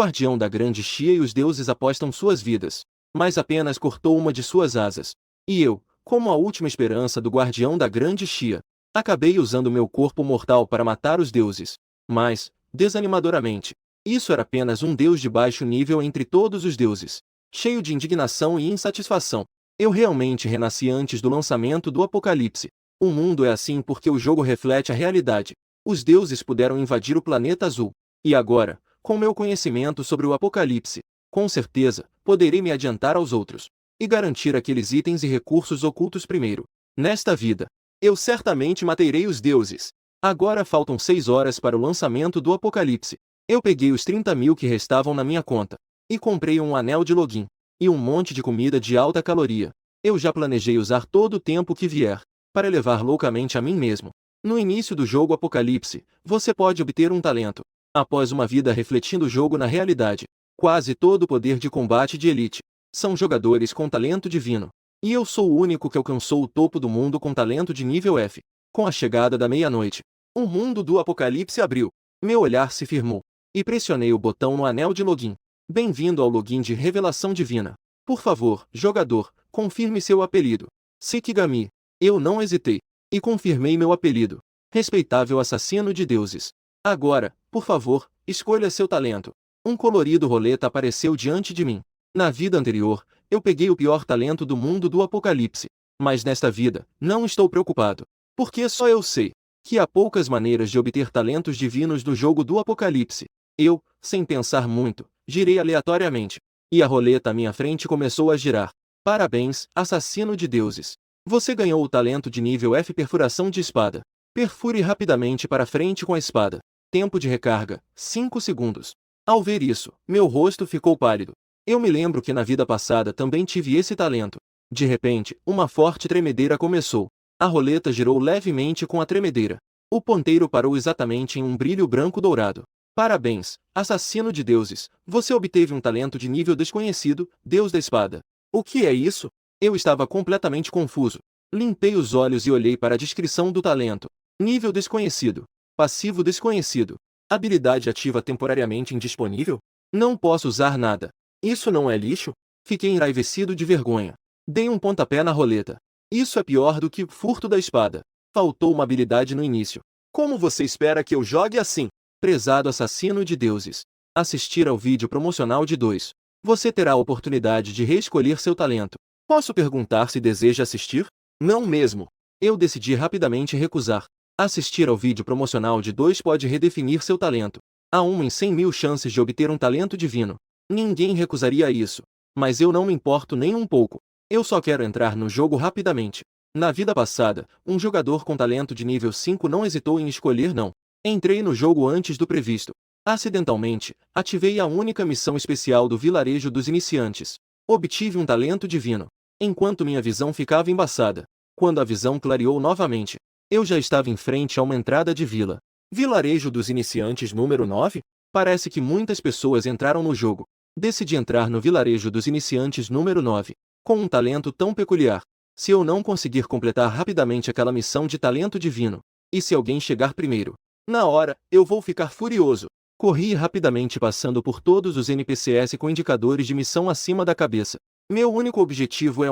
Guardião da grande Xia e os deuses apostam suas vidas, mas apenas cortou uma de suas asas. E eu, como a última esperança do guardião da grande Xia, acabei usando meu corpo mortal para matar os deuses. Mas, desanimadoramente, isso era apenas um deus de baixo nível entre todos os deuses. Cheio de indignação e insatisfação, eu realmente renasci antes do lançamento do Apocalipse. O mundo é assim porque o jogo reflete a realidade. Os deuses puderam invadir o planeta azul. E agora, com meu conhecimento sobre o Apocalipse, com certeza, poderei me adiantar aos outros e garantir aqueles itens e recursos ocultos primeiro. Nesta vida, eu certamente matarei os deuses. Agora faltam 6 horas para o lançamento do Apocalipse. Eu peguei os 30.000 que restavam na minha conta e comprei um anel de login e um monte de comida de alta caloria. Eu já planejei usar todo o tempo que vier para elevar loucamente a mim mesmo. No início do jogo Apocalipse, você pode obter um talento. Após uma vida refletindo o jogo na realidade, quase todo o poder de combate de elite são jogadores com talento divino. E eu sou o único que alcançou o topo do mundo com talento de nível F. Com a chegada da meia-noite, o mundo do Apocalipse abriu. Meu olhar se firmou e pressionei o botão no anel de login. Bem-vindo ao login de revelação divina. Por favor, jogador, confirme seu apelido. Sikigami. Eu não hesitei e confirmei meu apelido. Respeitável assassino de deuses. Agora, por favor, escolha seu talento. Um colorido roleta apareceu diante de mim. Na vida anterior, eu peguei o pior talento do mundo do Apocalipse. Mas nesta vida, não estou preocupado. Porque só eu sei que há poucas maneiras de obter talentos divinos do jogo do Apocalipse. Eu, sem pensar muito, girei aleatoriamente. E a roleta à minha frente começou a girar. Parabéns, assassino de deuses. Você ganhou o talento de nível F perfuração de espada. Perfure rapidamente para frente com a espada. Tempo de recarga, 5 segundos. Ao ver isso, meu rosto ficou pálido. Eu me lembro que na vida passada também tive esse talento. De repente, uma forte tremedeira começou. A roleta girou levemente com a tremedeira. O ponteiro parou exatamente em um brilho branco-dourado. Parabéns, assassino de deuses. Você obteve um talento de nível desconhecido, Deus da Espada. O que é isso? Eu estava completamente confuso. Limpei os olhos e olhei para a descrição do talento. Nível desconhecido. Passivo desconhecido. Habilidade ativa temporariamente indisponível? Não posso usar nada. Isso não é lixo? Fiquei enraivecido de vergonha. Dei um pontapé na roleta. Isso é pior do que furto da espada. Faltou uma habilidade no início. Como você espera que eu jogue assim? Prezado assassino de deuses. Assistir ao vídeo promocional de 2. Você terá a oportunidade de reescolher seu talento. Posso perguntar se deseja assistir? Não mesmo. Eu decidi rapidamente recusar. Assistir ao vídeo promocional de 2 pode redefinir seu talento. Há 1 em 100.000 chances de obter um talento divino. Ninguém recusaria isso. Mas eu não me importo nem um pouco. Eu só quero entrar no jogo rapidamente. Na vida passada, um jogador com talento de nível 5 não hesitou em escolher não. Entrei no jogo antes do previsto. Acidentalmente, ativei a única missão especial do vilarejo dos iniciantes. Obtive um talento divino. Enquanto minha visão ficava embaçada. Quando a visão clareou novamente, eu já estava em frente a uma entrada de vila. Vilarejo dos iniciantes número 9? Parece que muitas pessoas entraram no jogo. Decidi entrar no vilarejo dos iniciantes número 9. Com um talento tão peculiar. Se eu não conseguir completar rapidamente aquela missão de talento divino, e se alguém chegar primeiro, na hora, eu vou ficar furioso. Corri rapidamente passando por todos os NPCs com indicadores de missão acima da cabeça. Meu único objetivo é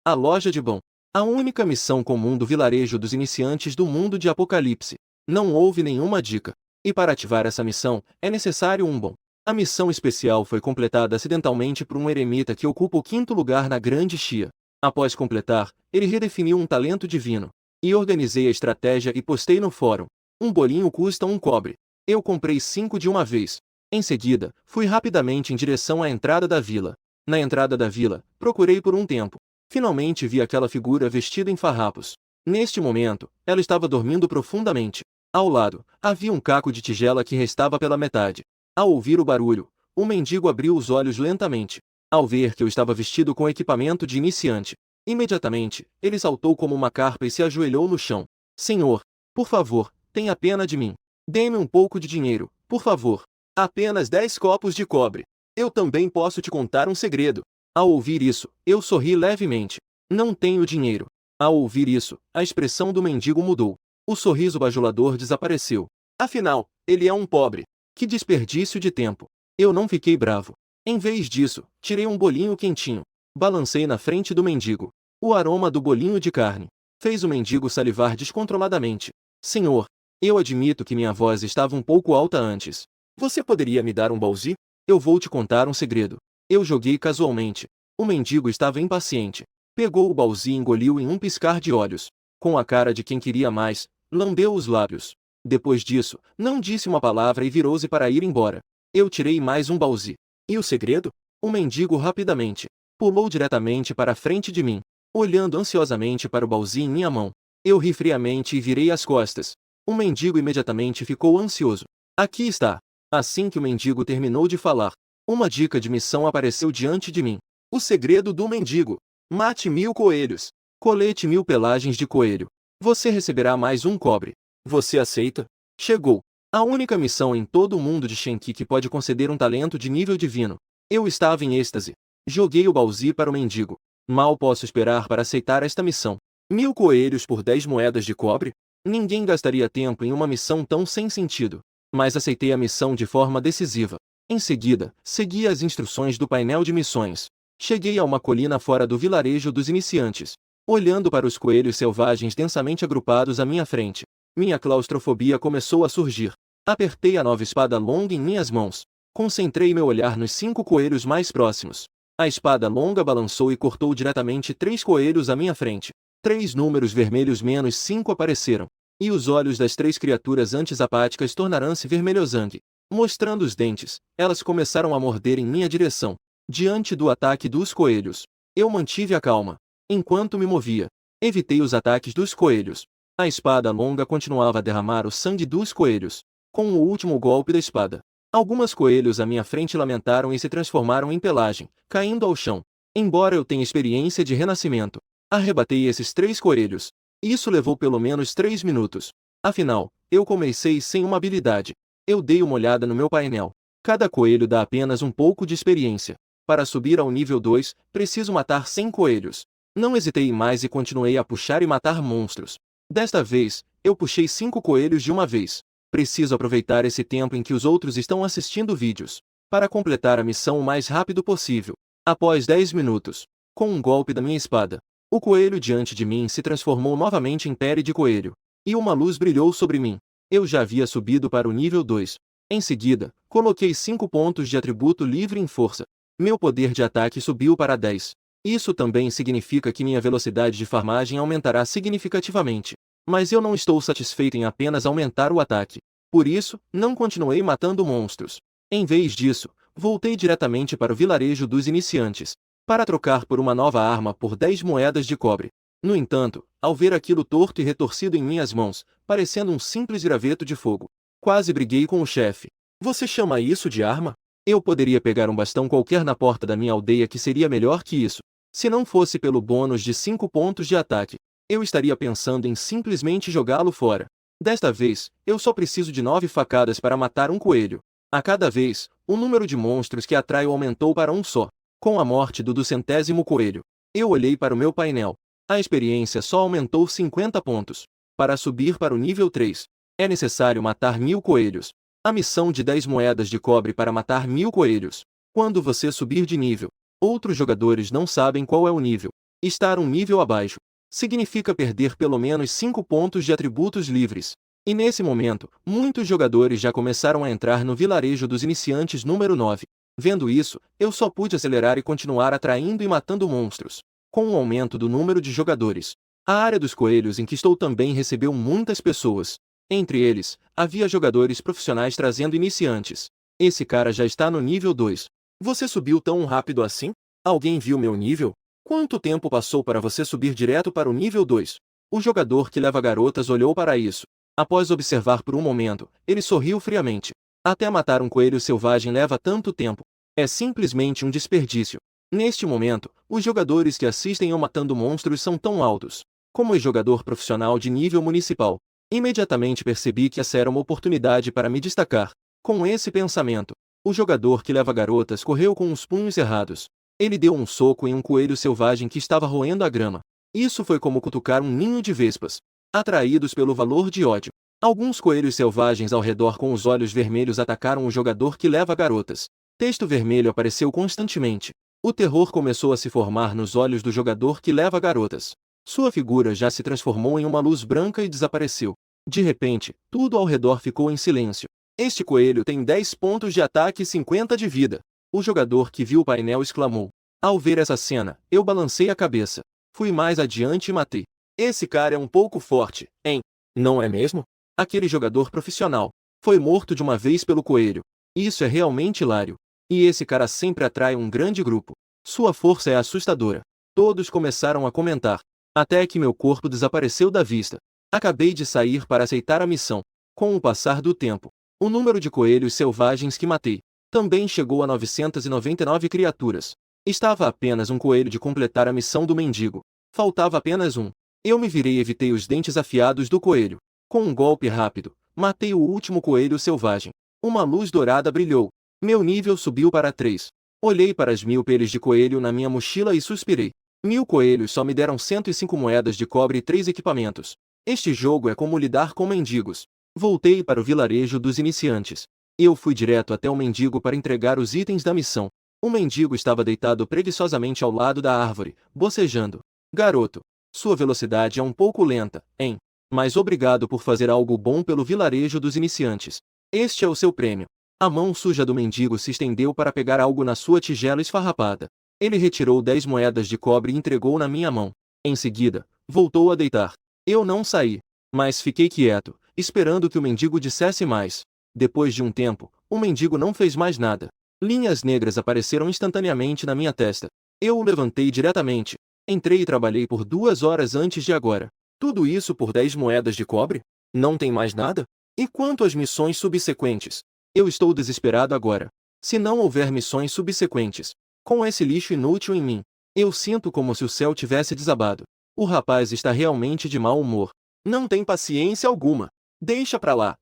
a loja de bom. A única missão comum do vilarejo dos iniciantes do mundo de Apocalipse. Não houve nenhuma dica. E para ativar essa missão, é necessário um bom. A missão especial foi completada acidentalmente por um eremita que ocupa o 5º lugar na Grande Xia. Após completar, ele redefiniu um talento divino. E organizei a estratégia e postei no fórum. Um bolinho custa 1 cobre. Eu comprei 5 de uma vez. Em seguida, fui rapidamente em direção à entrada da vila. Na entrada da vila, procurei por um tempo. Finalmente vi aquela figura vestida em farrapos. Neste momento, ela estava dormindo profundamente. Ao lado, havia um caco de tigela que restava pela metade. Ao ouvir o barulho, o mendigo abriu os olhos lentamente. Ao ver que eu estava vestido com equipamento de iniciante, imediatamente, ele saltou como uma carpa e se ajoelhou no chão. Senhor, por favor, tenha pena de mim. Dê-me um pouco de dinheiro, por favor. Apenas 10 copos de cobre. Eu também posso te contar um segredo. Ao ouvir isso, eu sorri levemente. Não tenho dinheiro. Ao ouvir isso, a expressão do mendigo mudou. O sorriso bajulador desapareceu. Afinal, ele é um pobre. Que desperdício de tempo. Eu não fiquei bravo. Em vez disso, tirei um bolinho quentinho. Balancei na frente do mendigo. O aroma do bolinho de carne fez o mendigo salivar descontroladamente. Senhor, eu admito que minha voz estava um pouco alta antes. Você poderia me dar um balzi? Eu vou te contar um segredo. Eu joguei casualmente. O mendigo estava impaciente. Pegou o balzi e engoliu em um piscar de olhos. Com a cara de quem queria mais, lambeu os lábios. Depois disso, não disse uma palavra e virou-se para ir embora. Eu tirei mais um balzi. E o segredo? O mendigo rapidamente pulou diretamente para a frente de mim, olhando ansiosamente para o balzi em minha mão. Eu ri friamente e virei as costas. O mendigo imediatamente ficou ansioso. Aqui está. Assim que o mendigo terminou de falar, uma dica de missão apareceu diante de mim. O segredo do mendigo. Mate 1000 coelhos. Colete 1000 pelagens de coelho. Você receberá mais um cobre. Você aceita? Chegou. A única missão em todo o mundo de Shenki que pode conceder um talento de nível divino. Eu estava em êxtase. Joguei o balzi para o mendigo. Mal posso esperar para aceitar esta missão. 1000 coelhos por 10 moedas de cobre? Ninguém gastaria tempo em uma missão tão sem sentido. Mas aceitei a missão de forma decisiva. Em seguida, segui as instruções do painel de missões. Cheguei a uma colina fora do vilarejo dos iniciantes. Olhando para os coelhos selvagens densamente agrupados à minha frente, minha claustrofobia começou a surgir. Apertei a nova espada longa em minhas mãos. Concentrei meu olhar nos 5 coelhos mais próximos. A espada longa balançou e cortou diretamente 3 coelhos à minha frente. 3 números vermelhos menos 5 apareceram. E os olhos das 3 criaturas antes apáticas tornaram-se vermelhos-sangue. Mostrando os dentes, elas começaram a morder em minha direção. Diante do ataque dos coelhos, eu mantive a calma. Enquanto me movia, evitei os ataques dos coelhos. A espada longa continuava a derramar o sangue dos coelhos. Com o último golpe da espada, algumas coelhos à minha frente lamentaram e se transformaram em pelagem, caindo ao chão. Embora eu tenha experiência de renascimento, arrebatei esses 3 coelhos. Isso levou pelo menos 3 minutos. Afinal, eu comecei sem uma habilidade. Eu dei uma olhada no meu painel. Cada coelho dá apenas um pouco de experiência. Para subir ao nível 2, preciso matar 100 coelhos. Não hesitei mais e continuei a puxar e matar monstros. Desta vez, eu puxei 5 coelhos de uma vez. Preciso aproveitar esse tempo em que os outros estão assistindo vídeos, para completar a missão o mais rápido possível. Após 10 minutos, com um golpe da minha espada, o coelho diante de mim se transformou novamente em pele de coelho, e uma luz brilhou sobre mim. Eu já havia subido para o nível 2. Em seguida, coloquei 5 pontos de atributo livre em força. Meu poder de ataque subiu para 10. Isso também significa que minha velocidade de farmagem aumentará significativamente. Mas eu não estou satisfeito em apenas aumentar o ataque. Por isso, não continuei matando monstros. Em vez disso, voltei diretamente para o vilarejo dos iniciantes, para trocar por uma nova arma por 10 moedas de cobre. No entanto, ao ver aquilo torto e retorcido em minhas mãos, parecendo um simples graveto de fogo, quase briguei com o chefe. Você chama isso de arma? Eu poderia pegar um bastão qualquer na porta da minha aldeia que seria melhor que isso. Se não fosse pelo bônus de 5 pontos de ataque, eu estaria pensando em simplesmente jogá-lo fora. Desta vez, eu só preciso de 9 facadas para matar um coelho. A cada vez, o número de monstros que atraio aumentou para um só. Com a morte do 200º coelho, eu olhei para o meu painel. A experiência só aumentou 50 pontos. Para subir para o nível 3, é necessário matar 1000 coelhos. A missão de 10 moedas de cobre para matar 1000 coelhos. Quando você subir de nível, outros jogadores não sabem qual é o nível. Estar um nível abaixo significa perder pelo menos 5 pontos de atributos livres. E nesse momento, muitos jogadores já começaram a entrar no vilarejo dos iniciantes número 9. Vendo isso, eu só pude acelerar e continuar atraindo e matando monstros. Com o aumento do número de jogadores, a área dos coelhos em que estou também recebeu muitas pessoas. Entre eles, havia jogadores profissionais trazendo iniciantes. Esse cara já está no nível 2. Você subiu tão rápido assim? Alguém viu meu nível? Quanto tempo passou para você subir direto para o nível 2? O jogador que leva garotas olhou para isso. Após observar por um momento, ele sorriu friamente. Até matar um coelho selvagem leva tanto tempo. É simplesmente um desperdício. Neste momento, os jogadores que assistem eu matando monstros são tão altos como o jogador profissional de nível municipal. Imediatamente percebi que essa era uma oportunidade para me destacar. Com esse pensamento, o jogador que leva garotas correu com os punhos cerrados. Ele deu um soco em um coelho selvagem que estava roendo a grama. Isso foi como cutucar um ninho de vespas. Atraídos pelo valor de ódio, alguns coelhos selvagens ao redor com os olhos vermelhos atacaram o jogador que leva garotas. Texto vermelho apareceu constantemente. O terror começou a se formar nos olhos do jogador que leva garotas. Sua figura já se transformou em uma luz branca e desapareceu. De repente, tudo ao redor ficou em silêncio. Este coelho tem 10 pontos de ataque e 50 de vida. O jogador que viu o painel exclamou. Ao ver essa cena, eu balancei a cabeça. Fui mais adiante e matei. Esse cara é um pouco forte, hein? Não é mesmo? Aquele jogador profissional foi morto de uma vez pelo coelho. Isso é realmente hilário. E esse cara sempre atrai um grande grupo. Sua força é assustadora. Todos começaram a comentar. Até que meu corpo desapareceu da vista. Acabei de sair para aceitar a missão. Com o passar do tempo, o número de coelhos selvagens que matei também chegou a 999 criaturas. Estava apenas um coelho de completar a missão do mendigo. Faltava apenas um. Eu me virei e evitei os dentes afiados do coelho. Com um golpe rápido, matei o último coelho selvagem. Uma luz dourada brilhou. Meu nível subiu para 3. Olhei para as 1000 peles de coelho na minha mochila e suspirei. 1000 coelhos só me deram 105 moedas de cobre e 3 equipamentos. Este jogo é como lidar com mendigos. Voltei para o vilarejo dos iniciantes. Eu fui direto até o mendigo para entregar os itens da missão. O mendigo estava deitado preguiçosamente ao lado da árvore, bocejando. Garoto, sua velocidade é um pouco lenta, hein? Mas obrigado por fazer algo bom pelo vilarejo dos iniciantes. Este é o seu prêmio. A mão suja do mendigo se estendeu para pegar algo na sua tigela esfarrapada. Ele retirou 10 moedas de cobre e entregou na minha mão. Em seguida, voltou a deitar. Eu não saí, mas fiquei quieto, esperando que o mendigo dissesse mais. Depois de um tempo, o mendigo não fez mais nada. Linhas negras apareceram instantaneamente na minha testa. Eu o levantei diretamente. Entrei e trabalhei por 2 horas antes de agora. Tudo isso por 10 moedas de cobre? Não tem mais nada? E quanto às missões subsequentes? Eu estou desesperado agora. Se não houver missões subsequentes, com esse lixo inútil em mim, eu sinto como se o céu tivesse desabado. O rapaz está realmente de mau humor. Não tem paciência alguma. Deixa pra lá,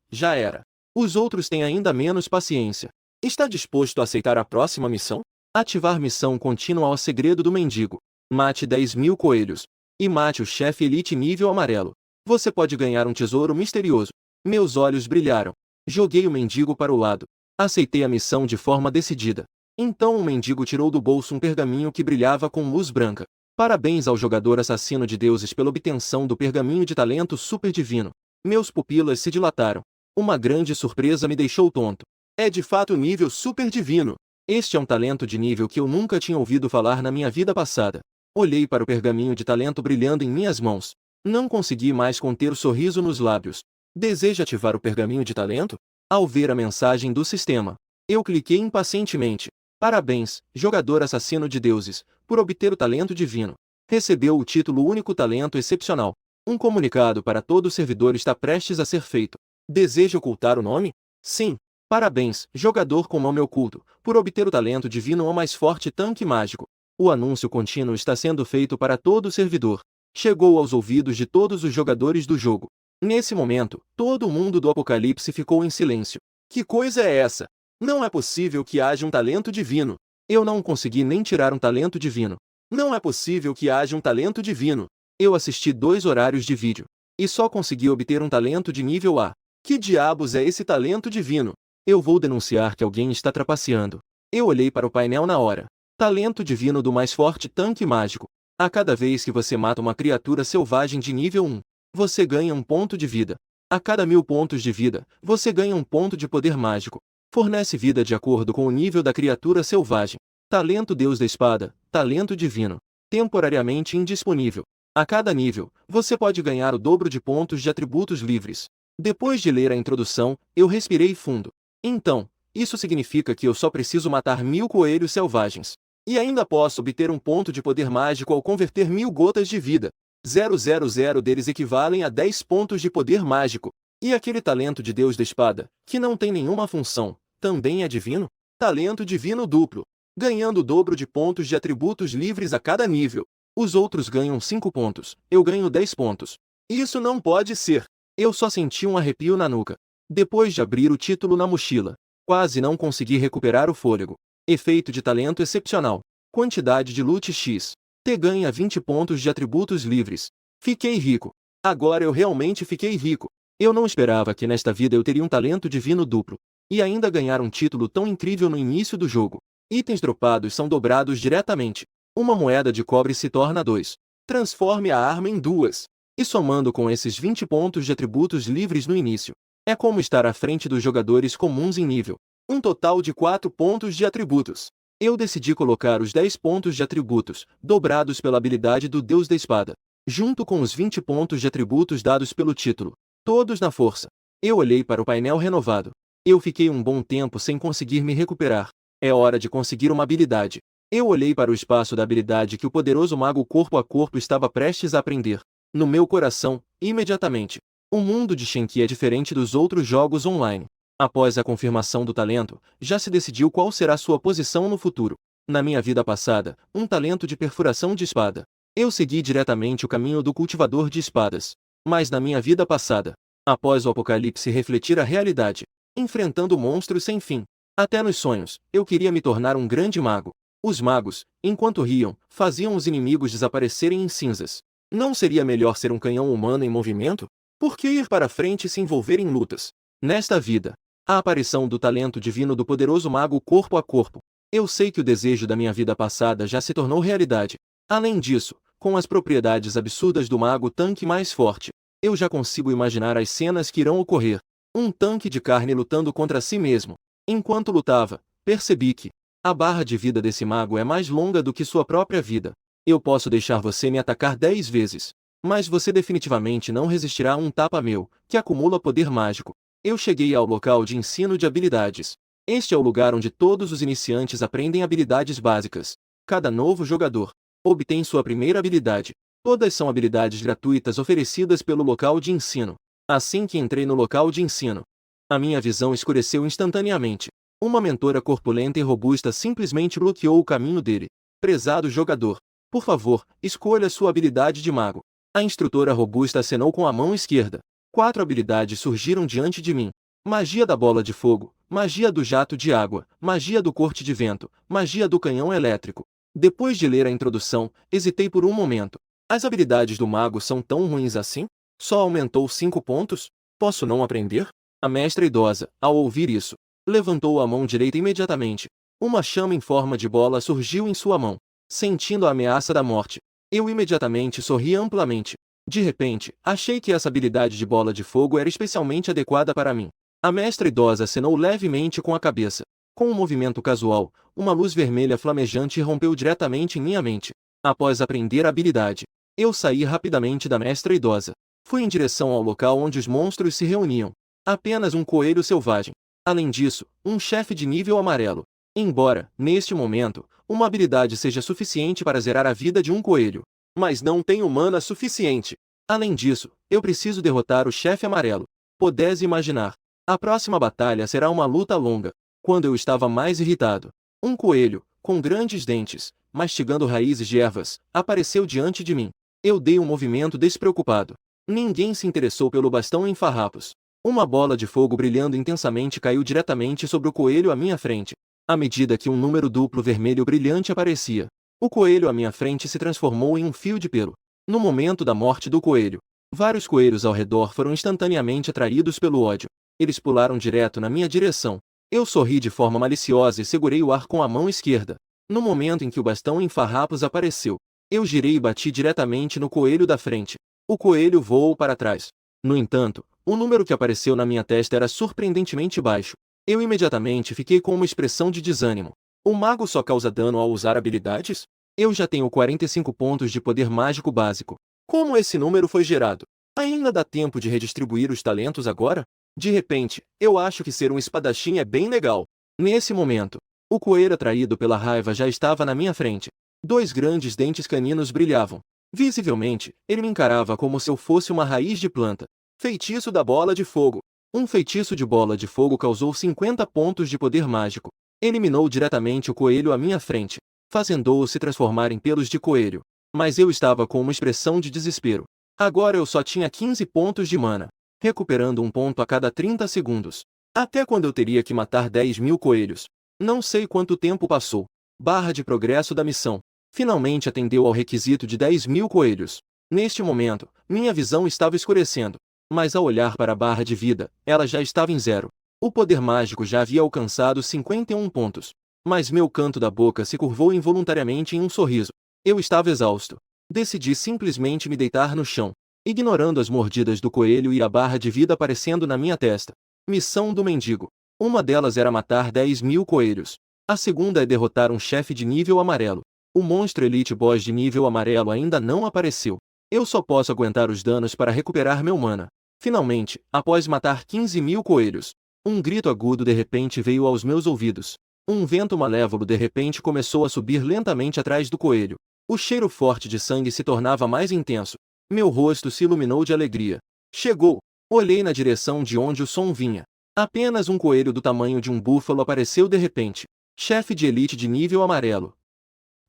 já era. Os outros têm ainda menos paciência. Está disposto a aceitar a próxima missão? Ativar missão contínua ao segredo do mendigo. Mate 10.000 coelhos. E mate o chefe elite nível amarelo. Você pode ganhar um tesouro misterioso. Meus olhos brilharam. Joguei o mendigo para o lado. Aceitei a missão de forma decidida. Então o mendigo tirou do bolso um pergaminho que brilhava com luz branca. Parabéns ao jogador assassino de deuses pela obtenção do pergaminho de talento super divino. Meus pupilas se dilataram. Uma grande surpresa me deixou tonto. É de fato nível super divino. Este é um talento de nível que eu nunca tinha ouvido falar na minha vida passada. Olhei para o pergaminho de talento brilhando em minhas mãos. Não consegui mais conter o sorriso nos lábios. Deseja ativar o pergaminho de talento? Ao ver a mensagem do sistema, eu cliquei impacientemente. Parabéns, jogador assassino de deuses, por obter o talento divino. Recebeu o título Único Talento Excepcional. Um comunicado para todo o servidor está prestes a ser feito. Deseja ocultar o nome? Sim. Parabéns, jogador com nome oculto, por obter o talento divino ou mais forte tanque mágico. O anúncio contínuo está sendo feito para todo o servidor. Chegou aos ouvidos de todos os jogadores do jogo. Nesse momento, todo o mundo do Apocalipse ficou em silêncio. Que coisa é essa? Não é possível que haja um talento divino. Eu não consegui nem tirar um talento divino. Não é possível que haja um talento divino. Eu assisti 2 horários de vídeo. E só consegui obter um talento de nível A. Que diabos é esse talento divino? Eu vou denunciar que alguém está trapaceando. Eu olhei para o painel na hora. Talento divino do mais forte tanque mágico. A cada vez que você mata uma criatura selvagem de nível 1, você ganha um ponto de vida. A cada 1000 pontos de vida, você ganha um ponto de poder mágico. Fornece vida de acordo com o nível da criatura selvagem. Talento Deus da Espada, talento divino. Temporariamente indisponível. A cada nível, você pode ganhar o dobro de pontos de atributos livres. Depois de ler a introdução, eu respirei fundo. Então, isso significa que eu só preciso matar 1000 coelhos selvagens. E ainda posso obter um ponto de poder mágico ao converter 1000 gotas de vida. 000 deles equivalem a 10 pontos de poder mágico. E aquele talento de Deus da Espada, que não tem nenhuma função, também é divino? Talento divino duplo. Ganhando o dobro de pontos de atributos livres a cada nível. Os outros ganham 5 pontos, eu ganho 10 pontos. Isso não pode ser. Eu só senti um arrepio na nuca. Depois de abrir o título na mochila, quase não consegui recuperar o fôlego. Efeito de talento excepcional. Quantidade de loot X. T ganha 20 pontos de atributos livres. Fiquei rico. Agora eu realmente fiquei rico. Eu não esperava que nesta vida eu teria um talento divino duplo. E ainda ganhar um título tão incrível no início do jogo. Itens dropados são dobrados diretamente. Uma moeda de cobre se torna 2. Transforme a arma em 2. E somando com esses 20 pontos de atributos livres no início. É como estar à frente dos jogadores comuns em nível. Um total de 4 pontos de atributos. Eu decidi colocar os 10 pontos de atributos, dobrados pela habilidade do Deus da Espada, junto com os 20 pontos de atributos dados pelo título, todos na força. Eu olhei para o painel renovado. Eu fiquei um bom tempo sem conseguir me recuperar. É hora de conseguir uma habilidade. Eu olhei para o espaço da habilidade que o poderoso mago corpo a corpo estava prestes a aprender. No meu coração, imediatamente. O mundo de Shenki é diferente dos outros jogos online. Após a confirmação do talento, já se decidiu qual será sua posição no futuro. Na minha vida passada, um talento de perfuração de espada. Eu segui diretamente o caminho do cultivador de espadas. Mas na minha vida passada, após o apocalipse refletir a realidade, enfrentando monstros sem fim, até nos sonhos, eu queria me tornar um grande mago. Os magos, enquanto riam, faziam os inimigos desaparecerem em cinzas. Não seria melhor ser um canhão humano em movimento? Por que ir para frente e se envolver em lutas? Nesta vida, a aparição do talento divino do poderoso mago corpo a corpo. Eu sei que o desejo da minha vida passada já se tornou realidade. Além disso, com as propriedades absurdas do mago tanque mais forte, eu já consigo imaginar as cenas que irão ocorrer. Um tanque de carne lutando contra si mesmo. Enquanto lutava, percebi que a barra de vida desse mago é mais longa do que sua própria vida. Eu posso deixar você me atacar 10 vezes, mas você definitivamente não resistirá a um tapa meu, que acumula poder mágico. Eu cheguei ao local de ensino de habilidades. Este é o lugar onde todos os iniciantes aprendem habilidades básicas. Cada novo jogador obtém sua primeira habilidade. Todas são habilidades gratuitas oferecidas pelo local de ensino. Assim que entrei no local de ensino, a minha visão escureceu instantaneamente. Uma mentora corpulenta e robusta simplesmente bloqueou o caminho dele. Prezado jogador, por favor, escolha sua habilidade de mago. A instrutora robusta acenou com a mão esquerda. 4 habilidades surgiram diante de mim. Magia da bola de fogo, magia do jato de água, magia do corte de vento, magia do canhão elétrico. Depois de ler a introdução, hesitei por um momento. As habilidades do mago são tão ruins assim? Só aumentou 5 pontos? Posso não aprender? A mestra idosa, ao ouvir isso, levantou a mão direita imediatamente. Uma chama em forma de bola surgiu em sua mão. Sentindo a ameaça da morte, eu imediatamente sorri amplamente. De repente, achei que essa habilidade de bola de fogo era especialmente adequada para mim. A mestra idosa acenou levemente com a cabeça. Com um movimento casual, uma luz vermelha flamejante rompeu diretamente em minha mente. Após aprender a habilidade, eu saí rapidamente da mestra idosa. Fui em direção ao local onde os monstros se reuniam. Apenas um coelho selvagem. Além disso, um chefe de nível amarelo. Embora, neste momento, uma habilidade seja suficiente para zerar a vida de um coelho, mas não tenho mana suficiente. Além disso, eu preciso derrotar o chefe amarelo. Podes imaginar. A próxima batalha será uma luta longa. Quando eu estava mais irritado, um coelho, com grandes dentes, mastigando raízes de ervas, apareceu diante de mim. Eu dei um movimento despreocupado. Ninguém se interessou pelo bastão em farrapos. Uma bola de fogo brilhando intensamente caiu diretamente sobre o coelho à minha frente. À medida que um número duplo vermelho brilhante aparecia, o coelho à minha frente se transformou em um fio de pelo. No momento da morte do coelho, vários coelhos ao redor foram instantaneamente atraídos pelo ódio. Eles pularam direto na minha direção. Eu sorri de forma maliciosa e segurei o ar com a mão esquerda. No momento em que o bastão em farrapos apareceu, eu girei e bati diretamente no coelho da frente. O coelho voou para trás. No entanto, o número que apareceu na minha testa era surpreendentemente baixo. Eu imediatamente fiquei com uma expressão de desânimo. O mago só causa dano ao usar habilidades? Eu já tenho 45 pontos de poder mágico básico. Como esse número foi gerado? Ainda dá tempo de redistribuir os talentos agora? De repente, eu acho que ser um espadachim é bem legal. Nesse momento, o coelho atraído pela raiva já estava na minha frente. 2 grandes dentes caninos brilhavam. Visivelmente, ele me encarava como se eu fosse uma raiz de planta. Feitiço da bola de fogo. Um feitiço de bola de fogo causou 50 pontos de poder mágico. Eliminou diretamente o coelho à minha frente, fazendo-o se transformar em pelos de coelho. Mas eu estava com uma expressão de desespero. Agora eu só tinha 15 pontos de mana, recuperando um ponto a cada 30 segundos. Até quando eu teria que matar 10.000 coelhos? Não sei quanto tempo passou. Barra de progresso da missão. Finalmente atendeu ao requisito de 10.000 coelhos. Neste momento, minha visão estava escurecendo. Mas ao olhar para a barra de vida, ela já estava em 0. O poder mágico já havia alcançado 51 pontos. Mas meu canto da boca se curvou involuntariamente em um sorriso. Eu estava exausto. Decidi simplesmente me deitar no chão, ignorando as mordidas do coelho e a barra de vida aparecendo na minha testa. Missão do mendigo. Uma delas era matar 10.000 coelhos. A segunda é derrotar um chefe de nível amarelo. O monstro Elite Boss de nível amarelo ainda não apareceu. Eu só posso aguentar os danos para recuperar meu mana. Finalmente, após matar 15.000 coelhos, um grito agudo de repente veio aos meus ouvidos. Um vento malévolo de repente começou a subir lentamente atrás do coelho. O cheiro forte de sangue se tornava mais intenso. Meu rosto se iluminou de alegria. Chegou! Olhei na direção de onde o som vinha. Apenas um coelho do tamanho de um búfalo apareceu de repente. Chefe de elite de nível amarelo.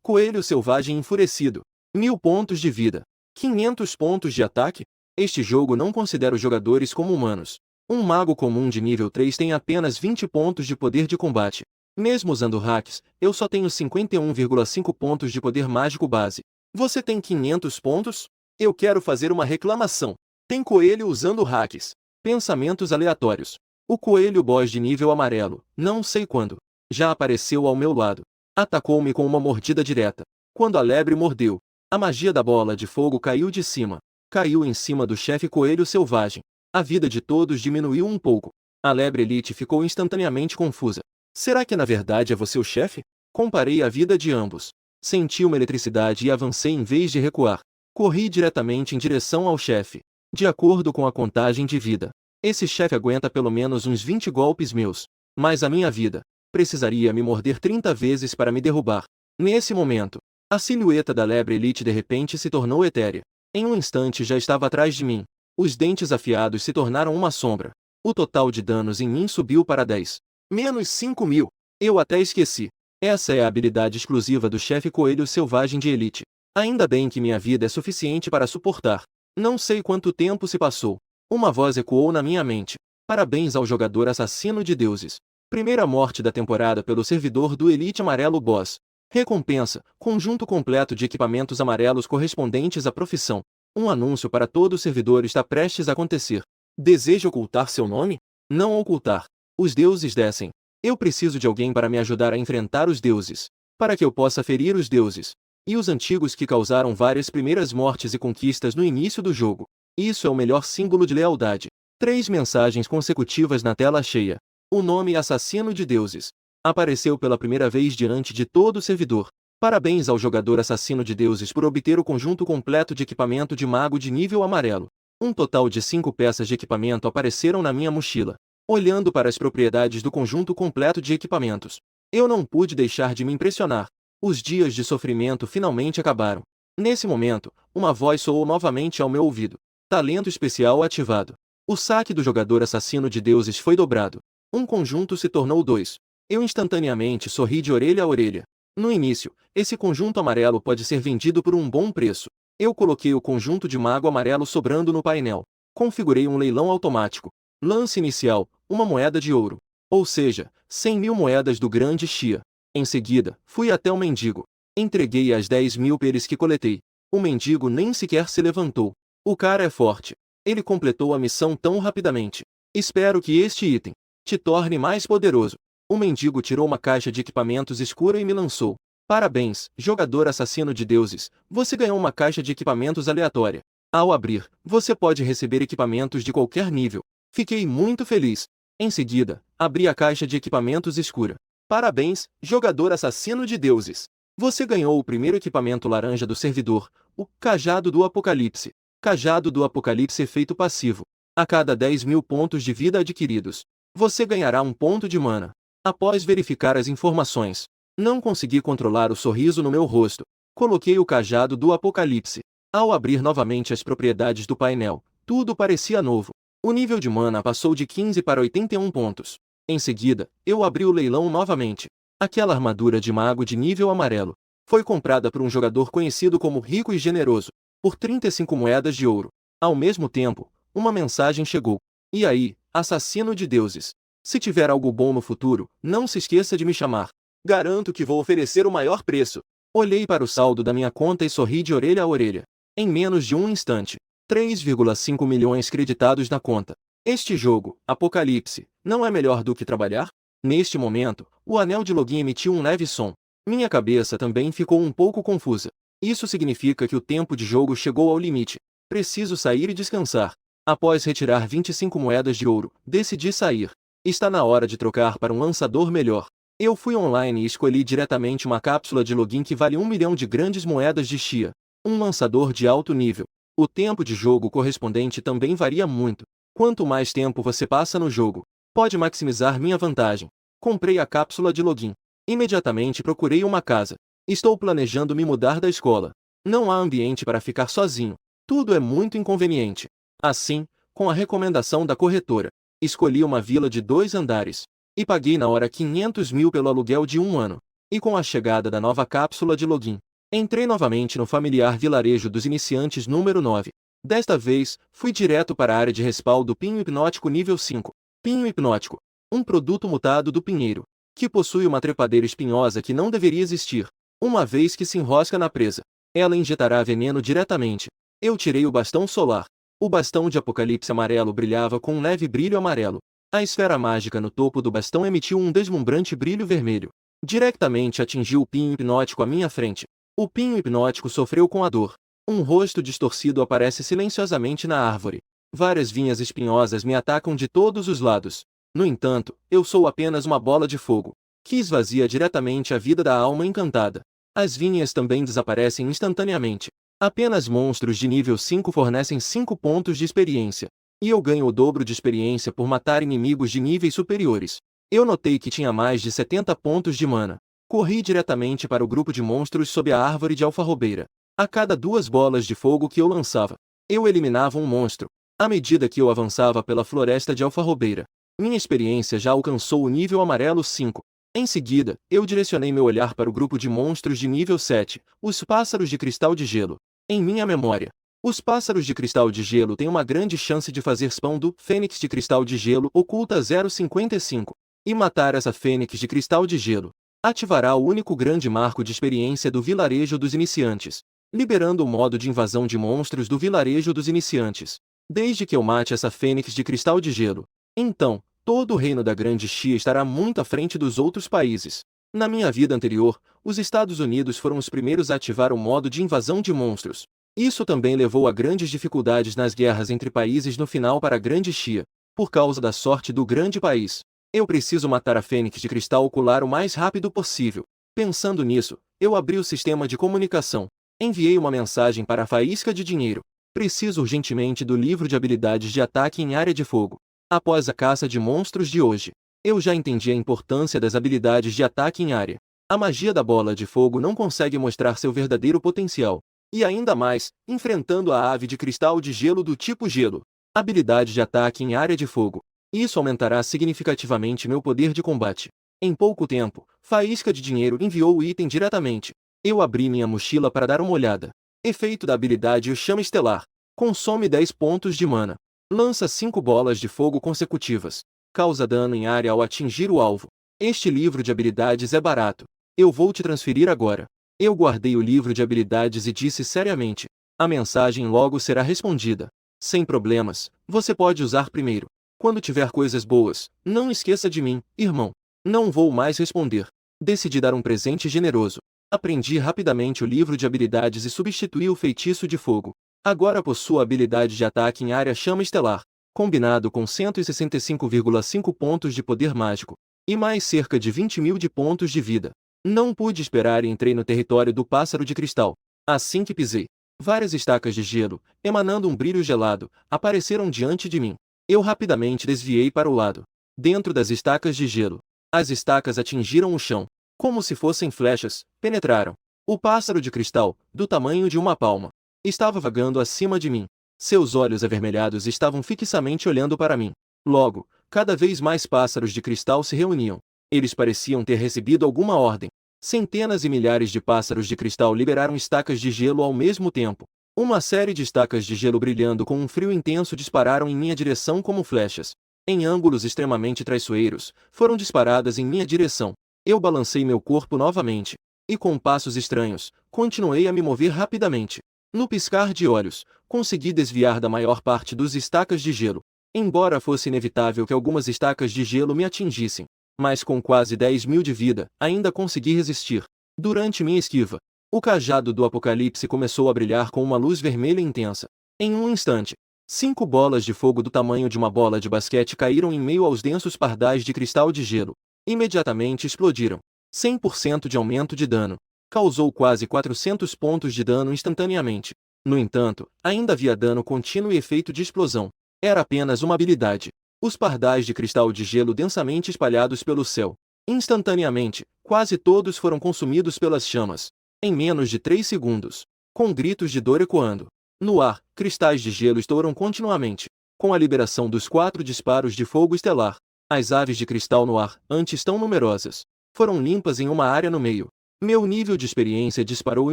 Coelho selvagem enfurecido. 1.000 pontos de vida. 500 pontos de ataque? Este jogo não considera os jogadores como humanos. Um mago comum de nível 3 tem apenas 20 pontos de poder de combate. Mesmo usando hacks, eu só tenho 51,5 pontos de poder mágico base. Você tem 500 pontos? Eu quero fazer uma reclamação. Tem coelho usando hacks. Pensamentos aleatórios. O coelho boss de nível amarelo, não sei quando, já apareceu ao meu lado. Atacou-me com uma mordida direta. Quando a lebre mordeu, a magia da bola de fogo caiu de cima. Caiu em cima do chefe coelho selvagem. A vida de todos diminuiu um pouco. A lebre elite ficou instantaneamente confusa. Será que na verdade é você o chefe? Comparei a vida de ambos. Senti uma eletricidade e avancei em vez de recuar. Corri diretamente em direção ao chefe. De acordo com a contagem de vida, esse chefe aguenta pelo menos uns 20 golpes meus. Mas a minha vida precisaria me morder 30 vezes para me derrubar. Nesse momento, a silhueta da lebre elite de repente se tornou etérea. Em um instante já estava atrás de mim. Os dentes afiados se tornaram uma sombra. O total de danos em mim subiu para 10. Menos 5.000. Eu até esqueci. Essa é a habilidade exclusiva do chefe coelho selvagem de elite. Ainda bem que minha vida é suficiente para suportar. Não sei quanto tempo se passou. Uma voz ecoou na minha mente. Parabéns ao jogador assassino de deuses. Primeira morte da temporada pelo servidor do Elite Amarelo Boss. Recompensa: conjunto completo de equipamentos amarelos correspondentes à profissão. Um anúncio para todo o servidor está prestes a acontecer. Deseja ocultar seu nome? Não ocultar. Os deuses descem. Eu preciso de alguém para me ajudar a enfrentar os deuses, para que eu possa ferir os deuses e os antigos que causaram várias primeiras mortes e conquistas no início do jogo. Isso é o melhor símbolo de lealdade. 3 mensagens consecutivas na tela cheia. O nome Assassino de Deuses apareceu pela primeira vez diante de todo o servidor. Parabéns ao jogador Assassino de Deuses por obter o conjunto completo de equipamento de mago de nível amarelo. Um total de 5 peças de equipamento apareceram na minha mochila. Olhando para as propriedades do conjunto completo de equipamentos, eu não pude deixar de me impressionar. Os dias de sofrimento finalmente acabaram. Nesse momento, uma voz soou novamente ao meu ouvido. Talento especial ativado. O saque do jogador Assassino de Deuses foi dobrado. Um conjunto se tornou 2. Eu instantaneamente sorri de orelha a orelha. No início, esse conjunto amarelo pode ser vendido por um bom preço. Eu coloquei o conjunto de mago amarelo sobrando no painel. Configurei um leilão automático. Lance inicial: uma moeda de ouro. Ou seja, 100.000 moedas do grande Xia. Em seguida, fui até o mendigo. Entreguei as 10.000 peres que coletei. O mendigo nem sequer se levantou. O cara é forte. Ele completou a missão tão rapidamente. Espero que este item te torne mais poderoso. O mendigo tirou uma caixa de equipamentos escura e me lançou. Parabéns, jogador assassino de deuses. Você ganhou uma caixa de equipamentos aleatória. Ao abrir, você pode receber equipamentos de qualquer nível. Fiquei muito feliz. Em seguida, abri a caixa de equipamentos escura. Parabéns, jogador assassino de deuses. Você ganhou o primeiro equipamento laranja do servidor, o Cajado do Apocalipse. Cajado do Apocalipse efeito passivo. A cada 10.000 pontos de vida adquiridos, você ganhará um ponto de mana. Após verificar as informações, não consegui controlar o sorriso no meu rosto. Coloquei o Cajado do Apocalipse. Ao abrir novamente as propriedades do painel, tudo parecia novo. O nível de mana passou de 15 para 81 pontos. Em seguida, eu abri o leilão novamente. Aquela armadura de mago de nível amarelo foi comprada por um jogador conhecido como Rico e Generoso, por 35 moedas de ouro. Ao mesmo tempo, uma mensagem chegou. E aí, assassino de deuses? Se tiver algo bom no futuro, não se esqueça de me chamar. Garanto que vou oferecer o maior preço. Olhei para o saldo da minha conta e sorri de orelha a orelha. Em menos de um instante, 3,5 milhões creditados na conta. Este jogo, Apocalipse, não é melhor do que trabalhar? Neste momento, o anel de login emitiu um leve som. Minha cabeça também ficou um pouco confusa. Isso significa que o tempo de jogo chegou ao limite. Preciso sair e descansar. Após retirar 25 moedas de ouro, decidi sair. Está na hora de trocar para um lançador melhor. Eu fui online e escolhi diretamente uma cápsula de login que vale 1 milhão de grandes moedas de Xia. Um lançador de alto nível. O tempo de jogo correspondente também varia muito. Quanto mais tempo você passa no jogo, pode maximizar minha vantagem. Comprei a cápsula de login. Imediatamente procurei uma casa. Estou planejando me mudar da escola. Não há ambiente para ficar sozinho. Tudo é muito inconveniente. Assim, com a recomendação da corretora, escolhi uma vila de 2 andares. E paguei na hora 500 mil pelo aluguel de 1 ano. E com a chegada da nova cápsula de login, entrei novamente no familiar vilarejo dos iniciantes número 9. Desta vez, fui direto para a área de respaldo Pinho Hipnótico nível 5. Pinho Hipnótico. Um produto mutado do pinheiro, que possui uma trepadeira espinhosa que não deveria existir. Uma vez que se enrosca na presa, ela injetará veneno diretamente. Eu tirei o bastão solar. O bastão de Apocalipse amarelo brilhava com um leve brilho amarelo. A esfera mágica no topo do bastão emitiu um deslumbrante brilho vermelho. Diretamente atingiu o pinho hipnótico à minha frente. O pinho hipnótico sofreu com a dor. Um rosto distorcido aparece silenciosamente na árvore. Várias vinhas espinhosas me atacam de todos os lados. No entanto, eu sou apenas uma bola de fogo, que esvazia diretamente a vida da alma encantada. As vinhas também desaparecem instantaneamente. Apenas monstros de nível 5 fornecem 5 pontos de experiência. E eu ganho o dobro de experiência por matar inimigos de níveis superiores. Eu notei que tinha mais de 70 pontos de mana. Corri diretamente para o grupo de monstros sob a árvore de alfarrobeira. A cada 2 bolas de fogo que eu lançava, eu eliminava um monstro. À medida que eu avançava pela floresta de alfarrobeira, minha experiência já alcançou o nível amarelo 5. Em seguida, eu direcionei meu olhar para o grupo de monstros de nível 7, os pássaros de cristal de gelo. Em minha memória, os pássaros de cristal de gelo têm uma grande chance de fazer spawn do Fênix de cristal de gelo oculta 0,55. E matar essa Fênix de cristal de gelo ativará o único grande marco de experiência do vilarejo dos iniciantes, liberando o modo de invasão de monstros do vilarejo dos iniciantes. Desde que eu mate essa Fênix de cristal de gelo, então, todo o reino da Grande Xia estará muito à frente dos outros países. Na minha vida anterior, os Estados Unidos foram os primeiros a ativar o modo de invasão de monstros. Isso também levou a grandes dificuldades nas guerras entre países no final para a Grande Xia, por causa da sorte do grande país. Eu preciso matar a Fênix de cristal ocular o mais rápido possível. Pensando nisso, eu abri o sistema de comunicação. Enviei uma mensagem para a faísca de dinheiro. Preciso urgentemente do livro de habilidades de ataque em área de fogo. Após a caça de monstros de hoje, eu já entendi a importância das habilidades de ataque em área. A magia da bola de fogo não consegue mostrar seu verdadeiro potencial. E ainda mais, enfrentando a ave de cristal de gelo do tipo gelo. Habilidade de ataque em área de fogo. Isso aumentará significativamente meu poder de combate. Em pouco tempo, Faísca de Dinheiro enviou o item diretamente. Eu abri minha mochila para dar uma olhada. Efeito da habilidade O Chama Estelar. Consome 10 pontos de mana. Lança 5 bolas de fogo consecutivas. Causa dano em área ao atingir o alvo. Este livro de habilidades é barato. Eu vou te transferir agora. Eu guardei o livro de habilidades e disse seriamente: a mensagem logo será respondida. Sem problemas, você pode usar primeiro. Quando tiver coisas boas, não esqueça de mim, irmão. Não vou mais responder. Decidi dar um presente generoso. Aprendi rapidamente o livro de habilidades e substituí o feitiço de fogo. Agora possuo a habilidade de ataque em área Chama Estelar, combinado com 165,5 pontos de poder mágico, e mais cerca de 20 mil de pontos de vida. Não pude esperar e entrei no território do pássaro de cristal. Assim que pisei, várias estacas de gelo, emanando um brilho gelado, apareceram diante de mim. Eu rapidamente desviei para o lado. Dentro das estacas de gelo, as estacas atingiram o chão. Como se fossem flechas, penetraram. O pássaro de cristal, do tamanho de uma palma, estava vagando acima de mim. Seus olhos avermelhados estavam fixamente olhando para mim. Logo, cada vez mais pássaros de cristal se reuniam. Eles pareciam ter recebido alguma ordem. Centenas e milhares de pássaros de cristal liberaram estacas de gelo ao mesmo tempo. Uma série de estacas de gelo brilhando com um frio intenso dispararam em minha direção como flechas. Em ângulos extremamente traiçoeiros, foram disparadas em minha direção. Eu balancei meu corpo novamente. E com passos estranhos, continuei a me mover rapidamente. No piscar de olhos, consegui desviar da maior parte dos estacas de gelo. Embora fosse inevitável que algumas estacas de gelo me atingissem, mas com quase 10.000 de vida, ainda consegui resistir. Durante minha esquiva, o cajado do apocalipse começou a brilhar com uma luz vermelha intensa. Em um instante, 5 bolas de fogo do tamanho de uma bola de basquete caíram em meio aos densos pardais de cristal de gelo. Imediatamente explodiram. 100% de aumento de dano. Causou quase 400 pontos de dano instantaneamente. No entanto, ainda havia dano contínuo e efeito de explosão. Era apenas uma habilidade. Os pardais de cristal de gelo densamente espalhados pelo céu. Instantaneamente, quase todos foram consumidos pelas chamas. Em menos de 3 segundos. Com gritos de dor ecoando. No ar, cristais de gelo estouram continuamente. Com a liberação dos 4 disparos de fogo estelar, as aves de cristal no ar, antes tão numerosas, foram limpas em uma área no meio. Meu nível de experiência disparou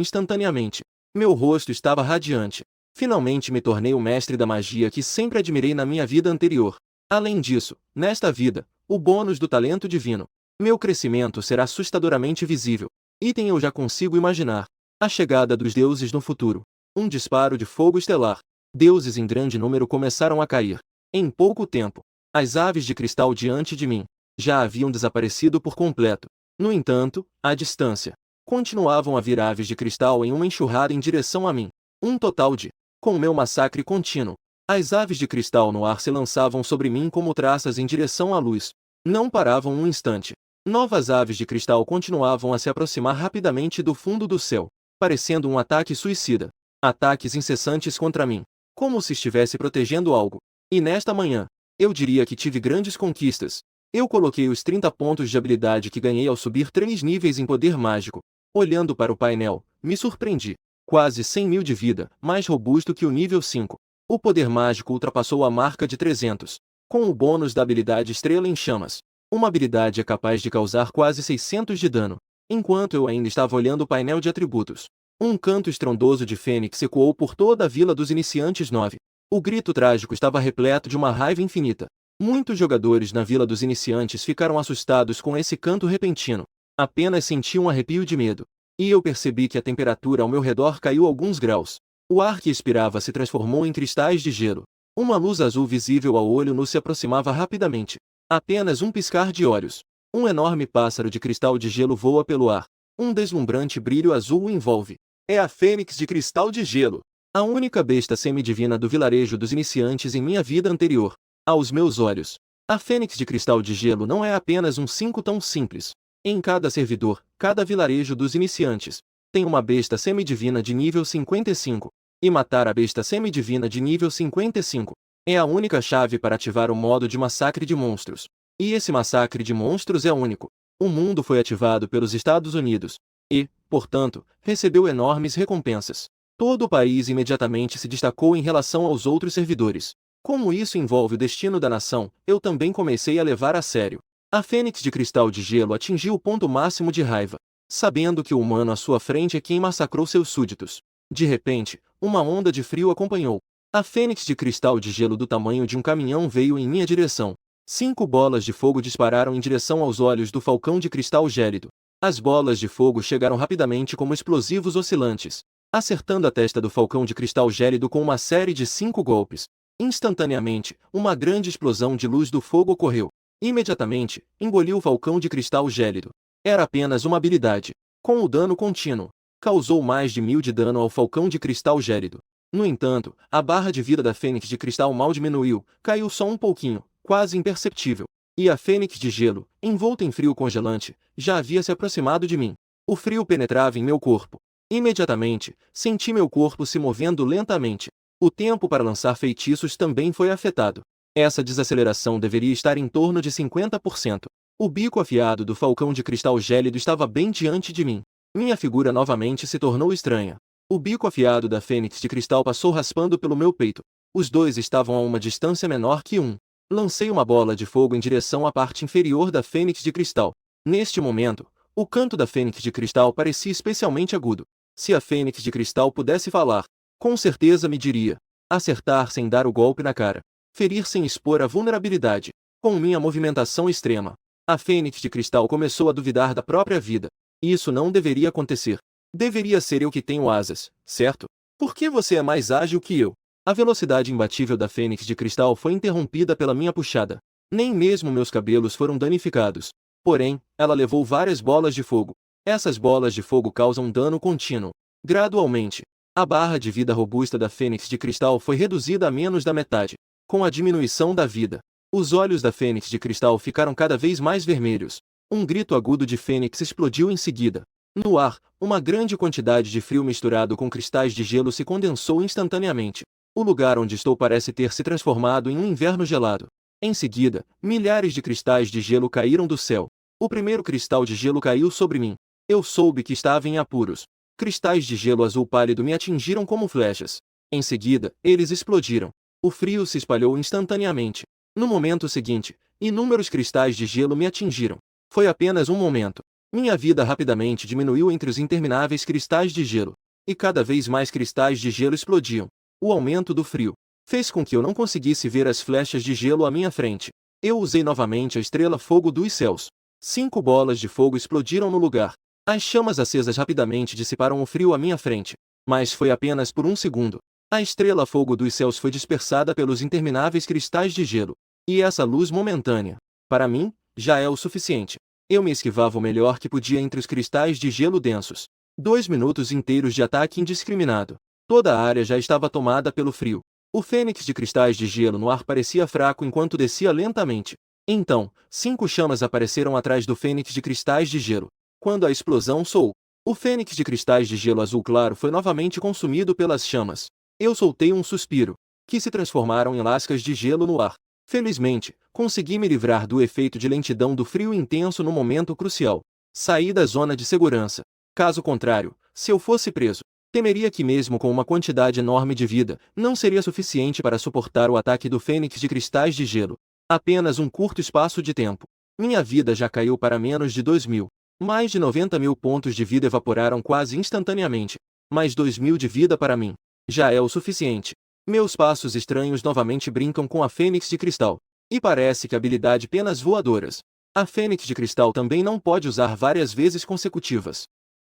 instantaneamente. Meu rosto estava radiante. Finalmente me tornei o mestre da magia que sempre admirei na minha vida anterior. Além disso, nesta vida, o bônus do talento divino. Meu crescimento será assustadoramente visível. Item eu já consigo imaginar. A chegada dos deuses no futuro. Um disparo de fogo estelar. Deuses em grande número começaram a cair. Em pouco tempo, as aves de cristal diante de mim já haviam desaparecido por completo. No entanto, à distância, continuavam a vir aves de cristal em uma enxurrada em direção a mim. Um total de... Com meu massacre contínuo, as aves de cristal no ar se lançavam sobre mim como traças em direção à luz. Não paravam um instante. Novas aves de cristal continuavam a se aproximar rapidamente do fundo do céu, parecendo um ataque suicida. Ataques incessantes contra mim, como se estivesse protegendo algo. E nesta manhã, eu diria que tive grandes conquistas. Eu coloquei os 30 pontos de habilidade que ganhei ao subir 3 níveis em poder mágico. Olhando para o painel, me surpreendi. Quase 100.000 de vida, mais robusto que o nível 5. O poder mágico ultrapassou a marca de 300. Com o bônus da habilidade Estrela em Chamas. Uma habilidade é capaz de causar quase 600 de dano. Enquanto eu ainda estava olhando o painel de atributos, um canto estrondoso de fênix ecoou por toda a Vila dos Iniciantes 9. O grito trágico estava repleto de uma raiva infinita. Muitos jogadores na Vila dos Iniciantes ficaram assustados com esse canto repentino. Apenas senti um arrepio de medo. E eu percebi que a temperatura ao meu redor caiu alguns graus. O ar que expirava se transformou em cristais de gelo. Uma luz azul visível ao olho nu se aproximava rapidamente. Apenas um piscar de olhos. Um enorme pássaro de cristal de gelo voa pelo ar. Um deslumbrante brilho azul o envolve. É a fênix de cristal de gelo. A única besta semidivina do vilarejo dos iniciantes em minha vida anterior. Aos meus olhos, a fênix de cristal de gelo não é apenas um 5 tão simples. Em cada servidor, cada vilarejo dos iniciantes, tem uma besta semidivina de nível 55. E matar a besta semidivina de nível 55 é a única chave para ativar o modo de massacre de monstros. E esse massacre de monstros é único. O mundo foi ativado pelos Estados Unidos. E, portanto, recebeu enormes recompensas. Todo o país imediatamente se destacou em relação aos outros servidores. Como isso envolve o destino da nação, eu também comecei a levar a sério. A fênix de cristal de gelo atingiu o ponto máximo de raiva, sabendo que o humano à sua frente é quem massacrou seus súditos. De repente, uma onda de frio acompanhou. A fênix de cristal de gelo do tamanho de um caminhão veio em minha direção. 5 bolas de fogo dispararam em direção aos olhos do falcão de cristal gélido. As bolas de fogo chegaram rapidamente como explosivos oscilantes, acertando a testa do falcão de cristal gélido com uma série de 5 golpes. Instantaneamente, uma grande explosão de luz do fogo ocorreu. Imediatamente, engoliu o falcão de cristal gélido. Era apenas uma habilidade. Com o dano contínuo, causou mais de 1.000 de dano ao falcão de cristal gélido. No entanto, a barra de vida da fênix de cristal mal diminuiu, caiu só um pouquinho, quase imperceptível. E a fênix de gelo, envolta em frio congelante, já havia se aproximado de mim. O frio penetrava em meu corpo. Imediatamente, senti meu corpo se movendo lentamente. O tempo para lançar feitiços também foi afetado. Essa desaceleração deveria estar em torno de 50%. O bico afiado do falcão de cristal gélido estava bem diante de mim. Minha figura novamente se tornou estranha. O bico afiado da fênix de cristal passou raspando pelo meu peito. Os dois estavam a uma distância menor que um. Lancei uma bola de fogo em direção à parte inferior da fênix de cristal. Neste momento, o canto da fênix de cristal parecia especialmente agudo. Se a fênix de cristal pudesse falar, com certeza me diria: acertar sem dar o golpe na cara. Ferir sem expor a vulnerabilidade. Com minha movimentação extrema, a fênix de cristal começou a duvidar da própria vida. Isso não deveria acontecer. Deveria ser eu que tenho asas, certo? Por que você é mais ágil que eu? A velocidade imbatível da fênix de cristal foi interrompida pela minha puxada. Nem mesmo meus cabelos foram danificados. Porém, ela levou várias bolas de fogo. Essas bolas de fogo causam dano contínuo. Gradualmente, a barra de vida robusta da fênix de cristal foi reduzida a menos da metade. Com a diminuição da vida, os olhos da fênix de cristal ficaram cada vez mais vermelhos. Um grito agudo de fênix explodiu em seguida. No ar, uma grande quantidade de frio misturado com cristais de gelo se condensou instantaneamente. O lugar onde estou parece ter se transformado em um inverno gelado. Em seguida, milhares de cristais de gelo caíram do céu. O primeiro cristal de gelo caiu sobre mim. Eu soube que estava em apuros. Cristais de gelo azul pálido me atingiram como flechas. Em seguida, eles explodiram. O frio se espalhou instantaneamente. No momento seguinte, inúmeros cristais de gelo me atingiram. Foi apenas um momento. Minha vida rapidamente diminuiu entre os intermináveis cristais de gelo. E cada vez mais cristais de gelo explodiam. O aumento do frio fez com que eu não conseguisse ver as flechas de gelo à minha frente. Eu usei novamente a estrela fogo dos céus. 5 bolas de fogo explodiram no lugar. As chamas acesas rapidamente dissiparam o frio à minha frente. Mas foi apenas por um segundo. A estrela fogo dos céus foi dispersada pelos intermináveis cristais de gelo. E essa luz momentânea, para mim, já é o suficiente. Eu me esquivava o melhor que podia entre os cristais de gelo densos. 2 minutos inteiros de ataque indiscriminado. Toda a área já estava tomada pelo frio. O fênix de cristais de gelo no ar parecia fraco enquanto descia lentamente. Então, 5 chamas apareceram atrás do fênix de cristais de gelo. Quando a explosão soou, o fênix de cristais de gelo azul claro foi novamente consumido pelas chamas. Eu soltei um suspiro, que se transformaram em lascas de gelo no ar. Felizmente, consegui me livrar do efeito de lentidão do frio intenso no momento crucial. Saí da zona de segurança. Caso contrário, se eu fosse preso, temeria que mesmo com uma quantidade enorme de vida, não seria suficiente para suportar o ataque do fênix de cristais de gelo. Apenas um curto espaço de tempo. Minha vida já caiu para menos de 2.000. Mais de 90.000 pontos de vida evaporaram quase instantaneamente. Mais 2.000 de vida para mim já é o suficiente. Meus passos estranhos novamente brincam com a fênix de cristal. E parece que habilidade penas voadoras. A fênix de cristal também não pode usar várias vezes consecutivas.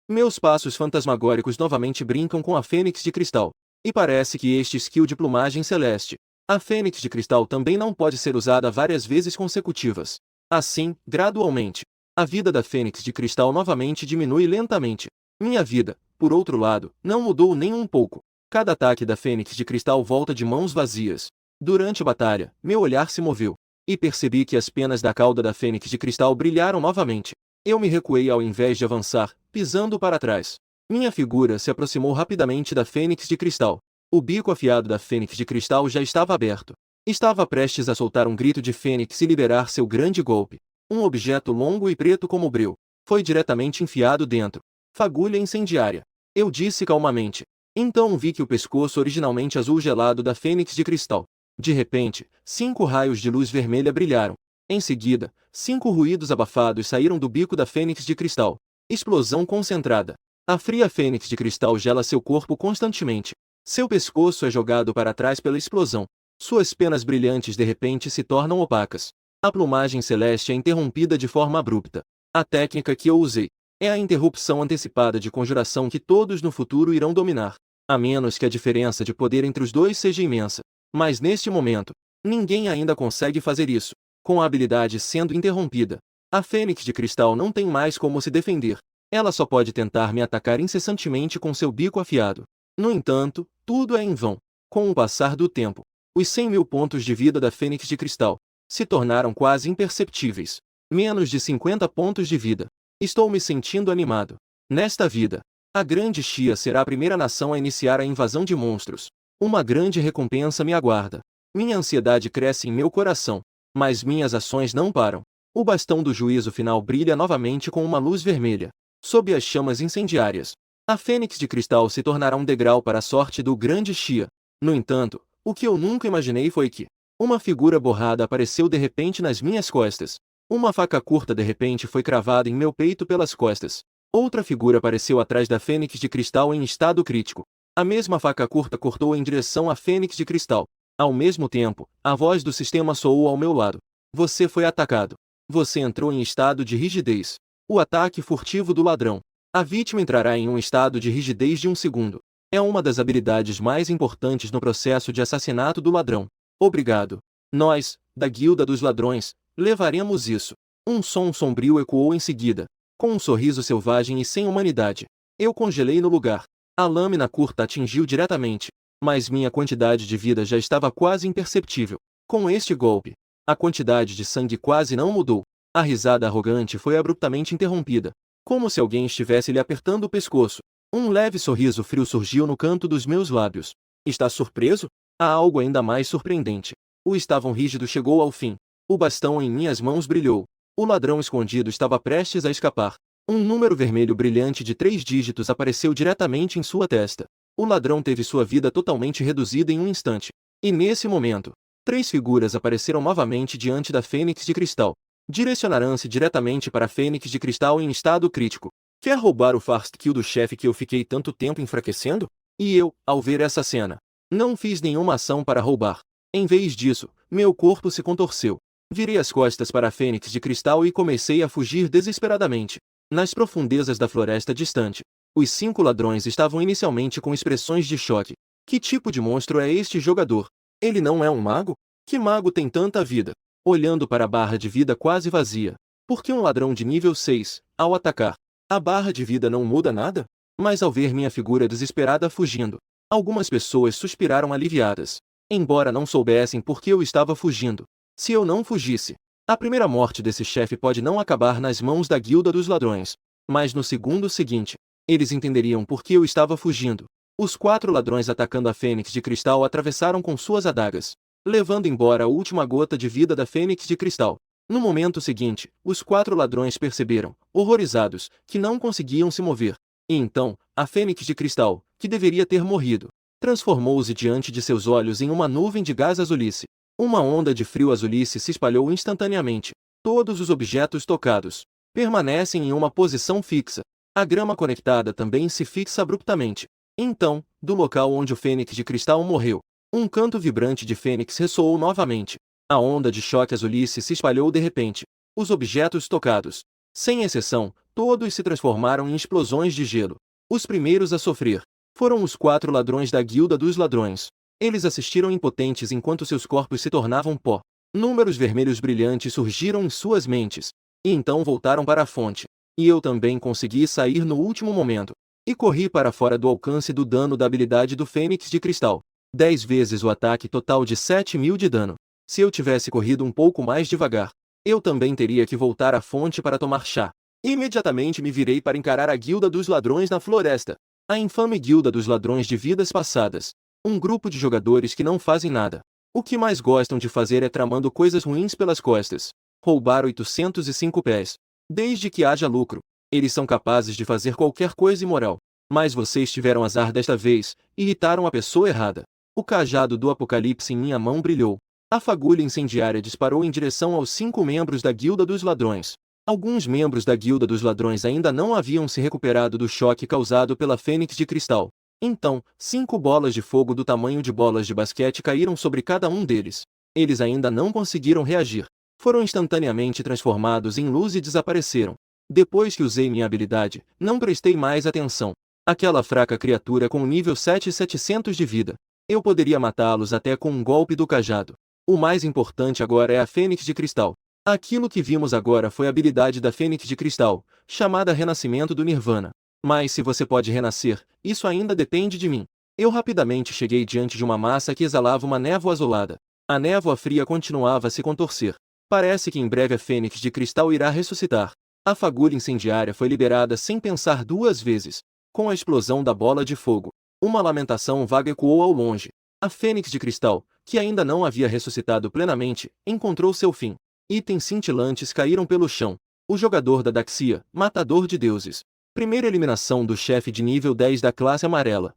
Meus passos fantasmagóricos novamente brincam com a fênix de cristal. E parece que este skill de plumagem celeste. A fênix de cristal também não pode ser usada várias vezes consecutivas. Assim, gradualmente, a vida da fênix de cristal novamente diminui lentamente. Minha vida, por outro lado, não mudou nem um pouco. Cada ataque da fênix de cristal volta de mãos vazias. Durante a batalha, meu olhar se moveu. E percebi que as penas da cauda da fênix de cristal brilharam novamente. Eu me recuei ao invés de avançar, pisando para trás. Minha figura se aproximou rapidamente da fênix de cristal. O bico afiado da fênix de cristal já estava aberto. Estava prestes a soltar um grito de fênix e liberar seu grande golpe. Um objeto longo e preto como breu foi diretamente enfiado dentro. Fagulha incendiária. Eu disse calmamente. Então vi que o pescoço originalmente azul gelado da fênix de cristal. De repente, 5 raios de luz vermelha brilharam. Em seguida, 5 ruídos abafados saíram do bico da fênix de cristal. Explosão concentrada. A fria fênix de cristal gela seu corpo constantemente. Seu pescoço é jogado para trás pela explosão. Suas penas brilhantes de repente se tornam opacas. A plumagem celeste é interrompida de forma abrupta. A técnica que eu usei é a interrupção antecipada de conjuração que todos no futuro irão dominar. A menos que a diferença de poder entre os dois seja imensa. Mas neste momento, ninguém ainda consegue fazer isso. Com a habilidade sendo interrompida, a fênix de cristal não tem mais como se defender. Ela só pode tentar me atacar incessantemente com seu bico afiado. No entanto, tudo é em vão. Com o passar do tempo, os 100.000 pontos de vida da fênix de cristal se tornaram quase imperceptíveis. Menos de 50 pontos de vida. Estou me sentindo animado. Nesta vida, a Grande Xia será a primeira nação a iniciar a invasão de monstros. Uma grande recompensa me aguarda. Minha ansiedade cresce em meu coração, mas minhas ações não param. O bastão do juízo final brilha novamente com uma luz vermelha. Sob as chamas incendiárias, a fênix de cristal se tornará um degrau para a sorte do Grande Xia. No entanto, o que eu nunca imaginei foi que uma figura borrada apareceu de repente nas minhas costas. Uma faca curta de repente foi cravada em meu peito pelas costas. Outra figura apareceu atrás da fênix de cristal em estado crítico. A mesma faca curta cortou em direção à fênix de cristal. Ao mesmo tempo, a voz do sistema soou ao meu lado. Você foi atacado. Você entrou em estado de rigidez. O ataque furtivo do ladrão. A vítima entrará em um estado de rigidez de 1 segundo. É uma das habilidades mais importantes no processo de assassinato do ladrão. Obrigado. Nós, da Guilda dos Ladrões, levaremos isso. Um som sombrio ecoou em seguida. Com um sorriso selvagem e sem humanidade. Eu congelei no lugar. A lâmina curta atingiu diretamente, mas minha quantidade de vida já estava quase imperceptível. Com este golpe, a quantidade de sangue quase não mudou. A risada arrogante foi abruptamente interrompida, como se alguém estivesse lhe apertando o pescoço. Um leve sorriso frio surgiu no canto dos meus lábios. Está surpreso? Há algo ainda mais surpreendente. O estavam rígido chegou ao fim. O bastão em minhas mãos brilhou. O ladrão escondido estava prestes a escapar. Um número vermelho brilhante de 3 dígitos apareceu diretamente em sua testa. O ladrão teve sua vida totalmente reduzida em um instante. E nesse momento, 3 figuras apareceram novamente diante da Fênix de Cristal. Direcionarão-se diretamente para a Fênix de Cristal em estado crítico. Quer roubar o first kill do chefe que eu fiquei tanto tempo enfraquecendo? E eu, ao ver essa cena, não fiz nenhuma ação para roubar. Em vez disso, meu corpo se contorceu. Virei as costas para a Fênix de Cristal e comecei a fugir desesperadamente. Nas profundezas da floresta distante, os 5 ladrões estavam inicialmente com expressões de choque. Que tipo de monstro é este jogador? Ele não é um mago? Que mago tem tanta vida? Olhando para a barra de vida quase vazia. Por que um ladrão de nível 6, ao atacar, a barra de vida não muda nada? Mas ao ver minha figura desesperada fugindo, algumas pessoas suspiraram aliviadas. Embora não soubessem por que eu estava fugindo. Se eu não fugisse, a primeira morte desse chefe pode não acabar nas mãos da Guilda dos Ladrões. Mas no segundo seguinte, eles entenderiam por que eu estava fugindo. Os 4 ladrões atacando a Fênix de Cristal atravessaram com suas adagas, levando embora a última gota de vida da Fênix de Cristal. No momento seguinte, os 4 ladrões perceberam, horrorizados, que não conseguiam se mover. E então, a Fênix de Cristal, que deveria ter morrido, transformou-se diante de seus olhos em uma nuvem de gás azulice. Uma onda de frio azulice se espalhou instantaneamente. Todos os objetos tocados permanecem em uma posição fixa. A grama conectada também se fixa abruptamente. Então, do local onde o Fênix de Cristal morreu, um canto vibrante de Fênix ressoou novamente. A onda de choque azulice se espalhou de repente. Os objetos tocados, sem exceção, todos se transformaram em explosões de gelo. Os primeiros a sofrer foram os 4 ladrões da Guilda dos Ladrões. Eles assistiram impotentes enquanto seus corpos se tornavam pó. Números vermelhos brilhantes surgiram em suas mentes. E então voltaram para a fonte. E eu também consegui sair no último momento. E corri para fora do alcance do dano da habilidade do Fênix de Cristal. 10 vezes o ataque total de 7.000 de dano. Se eu tivesse corrido um pouco mais devagar, eu também teria que voltar à fonte para tomar chá. Imediatamente me virei para encarar a Guilda dos Ladrões na floresta. A infame Guilda dos Ladrões de vidas passadas. Um grupo de jogadores que não fazem nada. O que mais gostam de fazer é tramando coisas ruins pelas costas. Roubar 805 pés. Desde que haja lucro, eles são capazes de fazer qualquer coisa imoral. Mas vocês tiveram azar desta vez, e irritaram a pessoa errada. O cajado do apocalipse em minha mão brilhou. A fagulha incendiária disparou em direção aos 5 membros da Guilda dos Ladrões. Alguns membros da Guilda dos Ladrões ainda não haviam se recuperado do choque causado pela Fênix de Cristal. Então, 5 bolas de fogo do tamanho de bolas de basquete caíram sobre cada um deles. Eles ainda não conseguiram reagir. Foram instantaneamente transformados em luz e desapareceram. Depois que usei minha habilidade, não prestei mais atenção. Aquela fraca criatura com nível 7.700 de vida. Eu poderia matá-los até com um golpe do cajado. O mais importante agora é a Fênix de Cristal. Aquilo que vimos agora foi a habilidade da Fênix de Cristal, chamada Renascimento do Nirvana. Mas se você pode renascer, isso ainda depende de mim. Eu rapidamente cheguei diante de uma massa que exalava uma névoa azulada. A névoa fria continuava a se contorcer. Parece que em breve a Fênix de Cristal irá ressuscitar. A fagulha incendiária foi liberada sem pensar 2 vezes. Com a explosão da bola de fogo, uma lamentação vaga ecoou ao longe. A Fênix de Cristal, que ainda não havia ressuscitado plenamente, encontrou seu fim. Itens cintilantes caíram pelo chão. O jogador da Daxia, matador de deuses. Primeira eliminação do chefe de nível 10 da classe amarela.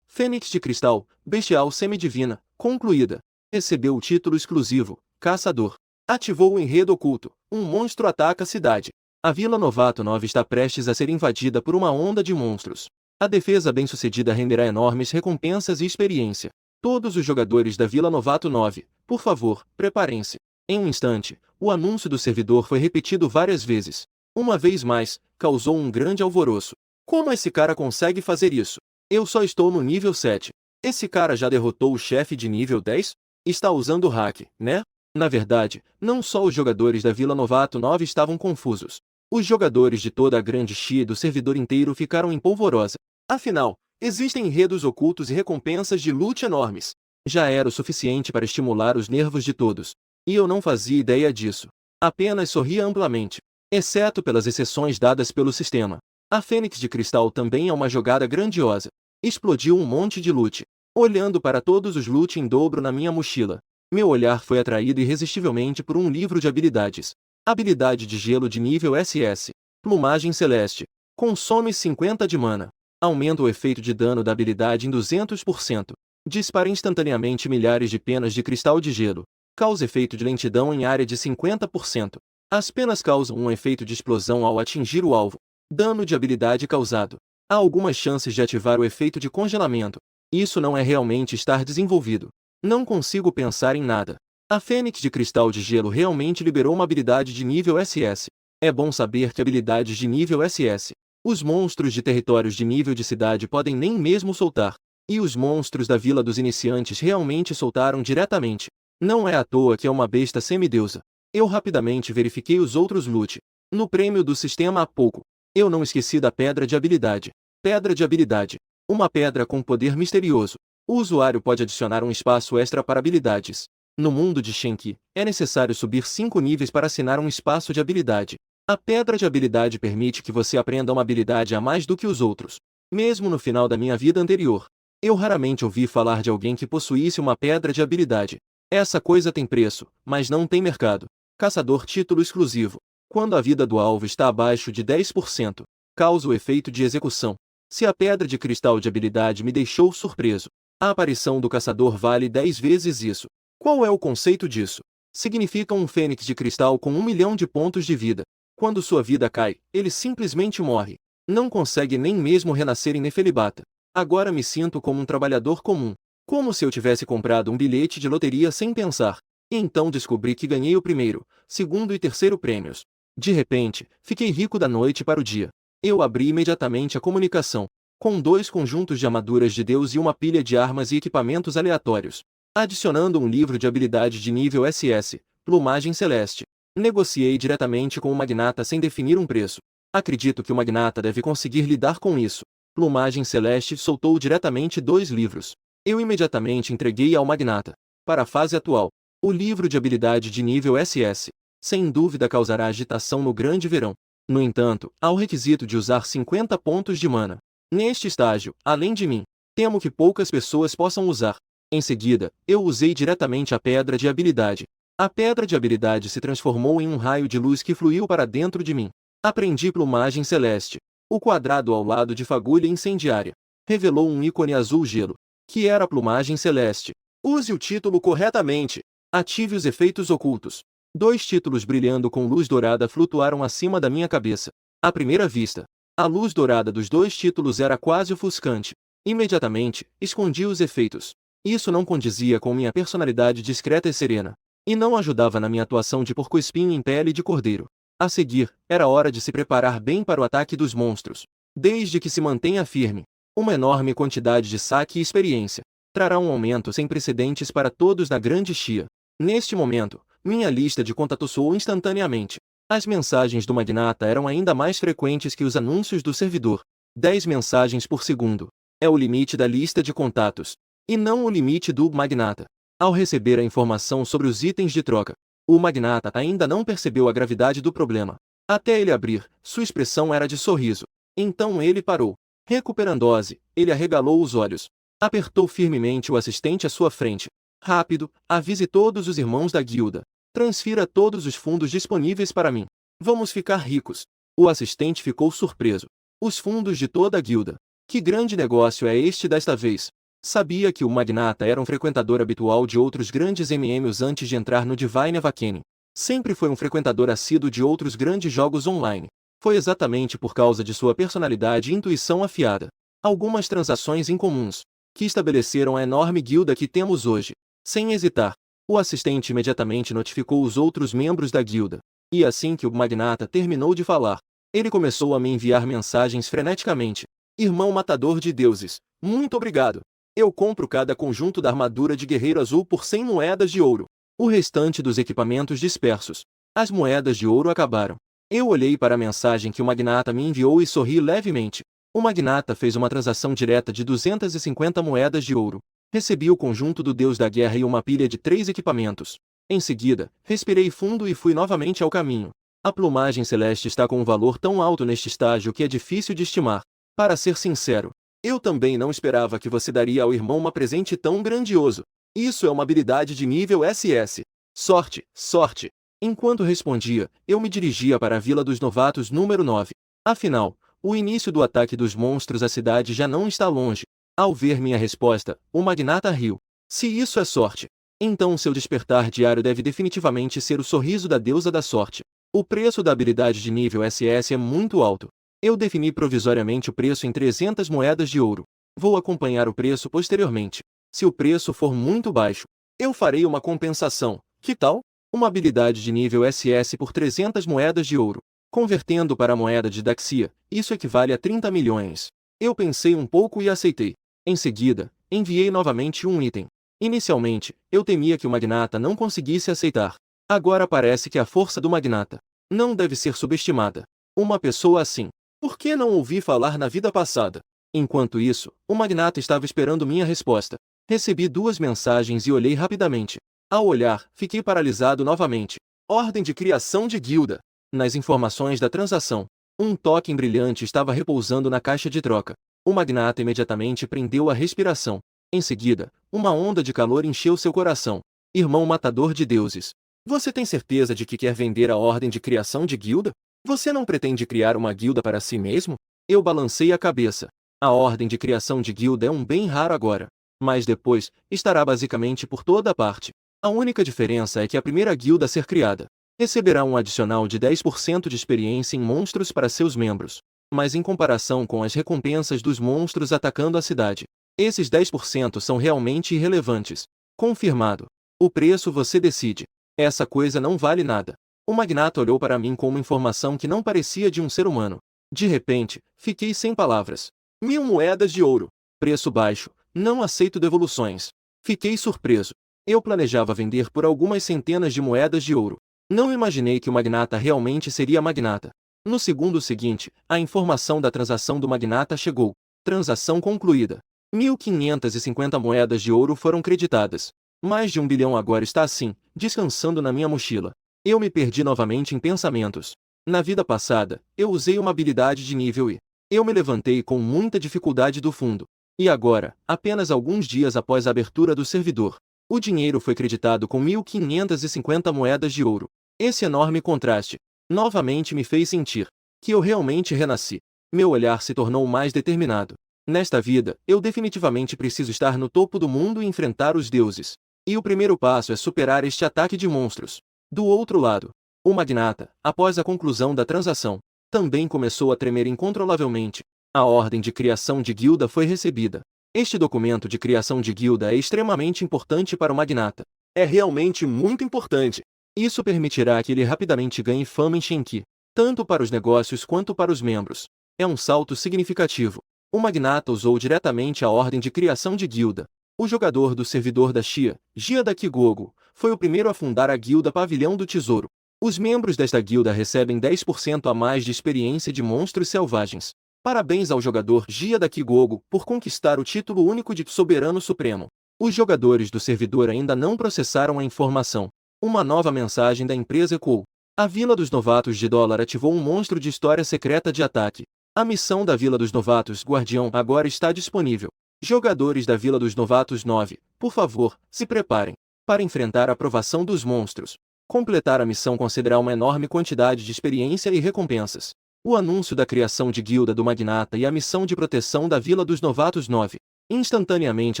Fênix de Cristal, bestial semidivina, concluída. Recebeu o título exclusivo, Caçador. Ativou o enredo oculto. Um monstro ataca a cidade. A Vila Novato 9 está prestes a ser invadida por uma onda de monstros. A defesa bem-sucedida renderá enormes recompensas e experiência. Todos os jogadores da Vila Novato 9, por favor, preparem-se. Em um instante, o anúncio do servidor foi repetido várias vezes. Uma vez mais, causou um grande alvoroço. Como esse cara consegue fazer isso? Eu só estou no nível 7. Esse cara já derrotou o chefe de nível 10? Está usando o hack, né? Na verdade, não só os jogadores da Vila Novato 9 estavam confusos. Os jogadores de toda a grande Xia do servidor inteiro ficaram em polvorosa. Afinal, existem enredos ocultos e recompensas de loot enormes. Já era o suficiente para estimular os nervos de todos. E eu não fazia ideia disso. Apenas sorria amplamente. Exceto pelas exceções dadas pelo sistema. A Fênix de Cristal também é uma jogada grandiosa. Explodiu um monte de loot. Olhando para todos os loot em dobro na minha mochila, meu olhar foi atraído irresistivelmente por um livro de habilidades. Habilidade de gelo de nível SS. Plumagem celeste. Consome 50 de mana. Aumenta o efeito de dano da habilidade em 200%. Dispara instantaneamente milhares de penas de cristal de gelo. Causa efeito de lentidão em área de 50%. As penas causam um efeito de explosão ao atingir o alvo. Dano de habilidade causado. Há algumas chances de ativar o efeito de congelamento. Isso não é realmente estar desenvolvido. Não consigo pensar em nada. A Fênix de Cristal de Gelo realmente liberou uma habilidade de nível SS. É bom saber que habilidades de nível SS, os monstros de territórios de nível de cidade podem nem mesmo soltar. E os monstros da Vila dos Iniciantes realmente soltaram diretamente. Não é à toa que é uma besta semideusa. Eu rapidamente verifiquei os outros loot. No prêmio do sistema há pouco. Eu não esqueci da pedra de habilidade. Pedra de habilidade. Uma pedra com poder misterioso. O usuário pode adicionar um espaço extra para habilidades. No mundo de Shenki, é necessário subir 5 níveis para assinar um espaço de habilidade. A pedra de habilidade permite que você aprenda uma habilidade a mais do que os outros. Mesmo no final da minha vida anterior, eu raramente ouvi falar de alguém que possuísse uma pedra de habilidade. Essa coisa tem preço, mas não tem mercado. Caçador título exclusivo. Quando a vida do alvo está abaixo de 10%, causa o efeito de execução. Se a pedra de cristal de habilidade me deixou surpreso, a aparição do caçador vale 10 vezes isso. Qual é o conceito disso? Significa um fênix de cristal com 1 milhão de pontos de vida. Quando sua vida cai, ele simplesmente morre. Não consegue nem mesmo renascer em Nefelibata. Agora me sinto como um trabalhador comum. Como se eu tivesse comprado um bilhete de loteria sem pensar. E então descobri que ganhei o primeiro, segundo e terceiro prêmios. De repente, fiquei rico da noite para o dia. Eu abri imediatamente a comunicação, com 2 conjuntos de armaduras de Deus e uma pilha de armas e equipamentos aleatórios. Adicionando um livro de habilidade de nível SS, Plumagem Celeste. Negociei diretamente com o magnata sem definir um preço. Acredito que o magnata deve conseguir lidar com isso. Plumagem Celeste soltou diretamente 2 livros. Eu imediatamente entreguei ao magnata. Para a fase atual, o livro de habilidade de nível SS, sem dúvida causará agitação no grande verão. No entanto, há o requisito de usar 50 pontos de mana. Neste estágio, além de mim, temo que poucas pessoas possam usar. Em seguida, eu usei diretamente a pedra de habilidade. A pedra de habilidade se transformou em um raio de luz que fluiu para dentro de mim. Aprendi Plumagem Celeste. O quadrado ao lado de fagulha incendiária revelou um ícone azul gelo, que era a Plumagem Celeste. Use o título corretamente. Ative os efeitos ocultos. 2 títulos brilhando com luz dourada flutuaram acima da minha cabeça. À primeira vista, a luz dourada dos 2 títulos era quase ofuscante. Imediatamente, escondi os efeitos. Isso não condizia com minha personalidade discreta e serena, e não ajudava na minha atuação de porco-espinho em pele de cordeiro. A seguir, era hora de se preparar bem para o ataque dos monstros. Desde que se mantenha firme, uma enorme quantidade de saque e experiência trará um aumento sem precedentes para todos na grande Xia. Neste momento, minha lista de contatos soou instantaneamente. As mensagens do magnata eram ainda mais frequentes que os anúncios do servidor. 10 mensagens por segundo. É o limite da lista de contatos, e não o limite do magnata. Ao receber a informação sobre os itens de troca, o magnata ainda não percebeu a gravidade do problema. Até ele abrir, sua expressão era de sorriso. Então ele parou. Recuperando-se, ele arregalou os olhos. Apertou firmemente o assistente à sua frente. Rápido, avise todos os irmãos da guilda. Transfira todos os fundos disponíveis para mim. Vamos ficar ricos. O assistente ficou surpreso. Os fundos de toda a guilda. Que grande negócio é este desta vez? Sabia que o magnata era um frequentador habitual de outros grandes MMOs antes de entrar no Divine Awakening. Sempre foi um frequentador assíduo de outros grandes jogos online. Foi exatamente por causa de sua personalidade e intuição afiada. Algumas transações incomuns, que estabeleceram a enorme guilda que temos hoje. Sem hesitar, o assistente imediatamente notificou os outros membros da guilda. E assim que o magnata terminou de falar, ele começou a me enviar mensagens freneticamente. Irmão matador de deuses, muito obrigado. Eu compro cada conjunto da armadura de guerreiro azul por 100 moedas de ouro. O restante dos equipamentos dispersos. As moedas de ouro acabaram. Eu olhei para a mensagem que o magnata me enviou e sorri levemente. O magnata fez uma transação direta de 250 moedas de ouro. Recebi o conjunto do deus da guerra e uma pilha de 3 equipamentos. Em seguida, respirei fundo e fui novamente ao caminho. A plumagem celeste está com um valor tão alto neste estágio que é difícil de estimar. Para ser sincero, eu também não esperava que você daria ao irmão um presente tão grandioso. Isso é uma habilidade de nível SS. Sorte, sorte. Enquanto respondia, eu me dirigia para a Vila dos Novatos número 9. Afinal, o início do ataque dos monstros à cidade já não está longe. Ao ver minha resposta, o magnata riu. Se isso é sorte, então seu despertar diário deve definitivamente ser o sorriso da deusa da sorte. O preço da habilidade de nível SS é muito alto. Eu defini provisoriamente o preço em 300 moedas de ouro. Vou acompanhar o preço posteriormente. Se o preço for muito baixo, eu farei uma compensação. Que tal? Uma habilidade de nível SS por 300 moedas de ouro. Convertendo para a moeda de Daxia, isso equivale a 30 milhões. Eu pensei um pouco e aceitei. Em seguida, enviei novamente um item. Inicialmente, eu temia que o magnata não conseguisse aceitar. Agora parece que a força do magnata não deve ser subestimada. Uma pessoa assim, por que não ouvi falar na vida passada? Enquanto isso, o magnata estava esperando minha resposta. Recebi 2 mensagens e olhei rapidamente. Ao olhar, fiquei paralisado novamente. Ordem de criação de guilda. Nas informações da transação, um token brilhante estava repousando na caixa de troca. O magnata imediatamente prendeu a respiração. Em seguida, uma onda de calor encheu seu coração. Irmão matador de deuses. Você tem certeza de que quer vender a ordem de criação de guilda? Você não pretende criar uma guilda para si mesmo? Eu balancei a cabeça. A ordem de criação de guilda é um bem raro agora. Mas depois, estará basicamente por toda parte. A única diferença é que a primeira guilda a ser criada receberá um adicional de 10% de experiência em monstros para seus membros. Mas em comparação com as recompensas dos monstros atacando a cidade, esses 10% são realmente irrelevantes. Confirmado. O preço você decide. Essa coisa não vale nada. O magnata olhou para mim com uma informação que não parecia de um ser humano. De repente, fiquei sem palavras. 1000 moedas de ouro. Preço baixo. Não aceito devoluções. Fiquei surpreso. Eu planejava vender por algumas centenas de moedas de ouro. Não imaginei que o magnata realmente seria magnata. No segundo seguinte, a informação da transação do magnata chegou. Transação concluída. 1.550 moedas de ouro foram creditadas. Mais de 1 bilhão agora está assim, descansando na minha mochila. Eu me perdi novamente em pensamentos. Na vida passada, eu usei uma habilidade de nível I. Eu me levantei com muita dificuldade do fundo. E agora, apenas alguns dias após a abertura do servidor, o dinheiro foi creditado com 1.550 moedas de ouro. Esse enorme contraste, novamente me fez sentir que eu realmente renasci. Meu olhar se tornou mais determinado. Nesta vida, eu definitivamente preciso estar no topo do mundo e enfrentar os deuses. E o primeiro passo é superar este ataque de monstros. Do outro lado, o magnata, após a conclusão da transação, também começou a tremer incontrolavelmente. A ordem de criação de guilda foi recebida. Este documento de criação de guilda é extremamente importante para o magnata. É realmente muito importante. Isso permitirá que ele rapidamente ganhe fama em Shenki, tanto para os negócios quanto para os membros. É um salto significativo. O magnata usou diretamente a ordem de criação de guilda. O jogador do servidor da Xia, Gia da Kigogo, foi o primeiro a fundar a guilda Pavilhão do Tesouro. Os membros desta guilda recebem 10% a mais de experiência de monstros selvagens. Parabéns ao jogador Gia da Kigogo por conquistar o título único de Soberano Supremo. Os jogadores do servidor ainda não processaram a informação. Uma nova mensagem da empresa ecoou. A Vila dos Novatos de Dólar ativou um monstro de história secreta de ataque. A missão da Vila dos Novatos Guardião agora está disponível. Jogadores da Vila dos Novatos 9, por favor, se preparem para enfrentar a provação dos monstros. Completar a missão concederá uma enorme quantidade de experiência e recompensas. O anúncio da criação de guilda do magnata e a missão de proteção da Vila dos Novatos 9 instantaneamente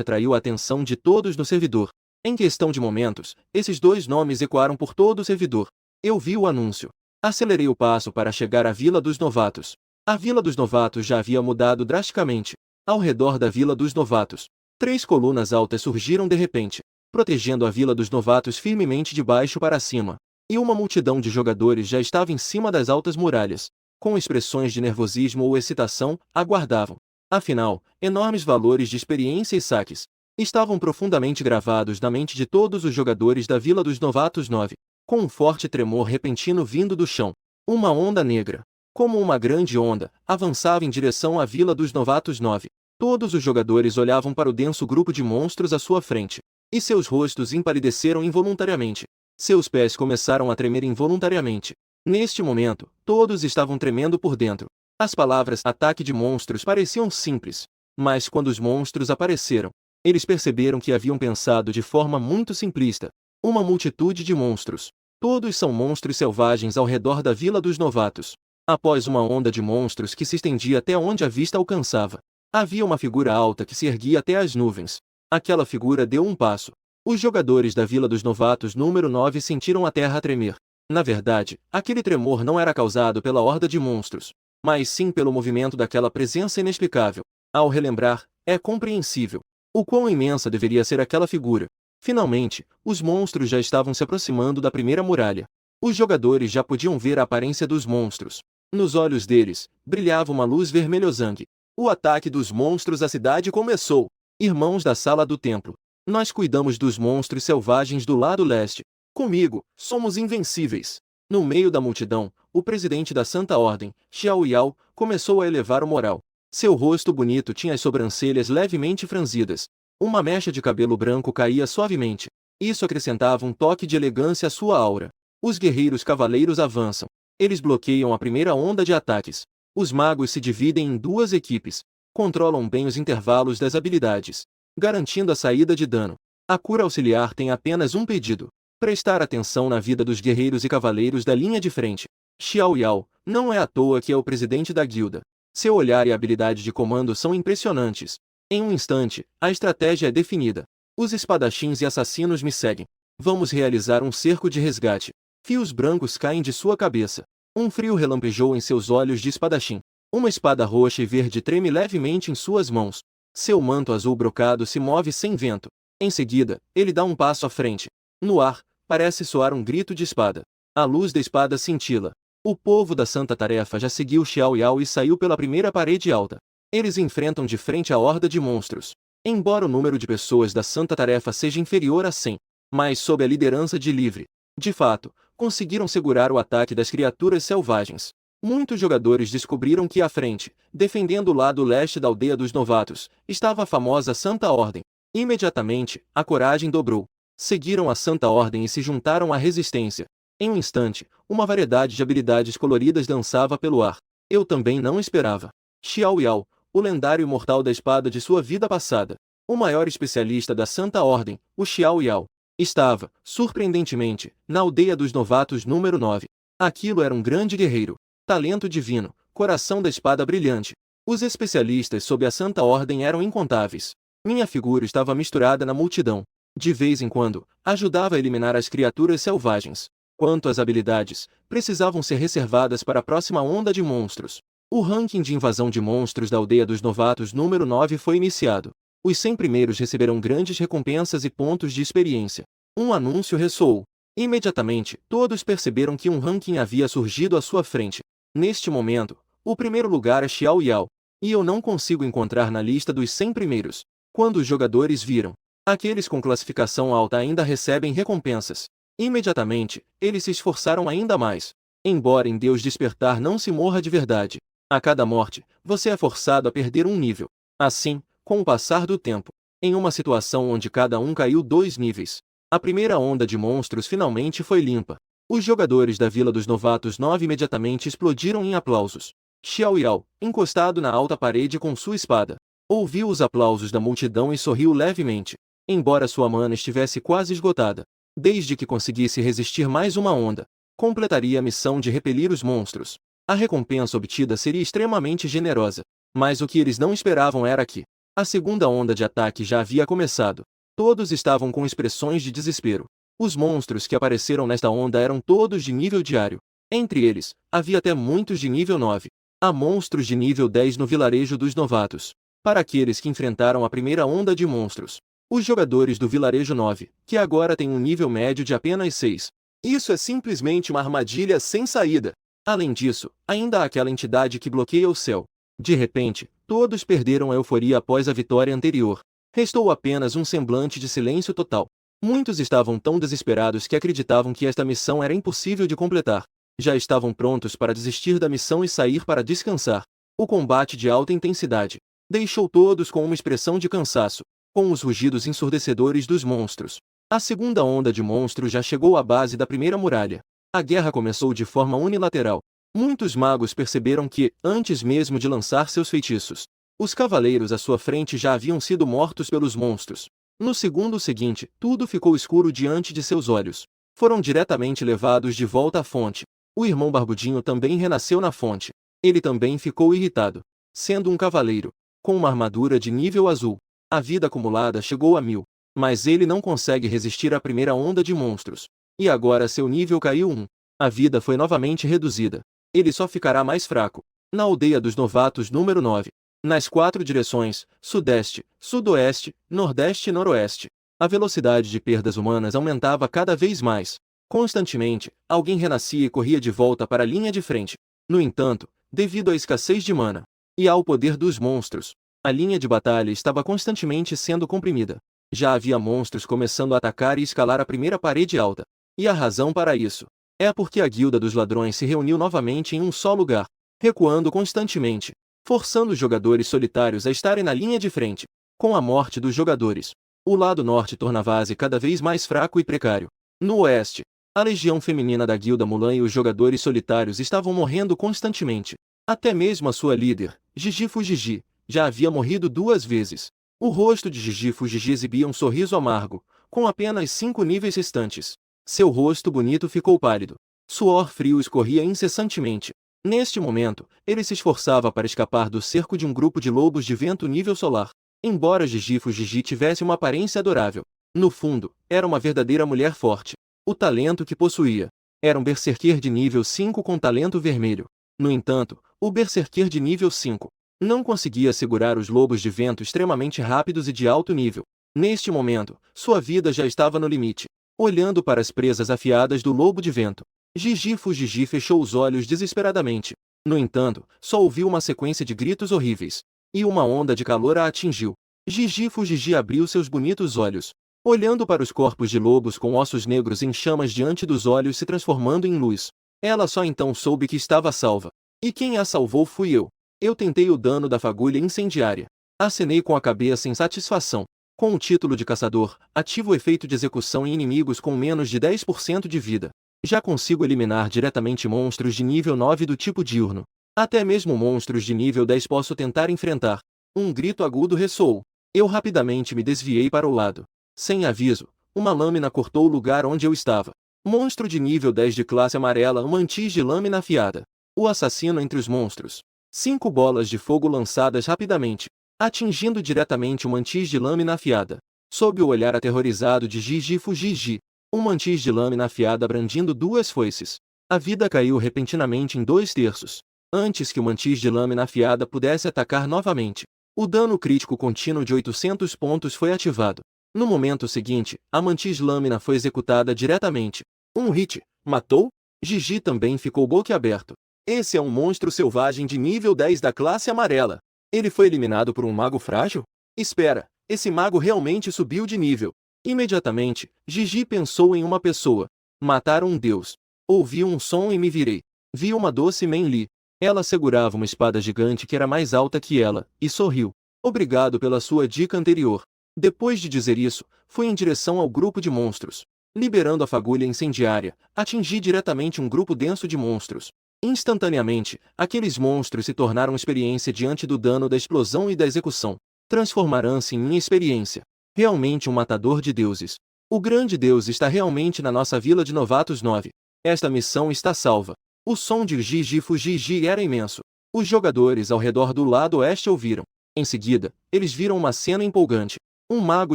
atraiu a atenção de todos no servidor. Em questão de momentos, esses 2 nomes ecoaram por todo o servidor. Eu vi o anúncio. Acelerei o passo para chegar à Vila dos Novatos. A Vila dos Novatos já havia mudado drasticamente. Ao redor da Vila dos Novatos, 3 colunas altas surgiram de repente, protegendo a Vila dos Novatos firmemente de baixo para cima. E uma multidão de jogadores já estava em cima das altas muralhas. Com expressões de nervosismo ou excitação, aguardavam. Afinal, enormes valores de experiência e saques estavam profundamente gravados na mente de todos os jogadores da Vila dos Novatos 9, com um forte tremor repentino vindo do chão. Uma onda negra, como uma grande onda, avançava em direção à Vila dos Novatos 9. Todos os jogadores olhavam para o denso grupo de monstros à sua frente, e seus rostos empalideceram involuntariamente. Seus pés começaram a tremer involuntariamente. Neste momento, todos estavam tremendo por dentro. As palavras "ataque de monstros" pareciam simples, mas quando os monstros apareceram, eles perceberam que haviam pensado de forma muito simplista. Uma multitude de monstros. Todos são monstros selvagens ao redor da Vila dos Novatos. Após uma onda de monstros que se estendia até onde a vista alcançava, havia uma figura alta que se erguia até as nuvens. Aquela figura deu um passo. Os jogadores da Vila dos Novatos número 9 sentiram a terra tremer. Na verdade, aquele tremor não era causado pela horda de monstros, mas sim pelo movimento daquela presença inexplicável. Ao relembrar, é compreensível o quão imensa deveria ser aquela figura. Finalmente, os monstros já estavam se aproximando da primeira muralha. Os jogadores já podiam ver a aparência dos monstros. Nos olhos deles, brilhava uma luz vermelhozangue. O ataque dos monstros à cidade começou. Irmãos da Sala do Templo, nós cuidamos dos monstros selvagens do lado leste. Comigo, somos invencíveis. No meio da multidão, o presidente da Santa Ordem, Xiao Yao, começou a elevar o moral. Seu rosto bonito tinha as sobrancelhas levemente franzidas. Uma mecha de cabelo branco caía suavemente. Isso acrescentava um toque de elegância à sua aura. Os guerreiros cavaleiros avançam. Eles bloqueiam a primeira onda de ataques. Os magos se dividem em duas equipes. Controlam bem os intervalos das habilidades, garantindo a saída de dano. A cura auxiliar tem apenas um pedido: prestar atenção na vida dos guerreiros e cavaleiros da linha de frente. Xiao Yao não é à toa que é o presidente da guilda. Seu olhar e habilidade de comando são impressionantes. Em um instante, a estratégia é definida. Os espadachins e assassinos me seguem. Vamos realizar um cerco de resgate. Fios brancos caem de sua cabeça. Um frio relampejou em seus olhos de espadachim. Uma espada roxa e verde treme levemente em suas mãos. Seu manto azul brocado se move sem vento. Em seguida, ele dá um passo à frente. No ar, parece soar um grito de espada. A luz da espada cintila. O povo da Santa Tarefa já seguiu Xiao Yao e saiu pela primeira parede alta. Eles enfrentam de frente a horda de monstros. Embora o número de pessoas da Santa Tarefa seja inferior a 100, mas sob a liderança de Livre, de fato, conseguiram segurar o ataque das criaturas selvagens. Muitos jogadores descobriram que à frente, defendendo o lado leste da aldeia dos novatos, estava a famosa Santa Ordem. Imediatamente, a coragem dobrou. Seguiram a Santa Ordem e se juntaram à resistência. Em um instante, uma variedade de habilidades coloridas dançava pelo ar. Eu também não esperava. Xiao Yao, o lendário imortal da espada de sua vida passada, o maior especialista da Santa Ordem, o Xiao Yao, estava, surpreendentemente, na aldeia dos novatos número 9. Aquilo era um grande guerreiro. Talento divino, coração da espada brilhante. Os especialistas sob a Santa Ordem eram incontáveis. Minha figura estava misturada na multidão. De vez em quando, ajudava a eliminar as criaturas selvagens. Quanto às habilidades, precisavam ser reservadas para a próxima onda de monstros. O ranking de invasão de monstros da aldeia dos novatos número 9 foi iniciado. Os 100 primeiros receberão grandes recompensas e pontos de experiência. Um anúncio ressoou. Imediatamente, todos perceberam que um ranking havia surgido à sua frente. Neste momento, o primeiro lugar é Xiao Yao, e eu não consigo encontrar na lista dos 100 primeiros. Quando os jogadores viram, aqueles com classificação alta ainda recebem recompensas. Imediatamente, eles se esforçaram ainda mais. Embora em Deus Despertar não se morra de verdade, a cada morte, você é forçado a perder um nível. Assim, com o passar do tempo, em uma situação onde cada um caiu 2 níveis, a primeira onda de monstros finalmente foi limpa. Os jogadores da Vila dos Novatos 9 imediatamente explodiram em aplausos. Xiao Yao, encostado na alta parede com sua espada, ouviu os aplausos da multidão e sorriu levemente. Embora sua mana estivesse quase esgotada, desde que conseguisse resistir mais uma onda, completaria a missão de repelir os monstros. A recompensa obtida seria extremamente generosa. Mas o que eles não esperavam era que a segunda onda de ataque já havia começado. Todos estavam com expressões de desespero. Os monstros que apareceram nesta onda eram todos de nível diário. Entre eles, havia até muitos de nível 9. Há monstros de nível 10 no vilarejo dos novatos. Para aqueles que enfrentaram a primeira onda de monstros, os jogadores do vilarejo 9, que agora têm um nível médio de apenas 6. Isso é simplesmente uma armadilha sem saída. Além disso, ainda há aquela entidade que bloqueia o céu. De repente, todos perderam a euforia após a vitória anterior. Restou apenas um semblante de silêncio total. Muitos estavam tão desesperados que acreditavam que esta missão era impossível de completar. Já estavam prontos para desistir da missão e sair para descansar. O combate de alta intensidade deixou todos com uma expressão de cansaço, com os rugidos ensurdecedores dos monstros. A segunda onda de monstros já chegou à base da primeira muralha. A guerra começou de forma unilateral. Muitos magos perceberam que, antes mesmo de lançar seus feitiços, os cavaleiros à sua frente já haviam sido mortos pelos monstros. No segundo seguinte, tudo ficou escuro diante de seus olhos. Foram diretamente levados de volta à fonte. O irmão Barbudinho também renasceu na fonte. Ele também ficou irritado. Sendo um cavaleiro, com uma armadura de nível azul, a vida acumulada chegou a 1000. Mas ele não consegue resistir à primeira onda de monstros. E agora seu nível caiu 1. A vida foi novamente reduzida. Ele só ficará mais fraco. Na aldeia dos novatos número 9. Nas 4 direções, sudeste, sudoeste, nordeste e noroeste, a velocidade de perdas humanas aumentava cada vez mais. Constantemente, alguém renascia e corria de volta para a linha de frente. No entanto, devido à escassez de mana e ao poder dos monstros, a linha de batalha estava constantemente sendo comprimida. Já havia monstros começando a atacar e escalar a primeira parede alta. E a razão para isso é porque a Guilda dos Ladrões se reuniu novamente em um só lugar, recuando constantemente, forçando os jogadores solitários a estarem na linha de frente. Com a morte dos jogadores, o lado norte tornava-se cada vez mais fraco e precário. No oeste, a legião feminina da Guilda Mulan e os jogadores solitários estavam morrendo constantemente. Até mesmo a sua líder, Gigi Fugigi, já havia morrido 2 vezes. O rosto de Gigi Fugigi exibia um sorriso amargo, com apenas 5 níveis restantes. Seu rosto bonito ficou pálido. Suor frio escorria incessantemente. Neste momento, ele se esforçava para escapar do cerco de um grupo de lobos de vento nível solar. Embora Gigi Fugigi tivesse uma aparência adorável, no fundo, era uma verdadeira mulher forte. O talento que possuía era um berserker de nível 5 com talento vermelho. No entanto, o berserker de nível 5 não conseguia segurar os lobos de vento extremamente rápidos e de alto nível. Neste momento, sua vida já estava no limite. Olhando para as presas afiadas do lobo de vento, Gigi Fugigi fechou os olhos desesperadamente. No entanto, só ouviu uma sequência de gritos horríveis. E uma onda de calor a atingiu. Gigi Fugigi abriu seus bonitos olhos, olhando para os corpos de lobos com ossos negros em chamas diante dos olhos se transformando em luz. Ela só então soube que estava salva. E quem a salvou fui eu. Eu tentei o dano da fagulha incendiária. Acenei com a cabeça em satisfação. Com o título de caçador, ativo o efeito de execução em inimigos com menos de 10% de vida. Já consigo eliminar diretamente monstros de nível 9 do tipo diurno. Até mesmo monstros de nível 10 posso tentar enfrentar. Um grito agudo ressoou. Eu rapidamente me desviei para o lado. Sem aviso, uma lâmina cortou o lugar onde eu estava. Monstro de nível 10 de classe amarela, um mantis de lâmina afiada. O assassino entre os monstros. 5 bolas de fogo lançadas rapidamente, atingindo diretamente o mantis de lâmina afiada. Sob o olhar aterrorizado de Gigi Fugigi, um mantis de lâmina afiada brandindo 2 foices. A vida caiu repentinamente em 2/3. Antes que o mantis de lâmina afiada pudesse atacar novamente, o dano crítico contínuo de 800 pontos foi ativado. No momento seguinte, a mantis lâmina foi executada diretamente. Um hit. Matou? Gigi também ficou boquiaberto. Esse é um monstro selvagem de nível 10 da classe amarela. Ele foi eliminado por um mago frágil? Espera, esse mago realmente subiu de nível. Imediatamente, Gigi pensou em uma pessoa. Matar um deus. Ouvi um som e me virei. Vi uma doce Menli. Ela segurava uma espada gigante que era mais alta que ela, e sorriu. Obrigado pela sua dica anterior. Depois de dizer isso, fui em direção ao grupo de monstros. Liberando a fagulha incendiária, atingi diretamente um grupo denso de monstros. Instantaneamente, aqueles monstros se tornaram experiência diante do dano da explosão e da execução. Transformaram-se em minha experiência. Realmente um matador de deuses. O grande deus está realmente na nossa vila de novatos 9. Esta missão está salva. O som de Gigi Fugigi era imenso. Os jogadores ao redor do lado oeste ouviram. Em seguida, eles viram uma cena empolgante. Um mago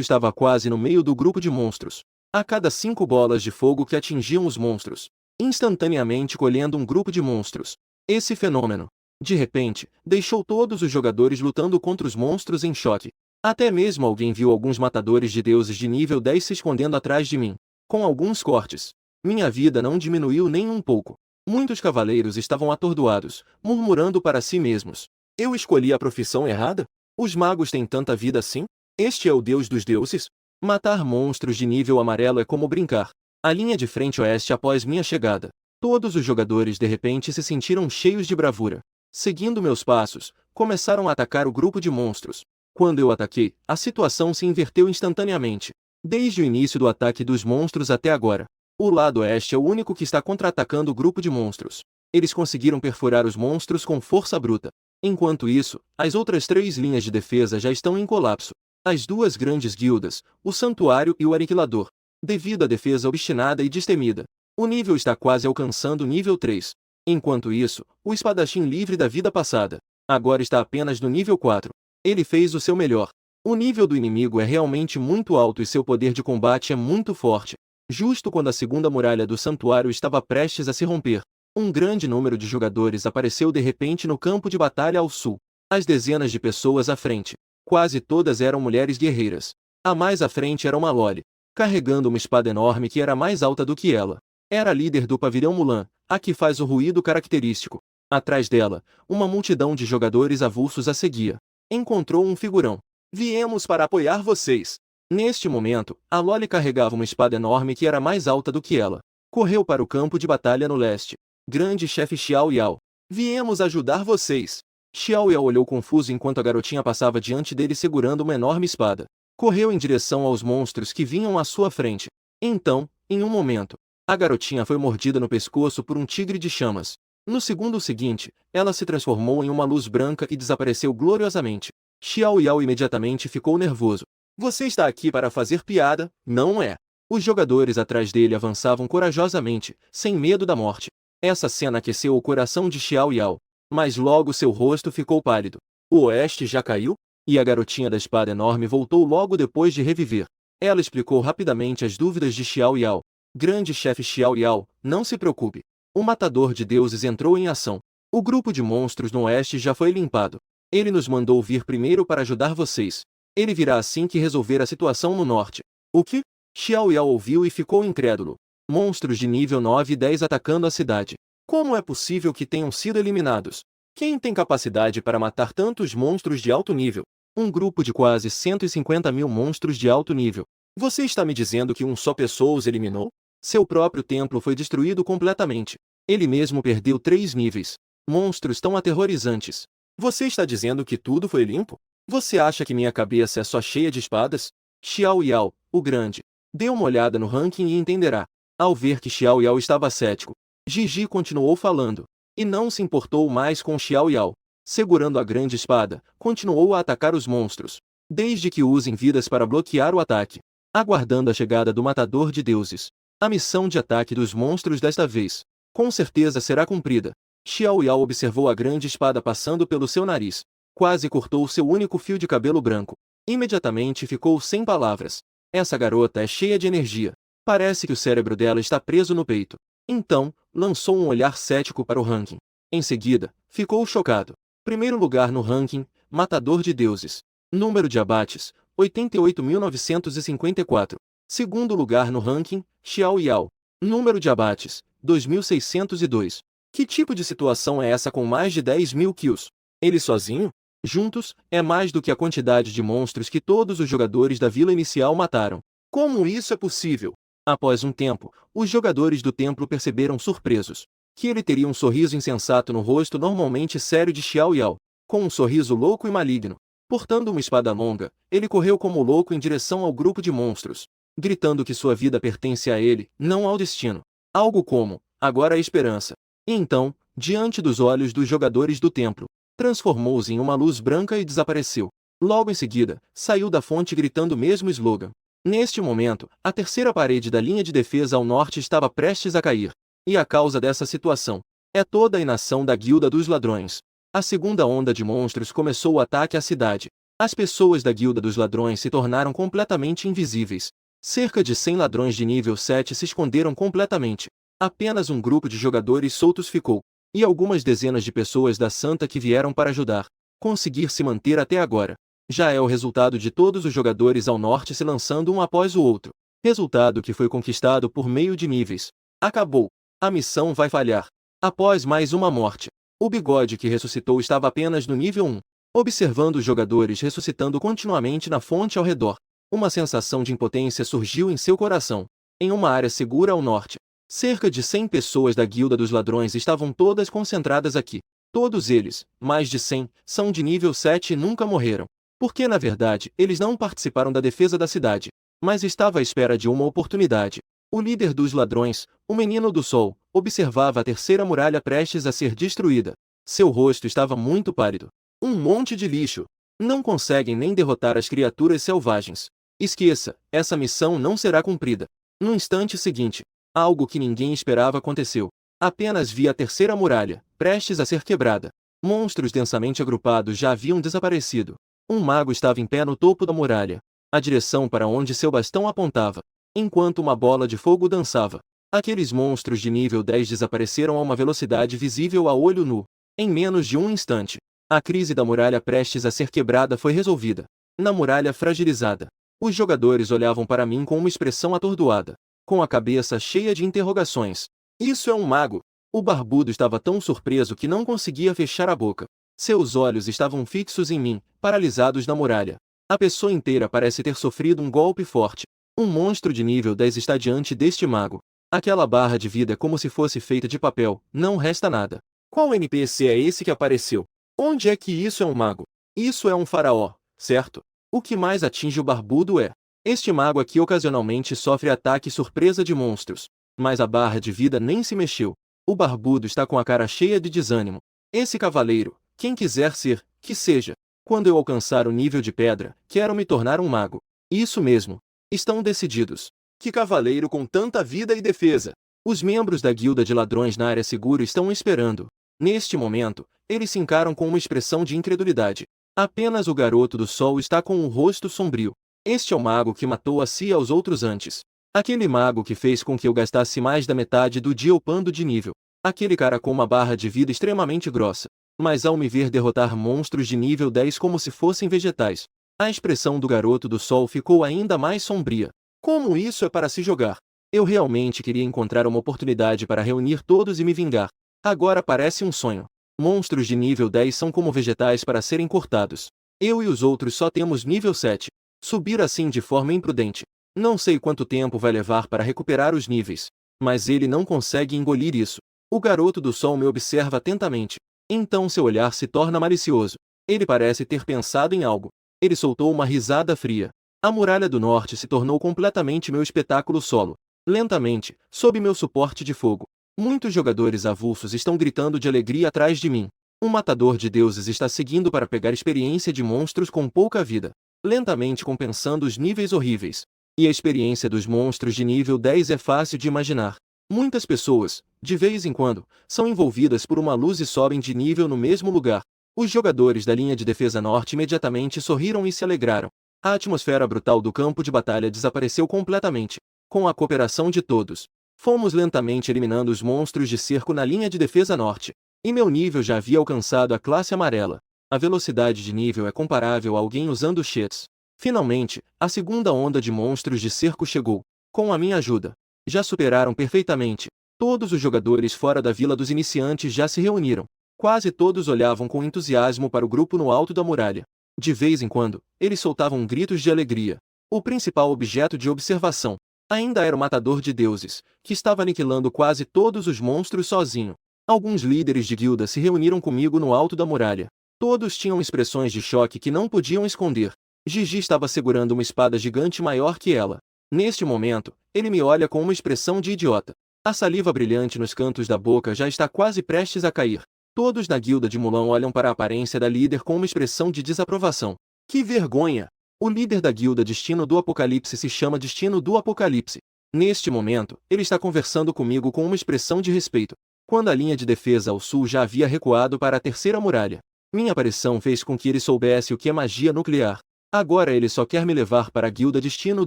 estava quase no meio do grupo de monstros. A cada 5 bolas de fogo que atingiam os monstros, instantaneamente colhendo um grupo de monstros. Esse fenômeno, de repente, deixou todos os jogadores lutando contra os monstros em choque. Até mesmo alguém viu alguns matadores de deuses de nível 10 se escondendo atrás de mim. Com alguns cortes, minha vida não diminuiu nem um pouco. Muitos cavaleiros estavam atordoados, murmurando para si mesmos. Eu escolhi a profissão errada? Os magos têm tanta vida assim? Este é o deus dos deuses? Matar monstros de nível amarelo é como brincar. A linha de frente oeste após minha chegada. Todos os jogadores de repente se sentiram cheios de bravura. Seguindo meus passos, começaram a atacar o grupo de monstros. Quando eu ataquei, a situação se inverteu instantaneamente. Desde o início do ataque dos monstros até agora, o lado oeste é o único que está contra-atacando o grupo de monstros. Eles conseguiram perfurar os monstros com força bruta. Enquanto isso, as outras 3 linhas de defesa já estão em colapso. As 2 grandes guildas, o Santuário e o Aniquilador. Devido à defesa obstinada e destemida, o nível está quase alcançando o nível 3. Enquanto isso, o espadachim livre da vida passada, agora está apenas no nível 4. Ele fez o seu melhor. O nível do inimigo é realmente muito alto e seu poder de combate é muito forte. Justo quando a segunda muralha do santuário estava prestes a se romper, um grande número de jogadores apareceu de repente no campo de batalha ao sul. As dezenas de pessoas à frente. Quase todas eram mulheres guerreiras. A mais à frente era uma Loli, carregando uma espada enorme que era mais alta do que ela. Era a líder do pavilhão Mulan, a que faz o ruído característico. Atrás dela, uma multidão de jogadores avulsos a seguia. Encontrou um figurão. Viemos para apoiar vocês. Neste momento, a Loli carregava uma espada enorme que era mais alta do que ela. Correu para o campo de batalha no leste. Grande chefe Xiao Yao. Viemos ajudar vocês. Xiao Yao olhou confuso enquanto a garotinha passava diante dele segurando uma enorme espada. Correu em direção aos monstros que vinham à sua frente. Então, em um momento, a garotinha foi mordida no pescoço por um tigre de chamas. No segundo seguinte, ela se transformou em uma luz branca e desapareceu gloriosamente. Xiao Yao imediatamente ficou nervoso. Você está aqui para fazer piada, não é? Os jogadores atrás dele avançavam corajosamente, sem medo da morte. Essa cena aqueceu o coração de Xiao Yao, mas logo seu rosto ficou pálido. O oeste já caiu? E a garotinha da espada enorme voltou logo depois de reviver. Ela explicou rapidamente as dúvidas de Xiao Yao. Grande chefe Xiao Yao, não se preocupe. O matador de deuses entrou em ação. O grupo de monstros no oeste já foi limpado. Ele nos mandou vir primeiro para ajudar vocês. Ele virá assim que resolver a situação no norte. O que? Xiao Yao ouviu e ficou incrédulo. Monstros de nível 9 e 10 atacando a cidade. Como é possível que tenham sido eliminados? Quem tem capacidade para matar tantos monstros de alto nível? Um grupo de quase 150 mil monstros de alto nível. Você está me dizendo que só pessoa os eliminou? Seu próprio templo foi destruído completamente. Ele mesmo perdeu 3 níveis. Monstros tão aterrorizantes. Você está dizendo que tudo foi limpo? Você acha que minha cabeça é só cheia de espadas? Xiao Yao, o grande. Dê uma olhada no ranking e entenderá. Ao ver que Xiao Yao estava cético, Gigi continuou falando. E não se importou mais com Xiao Yao. Segurando a grande espada, continuou a atacar os monstros. Desde que usem vidas para bloquear o ataque. Aguardando a chegada do matador de deuses. A missão de ataque dos monstros desta vez, com certeza será cumprida. Xiao Yao observou a grande espada passando pelo seu nariz. Quase cortou seu único fio de cabelo branco. Imediatamente ficou sem palavras. Essa garota é cheia de energia. Parece que o cérebro dela está preso no peito. Então, lançou um olhar cético para o ranking. Em seguida, ficou chocado. Primeiro lugar no ranking, Matador de Deuses. Número de abates, 88.954. Segundo lugar no ranking, Xiao Yao. Número de abates, 2.602. Que tipo de situação é essa com mais de 10.000 kills? Ele sozinho? Juntos, é mais do que a quantidade de monstros que todos os jogadores da vila inicial mataram. Como isso é possível? Após um tempo, os jogadores do templo perceberam surpresos que ele teria um sorriso insensato no rosto normalmente sério de Xiao Yao, com um sorriso louco e maligno. Portando uma espada longa, ele correu como louco em direção ao grupo de monstros, gritando que sua vida pertence a ele, não ao destino. Algo como, agora a esperança. E então, diante dos olhos dos jogadores do templo, transformou-se em uma luz branca e desapareceu. Logo em seguida, saiu da fonte gritando o mesmo slogan. Neste momento, a terceira parede da linha de defesa ao norte estava prestes a cair. E a causa dessa situação é toda a inação da Guilda dos Ladrões. A segunda onda de monstros começou o ataque à cidade. As pessoas da Guilda dos Ladrões se tornaram completamente invisíveis. Cerca de 100 ladrões de nível 7 se esconderam completamente. Apenas um grupo de jogadores soltos ficou. E algumas dezenas de pessoas da Santa que vieram para ajudar. Conseguir se manter até agora. Já é o resultado de todos os jogadores ao norte se lançando um após o outro. Resultado que foi conquistado por meio de níveis. Acabou. A missão vai falhar. Após mais uma morte. O bigode que ressuscitou estava apenas no nível 1. Observando os jogadores ressuscitando continuamente na fonte ao redor, uma sensação de impotência surgiu em seu coração. Em uma área segura ao norte, cerca de 100 pessoas da Guilda dos Ladrões estavam todas concentradas aqui. Todos eles, mais de 100, são de nível 7 e nunca morreram. Porque na verdade, eles não participaram da defesa da cidade, mas estava à espera de uma oportunidade. O líder dos ladrões, o Menino do Sol, observava a terceira muralha prestes a ser destruída. Seu rosto estava muito pálido. Um monte de lixo. Não conseguem nem derrotar as criaturas selvagens. Esqueça, essa missão não será cumprida. No instante seguinte, algo que ninguém esperava aconteceu. Apenas vi a terceira muralha, prestes a ser quebrada. Monstros densamente agrupados já haviam desaparecido. Um mago estava em pé no topo da muralha, a direção para onde seu bastão apontava, enquanto uma bola de fogo dançava. Aqueles monstros de nível 10 desapareceram a uma velocidade visível a olho nu. Em menos de um instante, a crise da muralha prestes a ser quebrada foi resolvida. Na muralha fragilizada, os jogadores olhavam para mim com uma expressão atordoada, com a cabeça cheia de interrogações. Isso é um mago? O barbudo estava tão surpreso que não conseguia fechar a boca. Seus olhos estavam fixos em mim, paralisados na muralha. A pessoa inteira parece ter sofrido um golpe forte. Um monstro de nível 10 está diante deste mago. Aquela barra de vida é como se fosse feita de papel, não resta nada. Qual NPC é esse que apareceu? Onde é que isso é um mago? Isso é um faraó, certo? O que mais atinge o barbudo é: este mago aqui ocasionalmente sofre ataque surpresa de monstros. Mas a barra de vida nem se mexeu. O barbudo está com a cara cheia de desânimo. Esse cavaleiro, quem quiser ser, que seja. Quando eu alcançar o nível de pedra, quero me tornar um mago. Isso mesmo. Estão decididos. Que cavaleiro com tanta vida e defesa! Os membros da guilda de ladrões na área segura estão esperando. Neste momento, eles se encaram com uma expressão de incredulidade. Apenas o garoto do sol está com o rosto sombrio. Este é o mago que matou a si e aos outros antes. Aquele mago que fez com que eu gastasse mais da metade do dia upando de nível. Aquele cara com uma barra de vida extremamente grossa. Mas ao me ver derrotar monstros de nível 10 como se fossem vegetais, a expressão do garoto do sol ficou ainda mais sombria. Como isso é para se jogar? Eu realmente queria encontrar uma oportunidade para reunir todos e me vingar. Agora parece um sonho. Monstros de nível 10 são como vegetais para serem cortados. Eu e os outros só temos nível 7. Subir assim de forma imprudente. Não sei quanto tempo vai levar para recuperar os níveis. Mas ele não consegue engolir isso. O garoto do sol me observa atentamente. Então seu olhar se torna malicioso. Ele parece ter pensado em algo. Ele soltou uma risada fria. A muralha do norte se tornou completamente meu espetáculo solo. Lentamente, sob meu suporte de fogo. Muitos jogadores avulsos estão gritando de alegria atrás de mim. Um matador de deuses está seguindo para pegar experiência de monstros com pouca vida, lentamente compensando os níveis horríveis. E a experiência dos monstros de nível 10 é fácil de imaginar. Muitas pessoas, de vez em quando, são envolvidas por uma luz e sobem de nível no mesmo lugar. Os jogadores da linha de defesa norte imediatamente sorriram e se alegraram. A atmosfera brutal do campo de batalha desapareceu completamente. Com a cooperação de todos, fomos lentamente eliminando os monstros de cerco na linha de defesa norte. E meu nível já havia alcançado a classe amarela. A velocidade de nível é comparável a alguém usando cheats. Finalmente, a segunda onda de monstros de cerco chegou. Com a minha ajuda, já superaram perfeitamente. Todos os jogadores fora da vila dos iniciantes já se reuniram. Quase todos olhavam com entusiasmo para o grupo no alto da muralha. De vez em quando, eles soltavam gritos de alegria. O principal objeto de observação ainda era o matador de deuses, que estava aniquilando quase todos os monstros sozinho. Alguns líderes de guilda se reuniram comigo no alto da muralha. Todos tinham expressões de choque que não podiam esconder. Gigi estava segurando uma espada gigante maior que ela. Neste momento, ele me olha com uma expressão de idiota. A saliva brilhante nos cantos da boca já está quase prestes a cair. Todos na guilda de Mulan olham para a aparência da líder com uma expressão de desaprovação. Que vergonha! O líder da guilda Destino do Apocalipse se chama Destino do Apocalipse. Neste momento, ele está conversando comigo com uma expressão de respeito. Quando a linha de defesa ao sul já havia recuado para a terceira muralha, minha aparição fez com que ele soubesse o que é magia nuclear. Agora ele só quer me levar para a guilda Destino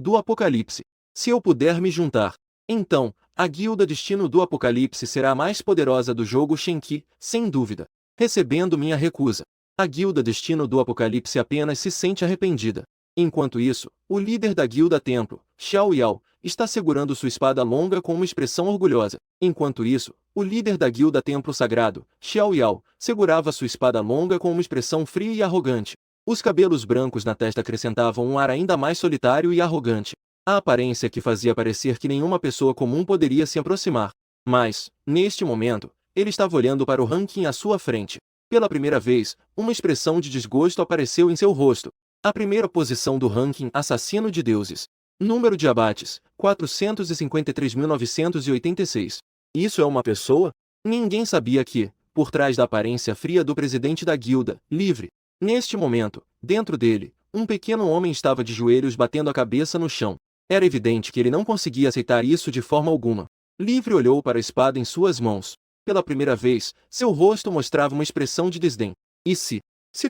do Apocalipse. Se eu puder me juntar, então, a guilda Destino do Apocalipse será a mais poderosa do jogo Shenki, sem dúvida. Recebendo minha recusa, a guilda Destino do Apocalipse apenas se sente arrependida. Enquanto isso, o líder da guilda Templo, Xiao Yao, está segurando sua espada longa com uma expressão orgulhosa. Enquanto isso, o líder da guilda Templo Sagrado, Xiao Yao, segurava sua espada longa com uma expressão fria e arrogante. Os cabelos brancos na testa acrescentavam um ar ainda mais solitário e arrogante. A aparência que fazia parecer que nenhuma pessoa comum poderia se aproximar. Mas, neste momento, ele estava olhando para o ranking à sua frente. Pela primeira vez, uma expressão de desgosto apareceu em seu rosto. A primeira posição do ranking Assassino de Deuses. Número de abates, 453.986. Isso é uma pessoa? Ninguém sabia que, por trás da aparência fria do presidente da guilda, Livre, neste momento, dentro dele, um pequeno homem estava de joelhos batendo a cabeça no chão. Era evidente que ele não conseguia aceitar isso de forma alguma. Livre olhou para a espada em suas mãos. Pela primeira vez, seu rosto mostrava uma expressão de desdém. E se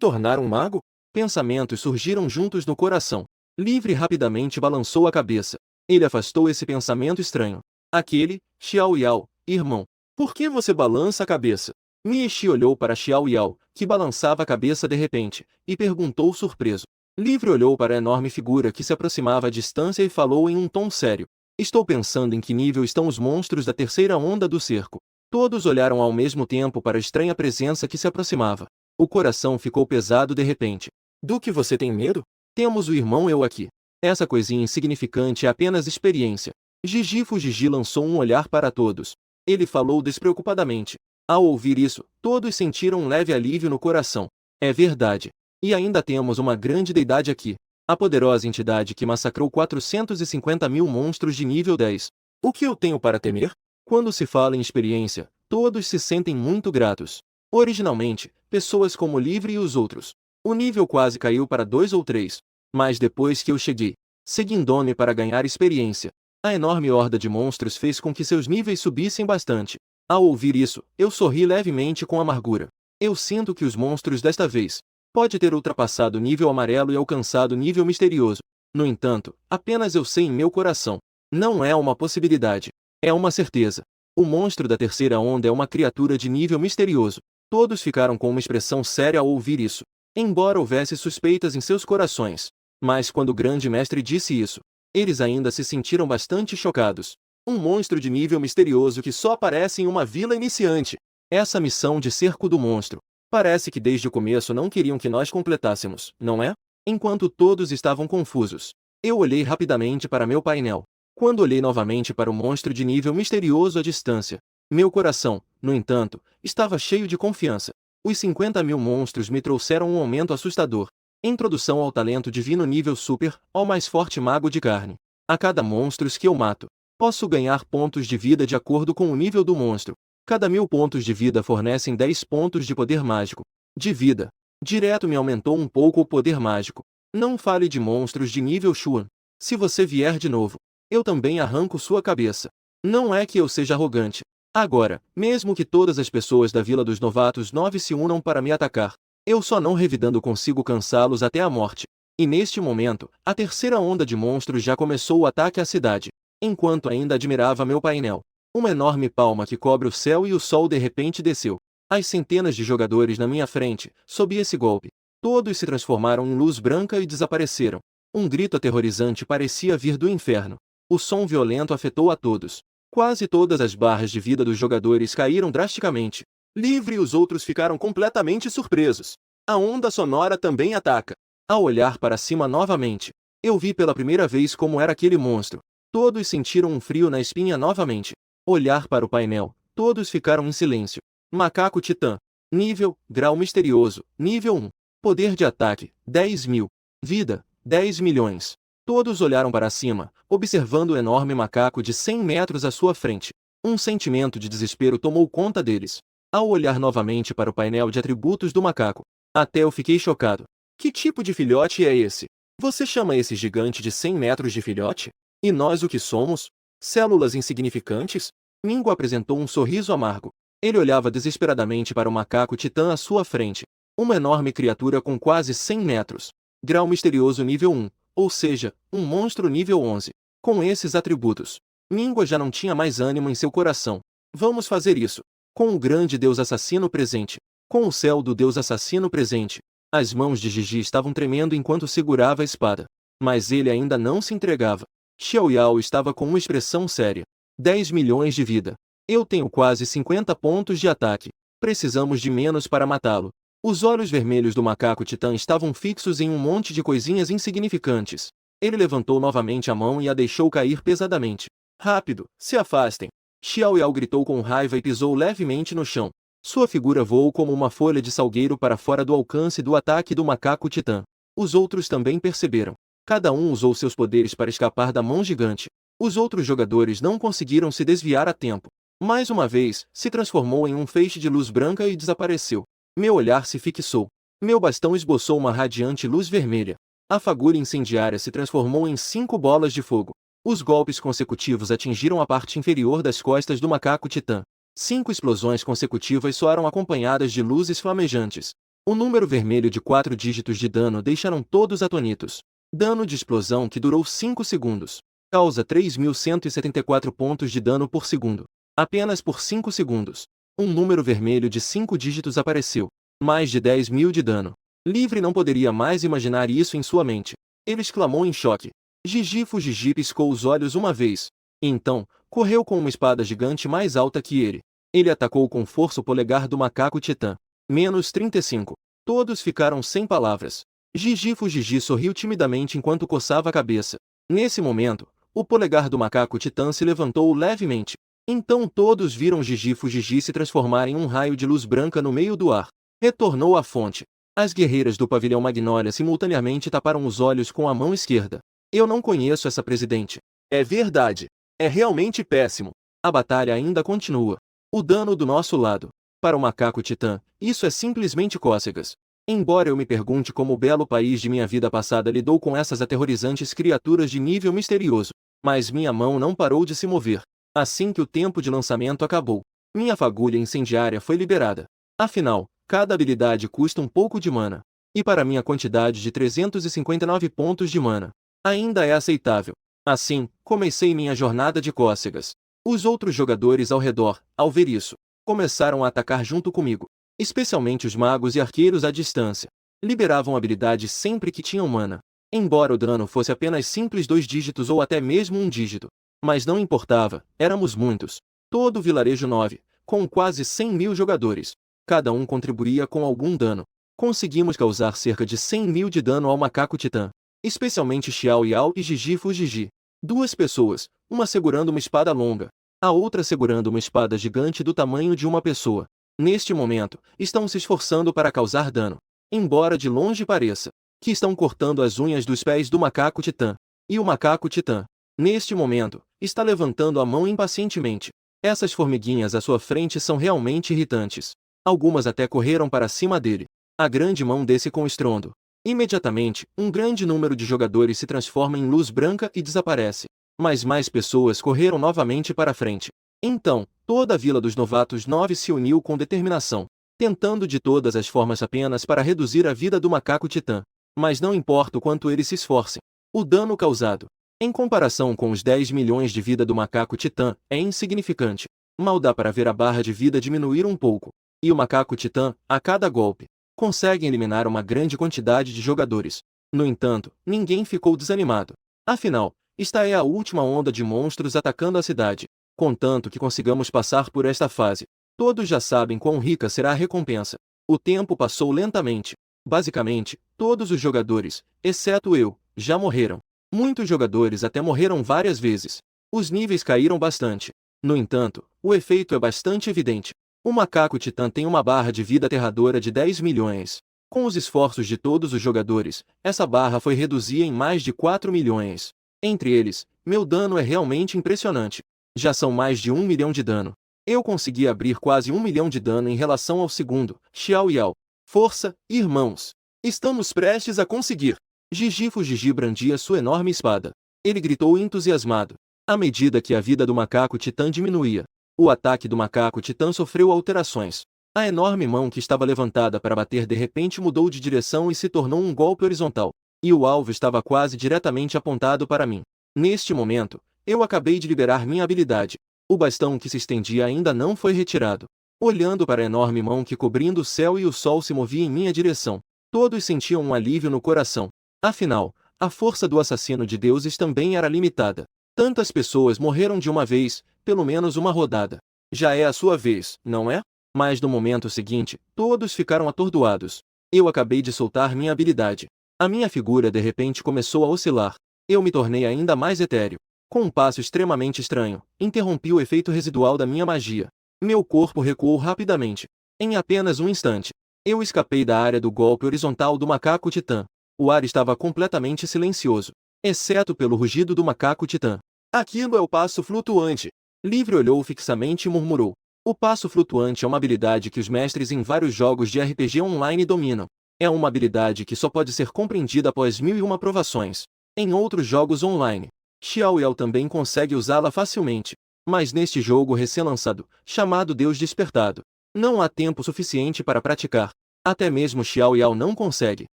tornar um mago? Pensamentos surgiram juntos no coração. Livre rapidamente balançou a cabeça. Ele afastou esse pensamento estranho. Aquele, Xiao Yao, irmão. Por que você balança a cabeça? Mieshi olhou para Xiao Yao, que balançava a cabeça de repente, e perguntou surpreso. Livre olhou para a enorme figura que se aproximava à distância e falou em um tom sério. Estou pensando em que nível estão os monstros da terceira onda do cerco. Todos olharam ao mesmo tempo para a estranha presença que se aproximava. O coração ficou pesado de repente. Do que você tem medo? Temos o irmão eu aqui. Essa coisinha insignificante é apenas experiência. Gigi Fujiji lançou um olhar para todos. Ele falou despreocupadamente. Ao ouvir isso, todos sentiram um leve alívio no coração. É verdade. E ainda temos uma grande deidade aqui. A poderosa entidade que massacrou 450 mil monstros de nível 10. O que eu tenho para temer? Quando se fala em experiência, todos se sentem muito gratos. Originalmente, pessoas como Livre e os outros. O nível quase caiu para 2 ou 3. Mas depois que eu cheguei, seguindo-me para ganhar experiência, a enorme horda de monstros fez com que seus níveis subissem bastante. Ao ouvir isso, eu sorri levemente com amargura. Eu sinto que os monstros desta vez pode ter ultrapassado o nível amarelo e alcançado o nível misterioso. No entanto, apenas eu sei em meu coração. Não é uma possibilidade. É uma certeza. O monstro da terceira onda é uma criatura de nível misterioso. Todos ficaram com uma expressão séria ao ouvir isso. Embora houvesse suspeitas em seus corações. Mas quando o grande mestre disse isso, eles ainda se sentiram bastante chocados. Um monstro de nível misterioso que só aparece em uma vila iniciante. Essa missão de cerco do monstro. Parece que desde o começo não queriam que nós completássemos, não é? Enquanto todos estavam confusos, eu olhei rapidamente para meu painel. Quando olhei novamente para o monstro de nível misterioso à distância, meu coração, no entanto, estava cheio de confiança. Os 50 mil monstros me trouxeram um aumento assustador. Introdução ao talento divino nível super, ao mais forte mago de carne. A cada monstros que eu mato, posso ganhar pontos de vida de acordo com o nível do monstro. Cada 1000 pontos de vida fornecem 10 pontos de poder mágico. De vida. Direto me aumentou um pouco o poder mágico. Não fale de monstros de nível Shuan. Se você vier de novo, eu também arranco sua cabeça. Não é que eu seja arrogante. Agora, mesmo que todas as pessoas da Vila dos Novatos 9 se unam para me atacar, eu só não revidando consigo cansá-los até a morte. E neste momento, a terceira onda de monstros já começou o ataque à cidade. Enquanto ainda admirava meu painel, uma enorme palma que cobre o céu e o sol de repente desceu. As centenas de jogadores na minha frente, sob esse golpe, todos se transformaram em luz branca e desapareceram. Um grito aterrorizante parecia vir do inferno. O som violento afetou a todos. Quase todas as barras de vida dos jogadores caíram drasticamente. Livre e os outros ficaram completamente surpresos. A onda sonora também ataca. Ao olhar para cima novamente, eu vi pela primeira vez como era aquele monstro. Todos sentiram um frio na espinha novamente. Olhar para o painel, todos ficaram em silêncio. Macaco Titã. Nível, grau misterioso, nível 1. Poder de ataque, 10.000. Vida, 10 milhões. Todos olharam para cima, observando o enorme macaco de 100 metros à sua frente. Um sentimento de desespero tomou conta deles. Ao olhar novamente para o painel de atributos do macaco, até eu fiquei chocado. Que tipo de filhote é esse? Você chama esse gigante de 100 metros de filhote? E nós o que somos? Células insignificantes? Mingo apresentou um sorriso amargo. Ele olhava desesperadamente para o macaco titã à sua frente. Uma enorme criatura com quase 100 metros. Grau misterioso nível 1. Ou seja, um monstro nível 11. Com esses atributos, Mingua já não tinha mais ânimo em seu coração. Vamos fazer isso. Com o grande deus assassino presente. Com o céu do deus assassino presente. As mãos de Gigi estavam tremendo enquanto segurava a espada. Mas ele ainda não se entregava. Xiao Yao estava com uma expressão séria. 10 milhões de vida. Eu tenho quase 50 pontos de ataque. Precisamos de menos para matá-lo. Os olhos vermelhos do macaco titã estavam fixos em um monte de coisinhas insignificantes. Ele levantou novamente a mão e a deixou cair pesadamente. Rápido, se afastem. Xiao Yao gritou com raiva e pisou levemente no chão. Sua figura voou como uma folha de salgueiro para fora do alcance do ataque do macaco titã. Os outros também perceberam. Cada um usou seus poderes para escapar da mão gigante. Os outros jogadores não conseguiram se desviar a tempo. Mais uma vez, se transformou em um feixe de luz branca e desapareceu. Meu olhar se fixou. Meu bastão esboçou uma radiante luz vermelha. A fagulha incendiária se transformou em 5 bolas de fogo. Os golpes consecutivos atingiram a parte inferior das costas do macaco titã. 5 explosões consecutivas soaram acompanhadas de luzes flamejantes. O número vermelho de 4 dígitos de dano deixaram todos atônitos. Dano de explosão que durou 5 segundos. Causa 3.174 pontos de dano por segundo. Apenas por 5 segundos. Um número vermelho de 5 dígitos apareceu. Mais de 10 mil de dano. Livre não poderia mais imaginar isso em sua mente. Ele exclamou em choque. Gigi piscou os olhos uma vez. Então, correu com uma espada gigante mais alta que ele. Ele atacou com força o polegar do macaco titã. Menos 35. Todos ficaram sem palavras. Gigi sorriu timidamente enquanto coçava a cabeça. Nesse momento, o polegar do macaco titã se levantou levemente. Então todos viram Gigi se transformar em um raio de luz branca no meio do ar. Retornou à fonte. As guerreiras do pavilhão Magnólia simultaneamente taparam os olhos com a mão esquerda. Eu não conheço essa presidente. É verdade. É realmente péssimo. A batalha ainda continua. O dano do nosso lado. Para o macaco titã, isso é simplesmente cócegas. Embora eu me pergunte como o belo país de minha vida passada lidou com essas aterrorizantes criaturas de nível misterioso, mas minha mão não parou de se mover. Assim que o tempo de lançamento acabou, minha fagulha incendiária foi liberada. Afinal, cada habilidade custa um pouco de mana. E para minha quantidade de 359 pontos de mana, ainda é aceitável. Assim, comecei minha jornada de cócegas. Os outros jogadores ao redor, ao ver isso, começaram a atacar junto comigo. Especialmente os magos e arqueiros à distância. Liberavam habilidades sempre que tinham mana. Embora o dano fosse apenas simples 2 dígitos ou até mesmo 1 dígito. Mas não importava, éramos muitos. Todo o vilarejo 9, com quase 100 mil jogadores. Cada um contribuía com algum dano. Conseguimos causar cerca de 100 mil de dano ao macaco titã. Especialmente Xiao Yao e Gigi. 2 pessoas, uma segurando uma espada longa, a outra segurando uma espada gigante do tamanho de uma pessoa. Neste momento, estão se esforçando para causar dano. Embora de longe pareça que estão cortando as unhas dos pés do macaco titã. E o macaco titã, neste momento, está levantando a mão impacientemente. Essas formiguinhas à sua frente são realmente irritantes. Algumas até correram para cima dele. A grande mão desce com estrondo. Imediatamente, um grande número de jogadores se transforma em luz branca e desaparece. Mas mais pessoas correram novamente para a frente. Então, toda a Vila dos Novatos 9 se uniu com determinação, tentando de todas as formas apenas para reduzir a vida do macaco titã. Mas não importa o quanto eles se esforcem, o dano causado, em comparação com os 10 milhões de vida do macaco titã, é insignificante. Mal dá para ver a barra de vida diminuir um pouco. E o macaco titã, a cada golpe, consegue eliminar uma grande quantidade de jogadores. No entanto, ninguém ficou desanimado. Afinal, esta é a última onda de monstros atacando a cidade. Contanto que consigamos passar por esta fase, todos já sabem quão rica será a recompensa. O tempo passou lentamente. Basicamente, todos os jogadores, exceto eu, já morreram. Muitos jogadores até morreram várias vezes. Os níveis caíram bastante. No entanto, o efeito é bastante evidente. O macaco titã tem uma barra de vida aterradora de 10 milhões. Com os esforços de todos os jogadores, essa barra foi reduzida em mais de 4 milhões. Entre eles, meu dano é realmente impressionante. Já são mais de 1 milhão de dano. Eu consegui abrir quase 1 milhão de dano em relação ao segundo, Xiao Yao. Força, irmãos! Estamos prestes a conseguir! Gigi brandia sua enorme espada. Ele gritou entusiasmado. À medida que a vida do macaco titã diminuía, o ataque do macaco titã sofreu alterações. A enorme mão que estava levantada para bater de repente mudou de direção e se tornou um golpe horizontal. E o alvo estava quase diretamente apontado para mim. Neste momento, eu acabei de liberar minha habilidade. O bastão que se estendia ainda não foi retirado. Olhando para a enorme mão que cobrindo o céu e o sol se movia em minha direção, todos sentiam um alívio no coração. Afinal, A força do assassino de deuses também era limitada. Tantas pessoas morreram de uma vez, pelo menos uma rodada. Já é a sua vez, não é? Mas no momento seguinte, todos ficaram atordoados. Eu acabei de soltar minha habilidade. A minha figura de repente começou a oscilar. Eu me tornei ainda mais etéreo. Com um passo extremamente estranho, interrompi o efeito residual da minha magia. Meu corpo recuou rapidamente. Em apenas um instante, eu escapei da área do golpe horizontal do macaco titã. O ar estava completamente silencioso, exceto pelo rugido do macaco titã. Aquilo é o passo flutuante. Livre olhou fixamente e murmurou. O passo flutuante é uma habilidade que os mestres em vários jogos de RPG online dominam. É uma habilidade que só pode ser compreendida após 1001 provações. Em outros jogos online, Xiao Yao também consegue usá-la facilmente. Mas neste jogo recém-lançado, chamado Deus Despertado, não há tempo suficiente para praticar. Até mesmo Xiao Yao não consegue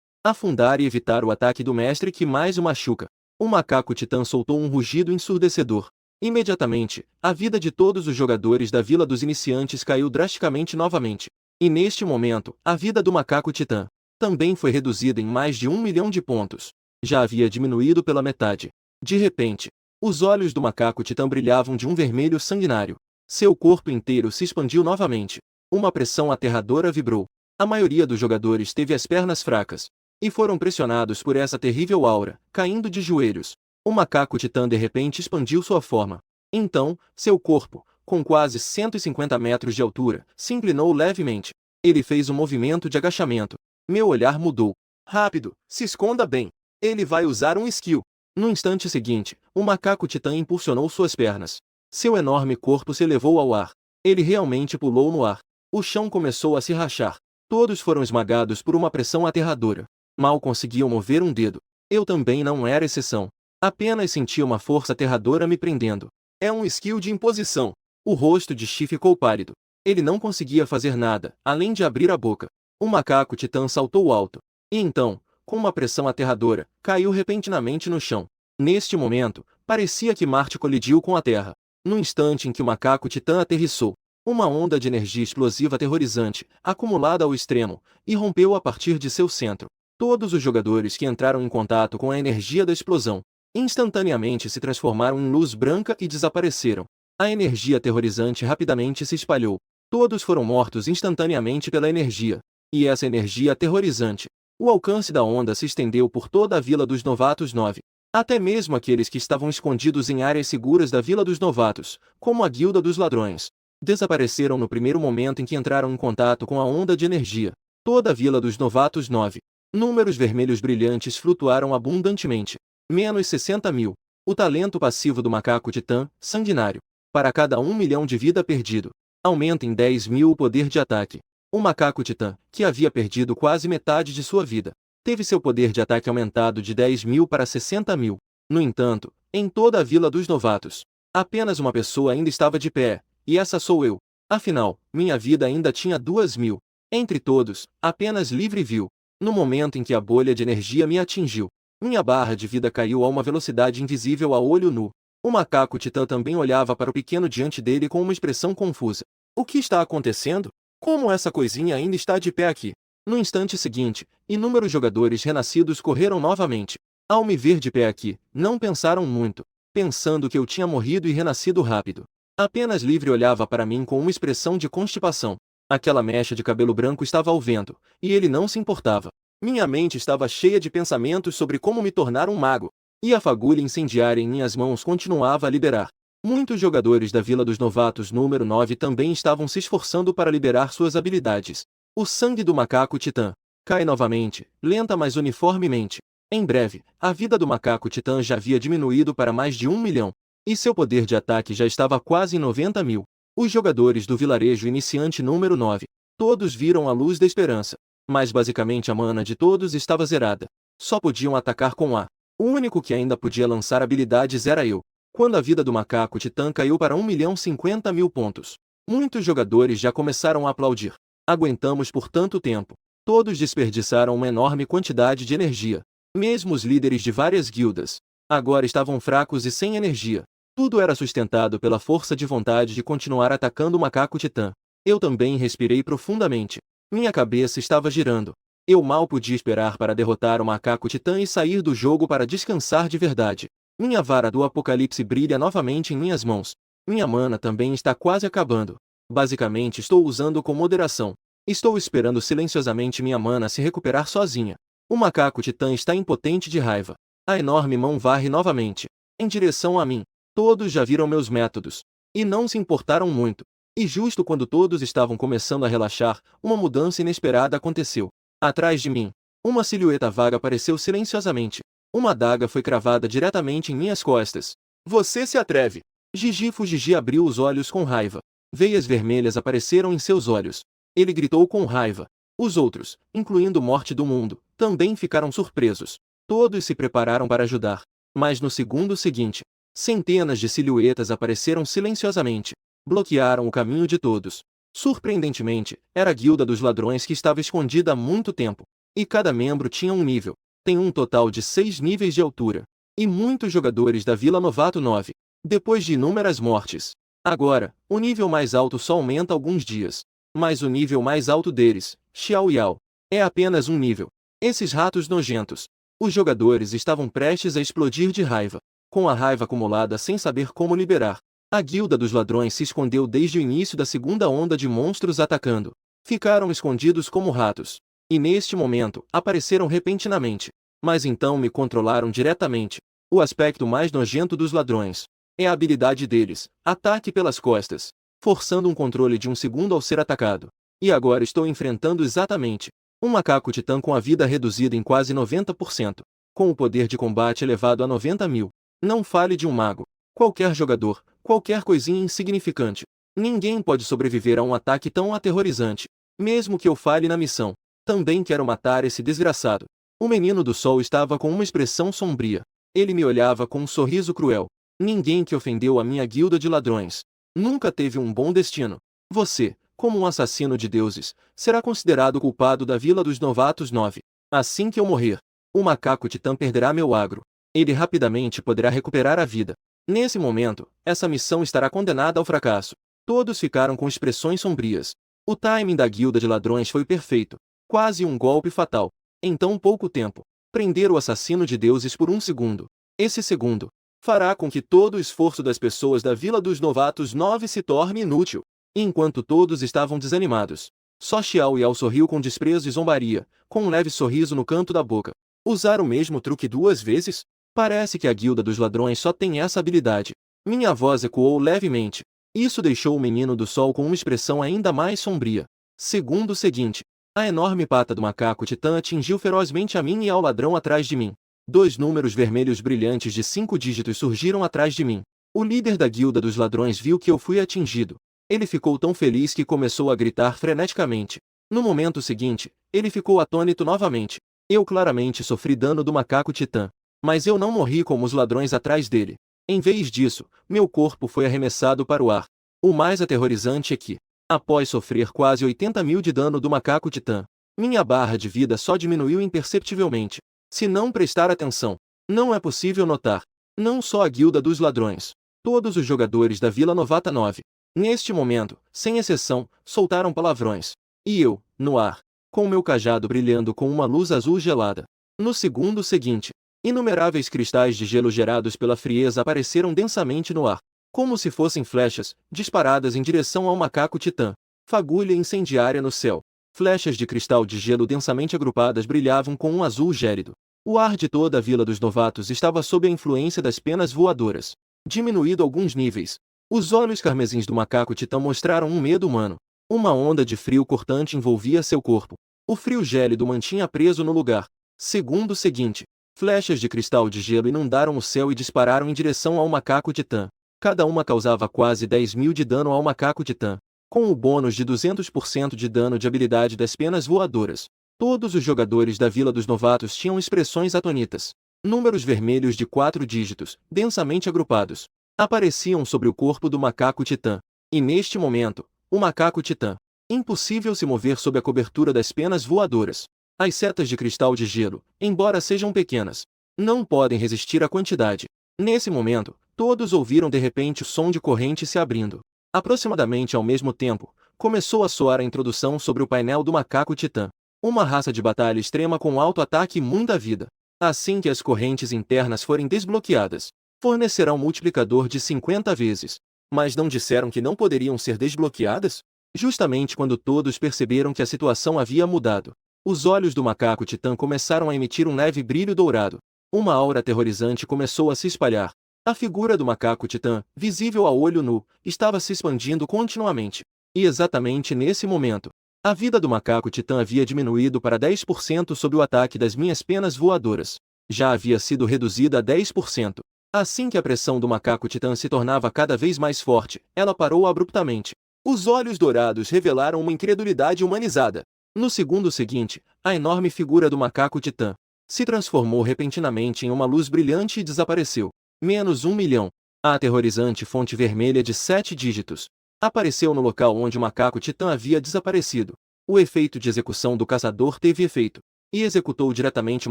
afundar e evitar o ataque do mestre que mais o machuca. O macaco titã soltou um rugido ensurdecedor. Imediatamente, a vida de todos os jogadores da Vila dos Iniciantes caiu drasticamente novamente. E neste momento, a vida do macaco titã também foi reduzida em mais de 1 milhão de pontos. Já havia diminuído pela metade. De repente, os olhos do macaco titã brilhavam de um vermelho sanguinário. Seu corpo inteiro se expandiu novamente. Uma pressão aterradora vibrou. A maioria dos jogadores teve as pernas fracas e foram pressionados por essa terrível aura, caindo de joelhos. O macaco titã de repente expandiu sua forma. Então, seu corpo, com quase 150 metros de altura, se inclinou levemente. Ele fez um movimento de agachamento. Meu olhar mudou. Rápido, se esconda bem. Ele vai usar um skill. No instante seguinte, o macaco titã impulsionou suas pernas. Seu enorme corpo se elevou ao ar. Ele realmente pulou no ar. O chão começou a se rachar. Todos foram esmagados por uma pressão aterradora. Mal conseguiam mover um dedo. Eu também não era exceção. Apenas senti uma força aterradora me prendendo. É um skill de imposição. O rosto de Shi ficou pálido. Ele não conseguia fazer nada, além de abrir a boca. O macaco titã saltou alto. E então, com uma pressão aterradora, caiu repentinamente no chão. Neste momento, parecia que Marte colidiu com a Terra. No instante em que o macaco titã aterrissou, uma onda de energia explosiva aterrorizante, acumulada ao extremo, irrompeu a partir de seu centro. Todos os jogadores que entraram em contato com a energia da explosão instantaneamente se transformaram em luz branca e desapareceram. A energia aterrorizante rapidamente se espalhou. Todos foram mortos instantaneamente pela energia. E essa energia aterrorizante, o alcance da onda se estendeu por toda a Vila dos Novatos 9. Até mesmo aqueles que estavam escondidos em áreas seguras da Vila dos Novatos, como a Guilda dos Ladrões, desapareceram no primeiro momento em que entraram em contato com a onda de energia. Toda a Vila dos Novatos 9. Números vermelhos brilhantes flutuaram abundantemente. Menos 60.000. O talento passivo do macaco titã, sanguinário. Para cada 1 milhão de vida perdido, aumenta em 10.000 o poder de ataque. O macaco titã, que havia perdido quase metade de sua vida, teve seu poder de ataque aumentado de 10.000 para 60.000. No entanto, em toda a Vila dos Novatos, apenas uma pessoa ainda estava de pé, e essa sou eu. Afinal, minha vida ainda tinha 2.000. Entre todos, apenas Livre viu. No momento em que a bolha de energia me atingiu, minha barra de vida caiu a uma velocidade invisível a olho nu. O macaco titã também olhava para o pequeno diante dele com uma expressão confusa. O que está acontecendo? Como essa coisinha ainda está de pé aqui? No instante seguinte, inúmeros jogadores renascidos correram novamente. Ao me ver de pé aqui, não pensaram muito, pensando que eu tinha morrido e renascido rápido. Apenas Livre olhava para mim com uma expressão de constipação. Aquela mecha de cabelo branco estava ao vento, e ele não se importava. Minha mente estava cheia de pensamentos sobre como me tornar um mago, e a fagulha incendiária em minhas mãos continuava a liberar. Muitos jogadores da Vila dos Novatos número 9 também estavam se esforçando para liberar suas habilidades. O sangue do macaco titã cai novamente, lenta mas uniformemente. Em breve, a vida do macaco titã já havia diminuído para mais de 1 milhão, e seu poder de ataque já estava quase em 90.000. Os jogadores do vilarejo iniciante número 9, todos viram a luz da esperança, mas basicamente a mana de todos estava zerada. Só podiam atacar com A. O único que ainda podia lançar habilidades era eu. Quando a vida do macaco titã caiu para 1.050.000 pontos, muitos jogadores já começaram a aplaudir. Aguentamos por tanto tempo. Todos desperdiçaram uma enorme quantidade de energia. Mesmo os líderes de várias guildas agora estavam fracos e sem energia. Tudo era sustentado pela força de vontade de continuar atacando o macaco titã. Eu também respirei profundamente. Minha cabeça estava girando. Eu mal podia esperar para derrotar o macaco titã e sair do jogo para descansar de verdade. Minha vara do apocalipse brilha novamente em minhas mãos. Minha mana também está quase acabando. Basicamente estou usando com moderação. Estou esperando silenciosamente minha mana se recuperar sozinha. O macaco titã está impotente de raiva. A enorme mão varre novamente em direção a mim. Todos já viram meus métodos e não se importaram muito. E justo quando todos estavam começando a relaxar, uma mudança inesperada aconteceu. Atrás de mim, uma silhueta vaga apareceu silenciosamente. Uma adaga foi cravada diretamente em minhas costas. Você se atreve! Gigi Fugigi abriu os olhos com raiva. Veias vermelhas apareceram em seus olhos. Ele gritou com raiva. Os outros, incluindo Morte do Mundo, também ficaram surpresos. Todos se prepararam para ajudar. Mas no segundo seguinte, centenas de silhuetas apareceram silenciosamente. Bloquearam o caminho de todos. Surpreendentemente, era a Guilda dos Ladrões que estava escondida há muito tempo. E cada membro tinha um nível. Tem um total de 6 níveis de altura. E muitos jogadores da Vila Novato 9. Depois de inúmeras mortes. Agora, o nível mais alto só aumenta alguns dias. Mas o nível mais alto deles, Xiao Yao, é apenas um nível. Esses ratos nojentos. Os jogadores estavam prestes a explodir de raiva. Com a raiva acumulada sem saber como liberar. A Guilda dos Ladrões se escondeu desde o início da segunda onda de monstros atacando. Ficaram escondidos como ratos. E neste momento, apareceram repentinamente. Mas então me controlaram diretamente. O aspecto mais nojento dos ladrões é a habilidade deles, ataque pelas costas, forçando um controle de um segundo ao ser atacado. E agora estou enfrentando exatamente um macaco titã com a vida reduzida em quase 90%, com o poder de combate elevado a 90.000. Não fale de um mago. Qualquer jogador, qualquer coisinha insignificante. Ninguém pode sobreviver a um ataque tão aterrorizante. Mesmo que eu falhe na missão. Também quero matar esse desgraçado. O menino do sol estava com uma expressão sombria. Ele me olhava com um sorriso cruel. Ninguém que ofendeu a minha guilda de ladrões nunca teve um bom destino. Você, como um assassino de deuses, será considerado culpado da Vila dos Novatos 9. Assim que eu morrer, o macaco titã perderá meu agro. Ele rapidamente poderá recuperar a vida. Nesse momento, essa missão estará condenada ao fracasso. Todos ficaram com expressões sombrias. O timing da guilda de ladrões foi perfeito. Quase um golpe fatal. Em tão pouco tempo, prender o assassino de deuses por um segundo. Esse segundo fará com que todo o esforço das pessoas da Vila dos Novatos 9 se torne inútil. Enquanto todos estavam desanimados, só Xiao Yao sorriu com desprezo e zombaria, com um leve sorriso no canto da boca. Usar o mesmo truque 2 vezes? Parece que a Guilda dos Ladrões só tem essa habilidade. Minha voz ecoou levemente. Isso deixou o menino do sol com uma expressão ainda mais sombria. Segundo seguinte, a enorme pata do macaco titã atingiu ferozmente a mim e ao ladrão atrás de mim. 2 números vermelhos brilhantes de 5 dígitos surgiram atrás de mim. O líder da Guilda dos Ladrões viu que eu fui atingido. Ele ficou tão feliz que começou a gritar freneticamente. No momento seguinte, ele ficou atônito novamente. Eu claramente sofri dano do macaco titã. Mas eu não morri como os ladrões atrás dele. Em vez disso, meu corpo foi arremessado para o ar. O mais aterrorizante é que, após sofrer quase 80.000 de dano do macaco titã, minha barra de vida só diminuiu imperceptivelmente. Se não prestar atenção, não é possível notar. Não só a Guilda dos Ladrões. Todos os jogadores da Vila Novata 9. Neste momento, sem exceção, soltaram palavrões. E eu, no ar, com meu cajado brilhando com uma luz azul gelada. No segundo seguinte, inumeráveis cristais de gelo gerados pela frieza apareceram densamente no ar, como se fossem flechas, disparadas em direção ao macaco titã. Fagulha incendiária no céu. Flechas de cristal de gelo densamente agrupadas brilhavam com um azul gélido. O ar de toda a Vila dos Novatos estava sob a influência das penas voadoras. Diminuído alguns níveis. Os olhos carmesins do macaco titã mostraram um medo humano. Uma onda de frio cortante envolvia seu corpo. O frio gélido mantinha preso no lugar. Segundo seguinte, flechas de cristal de gelo inundaram o céu e dispararam em direção ao macaco titã. Cada uma causava quase 10.000 de dano ao macaco titã, com o bônus de 200% de dano de habilidade das penas voadoras. Todos os jogadores da Vila dos Novatos tinham expressões atônitas. Números vermelhos de 4 dígitos, densamente agrupados, apareciam sobre o corpo do macaco titã. E neste momento, o macaco titã, impossível se mover sob a cobertura das penas voadoras. As setas de cristal de gelo, embora sejam pequenas, não podem resistir à quantidade. Nesse momento, todos ouviram de repente o som de corrente se abrindo. Aproximadamente ao mesmo tempo, começou a soar a introdução sobre o painel do macaco titã. Uma raça de batalha extrema com alto ataque e muita vida. Assim que as correntes internas forem desbloqueadas, fornecerá um multiplicador de 50 vezes. Mas não disseram que não poderiam ser desbloqueadas? Justamente quando todos perceberam que a situação havia mudado, os olhos do macaco titã começaram a emitir um leve brilho dourado. Uma aura aterrorizante começou a se espalhar. A figura do macaco titã, visível a olho nu, estava se expandindo continuamente. E exatamente nesse momento, a vida do macaco titã havia diminuído para 10% sob o ataque das minhas penas voadoras. Já havia sido reduzida a 10%. Assim que a pressão do macaco titã se tornava cada vez mais forte, ela parou abruptamente. Os olhos dourados revelaram uma incredulidade humanizada. No segundo seguinte, a enorme figura do macaco titã se transformou repentinamente em uma luz brilhante e desapareceu. Menos 1 milhão. A aterrorizante fonte vermelha de 7 dígitos apareceu no local onde o macaco titã havia desaparecido. O efeito de execução do caçador teve efeito, e executou diretamente o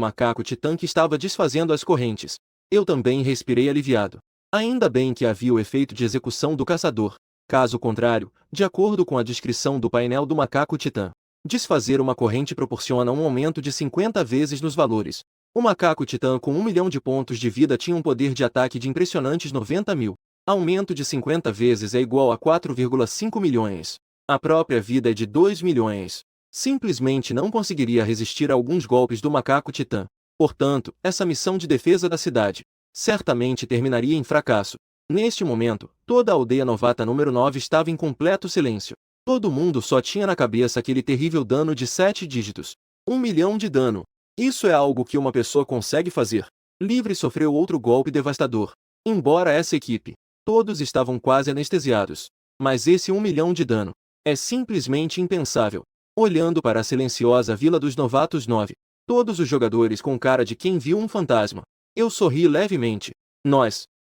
macaco titã que estava desfazendo as correntes. Eu também respirei aliviado. Ainda bem que havia o efeito de execução do caçador. Caso contrário, de acordo com a descrição do painel do macaco titã, desfazer uma corrente proporciona um aumento de 50 vezes nos valores. O macaco titã com 1 milhão de pontos de vida tinha um poder de ataque de impressionantes 90 mil. Aumento de 50 vezes é igual a 4,5 milhões. A própria vida é de 2 milhões. Simplesmente não conseguiria resistir a alguns golpes do macaco titã. Portanto, essa missão de defesa da cidade certamente terminaria em fracasso. Neste momento, toda a aldeia novata número 9 estava em completo silêncio. Todo mundo só tinha na cabeça aquele terrível dano de 7 dígitos. 1 milhão de dano. Isso é algo que uma pessoa consegue fazer. Livre sofreu outro golpe devastador. Embora essa equipe, todos estavam quase anestesiados. Mas esse 1 milhão de dano é simplesmente impensável. Olhando para a silenciosa vila dos novatos 9, todos os jogadores com cara de quem viu um fantasma. Eu sorri levemente.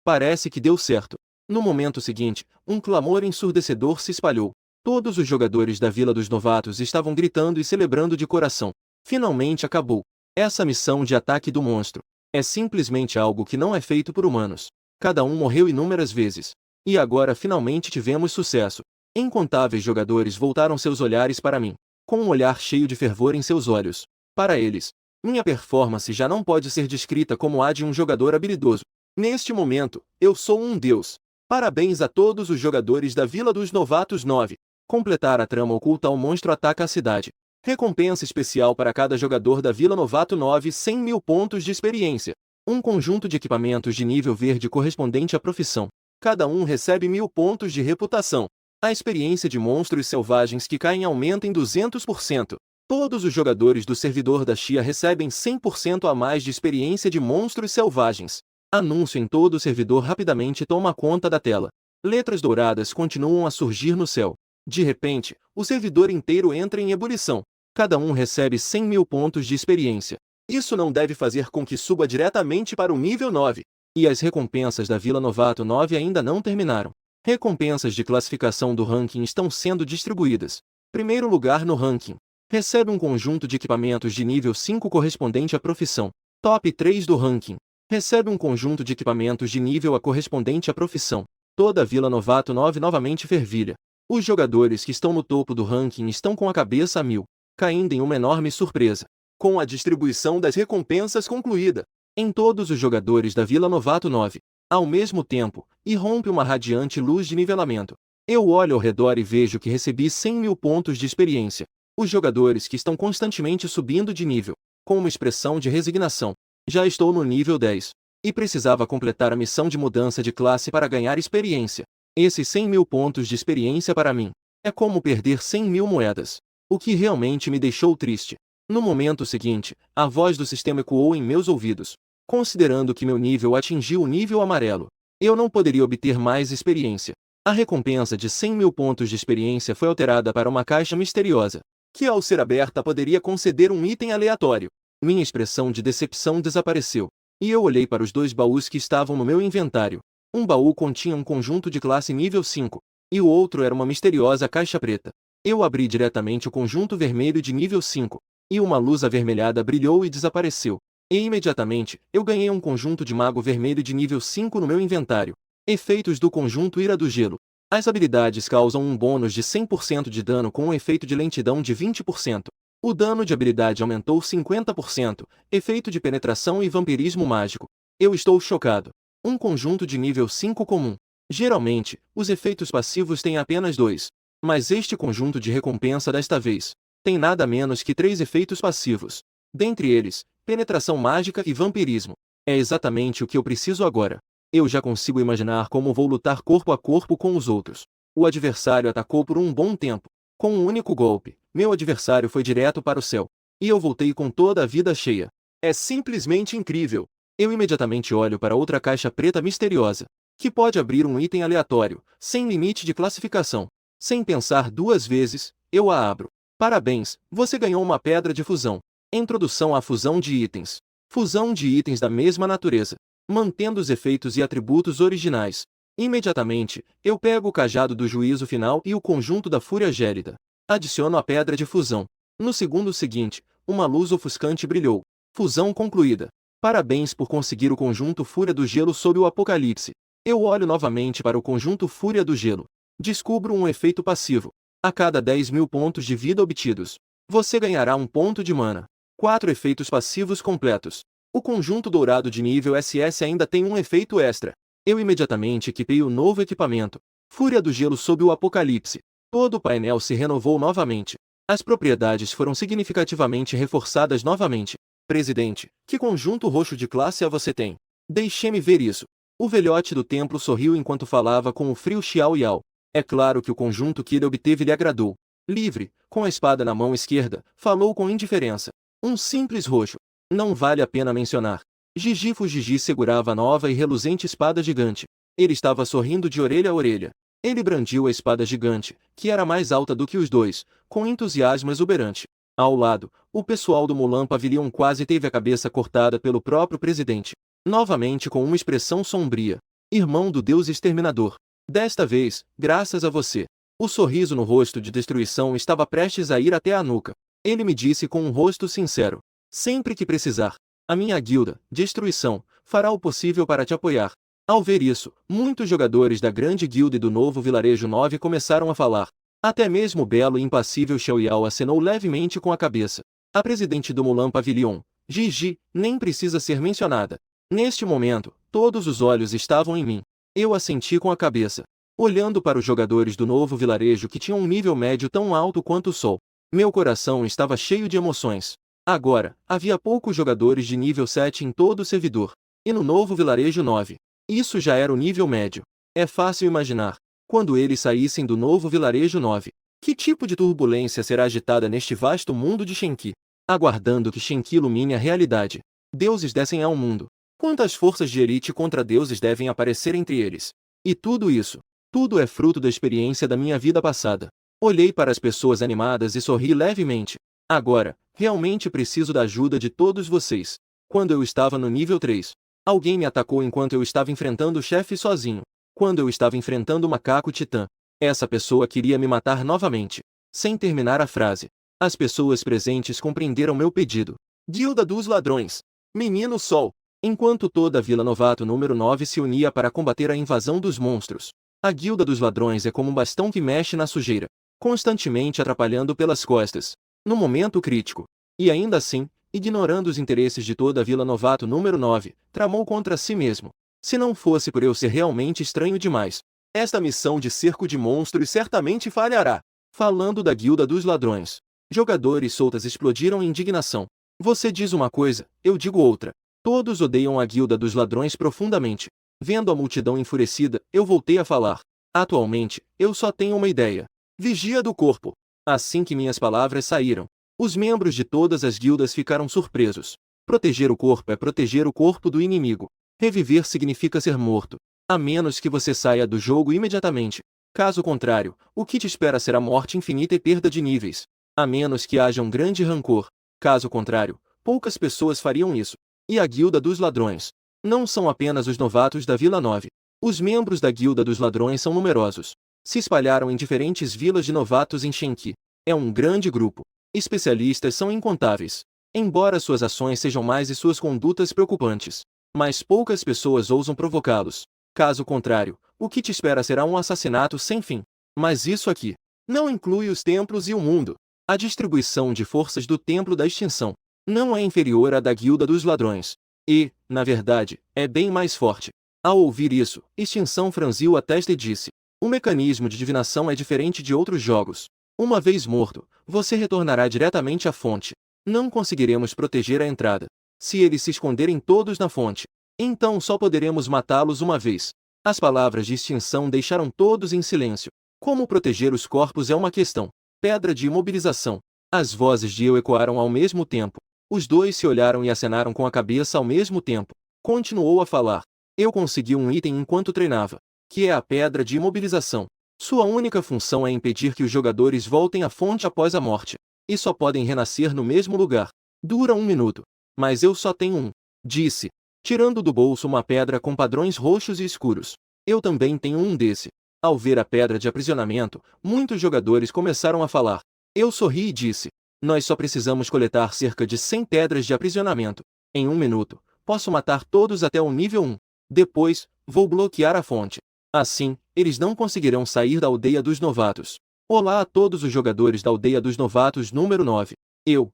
Parece que deu certo. No momento seguinte, um clamor ensurdecedor se espalhou. Todos os jogadores da Vila dos Novatos estavam gritando e celebrando de coração. Finalmente acabou. Essa missão de ataque do monstro é simplesmente algo que não é feito por humanos. Cada um morreu inúmeras vezes. E agora finalmente tivemos sucesso. Incontáveis jogadores voltaram seus olhares para mim, com um olhar cheio de fervor em seus olhos. Para eles, minha performance já não pode ser descrita como a de um jogador habilidoso. Neste momento, eu sou um deus. Parabéns a todos os jogadores da Vila dos Novatos 9. Completar a trama oculta ao monstro ataca a cidade. Recompensa especial para cada jogador da Vila Novato 9, 100 mil pontos de experiência. Um conjunto de equipamentos de nível verde correspondente à profissão. Cada um recebe 1000 pontos de reputação. A experiência de monstros selvagens que caem aumenta em 200%. Todos os jogadores do servidor da Xia recebem 100% a mais de experiência de monstros selvagens. Anúncio em todo o servidor rapidamente toma conta da tela. Letras douradas continuam a surgir no céu. De repente, o servidor inteiro entra em ebulição. Cada um recebe 100 mil pontos de experiência. Isso não deve fazer com que suba diretamente para o nível 9. E as recompensas da Vila Novato 9 ainda não terminaram. Recompensas de classificação do ranking estão sendo distribuídas. Primeiro lugar no ranking. Recebe um conjunto de equipamentos de nível 5 correspondente à profissão. Top 3 do ranking. Recebe um conjunto de equipamentos de nível A correspondente à profissão. Toda a Vila Novato 9 novamente fervilha. Os jogadores que estão no topo do ranking estão com a cabeça a mil, caindo em uma enorme surpresa. Com a distribuição das recompensas concluída, em todos os jogadores da Vila Novato 9, ao mesmo tempo, irrompe uma radiante luz de nivelamento. Eu olho ao redor e vejo que recebi 100 mil pontos de experiência. Os jogadores que estão constantemente subindo de nível, com uma expressão de resignação. Já estou no nível 10, e precisava completar a missão de mudança de classe para ganhar experiência. Esses 100 mil pontos de experiência para mim é como perder 100 mil moedas. O que realmente me deixou triste. No momento seguinte, a voz do sistema ecoou em meus ouvidos. Considerando que meu nível atingiu o nível amarelo, eu não poderia obter mais experiência. A recompensa de 100 mil pontos de experiência foi alterada para uma caixa misteriosa, que ao ser aberta poderia conceder um item aleatório. Minha expressão de decepção desapareceu, e eu olhei para os 2 baús que estavam no meu inventário. Um baú continha um conjunto de classe nível 5, e o outro era uma misteriosa caixa preta. Eu abri diretamente o conjunto vermelho de nível 5, e uma luz avermelhada brilhou e desapareceu. E imediatamente, eu ganhei um conjunto de mago vermelho de nível 5 no meu inventário. Efeitos do conjunto Ira do Gelo. As habilidades causam um bônus de 100% de dano com um efeito de lentidão de 20%. O dano de habilidade aumentou 50%, efeito de penetração e vampirismo mágico. Eu estou chocado. Um conjunto de nível 5 comum. Geralmente, os efeitos passivos têm apenas 2. Mas este conjunto de recompensa desta vez tem nada menos que 3 efeitos passivos. Dentre eles, penetração mágica e vampirismo. É exatamente o que eu preciso agora. Eu já consigo imaginar como vou lutar corpo a corpo com os outros. O adversário atacou por um bom tempo. Com um único golpe, meu adversário foi direto para o céu. E eu voltei com toda a vida cheia. É simplesmente incrível. Eu imediatamente olho para outra caixa preta misteriosa, que pode abrir um item aleatório, sem limite de classificação. Sem pensar duas vezes, eu a abro. Parabéns, você ganhou uma pedra de fusão. Introdução à fusão de itens. Fusão de itens da mesma natureza, mantendo os efeitos e atributos originais. Imediatamente, eu pego o cajado do juízo final e o conjunto da fúria gélida. Adiciono a pedra de fusão. No segundo seguinte, uma luz ofuscante brilhou. Fusão concluída. Parabéns por conseguir o conjunto Fúria do Gelo sob o Apocalipse. Eu olho novamente para o conjunto Fúria do Gelo. Descubro um efeito passivo. A cada 10.000 pontos de vida obtidos, você ganhará um ponto de mana. 4 efeitos passivos completos. O conjunto dourado de nível SS ainda tem um efeito extra. Eu imediatamente equipei o novo equipamento. Fúria do Gelo sob o Apocalipse. Todo o painel se renovou novamente. As propriedades foram significativamente reforçadas novamente. Presidente, que conjunto roxo de classe A você tem? Deixe-me ver isso. O velhote do templo sorriu enquanto falava com o frio Xiao Yao. É claro que o conjunto que ele obteve lhe agradou. Livre, com a espada na mão esquerda, falou com indiferença. Um simples roxo. Não vale a pena mencionar. Gigi Fujigi segurava a nova e reluzente espada gigante. Ele estava sorrindo de orelha a orelha. Ele brandiu a espada gigante, que era mais alta do que os dois, com entusiasmo exuberante. Ao lado, o pessoal do Mulan Pavilion quase teve a cabeça cortada pelo próprio presidente. Novamente com uma expressão sombria. Irmão do Deus Exterminador. Desta vez, graças a você. O sorriso no rosto de destruição estava prestes a ir até a nuca. Ele me disse com um rosto sincero. Sempre que precisar, a minha guilda, Destruição, fará o possível para te apoiar. Ao ver isso, muitos jogadores da grande guilda e do novo Vilarejo 9 começaram a falar. Até mesmo o belo e impassível Xiao Yao acenou levemente com a cabeça. A presidente do Mulan Pavilion, Gigi, nem precisa ser mencionada. Neste momento, todos os olhos estavam em mim. Eu assenti com a cabeça, olhando para os jogadores do novo vilarejo que tinham um nível médio tão alto quanto o sol. Meu coração estava cheio de emoções. Agora, havia poucos jogadores de nível 7 em todo o servidor. E no novo vilarejo 9. Isso já era o nível médio. É fácil imaginar, quando eles saíssem do novo vilarejo 9, que tipo de turbulência será agitada neste vasto mundo de Shenki, aguardando que Shenki ilumine a realidade. Deuses descem ao mundo. Quantas forças de elite contra deuses devem aparecer entre eles? E tudo isso, tudo é fruto da experiência da minha vida passada. Olhei para as pessoas animadas e sorri levemente. Agora, realmente preciso da ajuda de todos vocês. Quando eu estava no nível 3, alguém me atacou enquanto eu estava enfrentando o chefe sozinho. Quando eu estava enfrentando o macaco titã, essa pessoa queria me matar novamente. Sem terminar a frase, as pessoas presentes compreenderam meu pedido. Guilda dos Ladrões. Menino Sol. Enquanto toda a Vila Novato número 9 se unia para combater a invasão dos monstros, a Guilda dos Ladrões é como um bastão que mexe na sujeira, constantemente atrapalhando pelas costas, no momento crítico. E ainda assim, ignorando os interesses de toda a Vila Novato número 9, tramou contra si mesmo. Se não fosse por eu ser realmente estranho demais, esta missão de cerco de monstros certamente falhará. Falando da Guilda dos Ladrões, jogadores soltas explodiram em indignação. Você diz uma coisa, eu digo outra. Todos odeiam a Guilda dos Ladrões profundamente. Vendo a multidão enfurecida, eu voltei a falar. Atualmente, eu só tenho uma ideia. Vigia do corpo. Assim que minhas palavras saíram, os membros de todas as guildas ficaram surpresos. Proteger o corpo é proteger o corpo do inimigo. Reviver significa ser morto. A menos que você saia do jogo imediatamente. Caso contrário, o que te espera será morte infinita e perda de níveis. A menos que haja um grande rancor. Caso contrário, poucas pessoas fariam isso. E a Guilda dos Ladrões não são apenas os novatos da Vila 9. Os membros da Guilda dos Ladrões são numerosos. Se espalharam em diferentes vilas de novatos em Shenki. É um grande grupo. Especialistas são incontáveis. Embora suas ações sejam mais e suas condutas preocupantes, mas poucas pessoas ousam provocá-los. Caso contrário, o que te espera será um assassinato sem fim. Mas isso aqui não inclui os templos e o mundo. A distribuição de forças do Templo da Extinção não é inferior à da Guilda dos Ladrões. E, na verdade, é bem mais forte. Ao ouvir isso, Extinção franziu a testa e disse: o mecanismo de divinação é diferente de outros jogos. Uma vez morto, você retornará diretamente à fonte. Não conseguiremos proteger a entrada. Se eles se esconderem todos na fonte, então só poderemos matá-los uma vez. As palavras de Extinção deixaram todos em silêncio. Como proteger os corpos é uma questão. Pedra de imobilização. As vozes de Eu ecoaram ao mesmo tempo. Os dois se olharam e acenaram com a cabeça ao mesmo tempo. Continuou a falar. Eu consegui um item enquanto treinava, que é a pedra de imobilização. Sua única função é impedir que os jogadores voltem à fonte após a morte. E só podem renascer no mesmo lugar. Dura 1 minuto. Mas eu só tenho um. Disse, tirando do bolso uma pedra com padrões roxos e escuros. Eu também tenho um desse. Ao ver a pedra de aprisionamento, muitos jogadores começaram a falar. Eu sorri e disse, nós só precisamos coletar cerca de 100 pedras de aprisionamento. Em 1 minuto, posso matar todos até o nível 1. Depois, vou bloquear a fonte. Assim, eles não conseguirão sair da aldeia dos novatos. Olá a todos os jogadores da aldeia dos novatos número 9. Eu,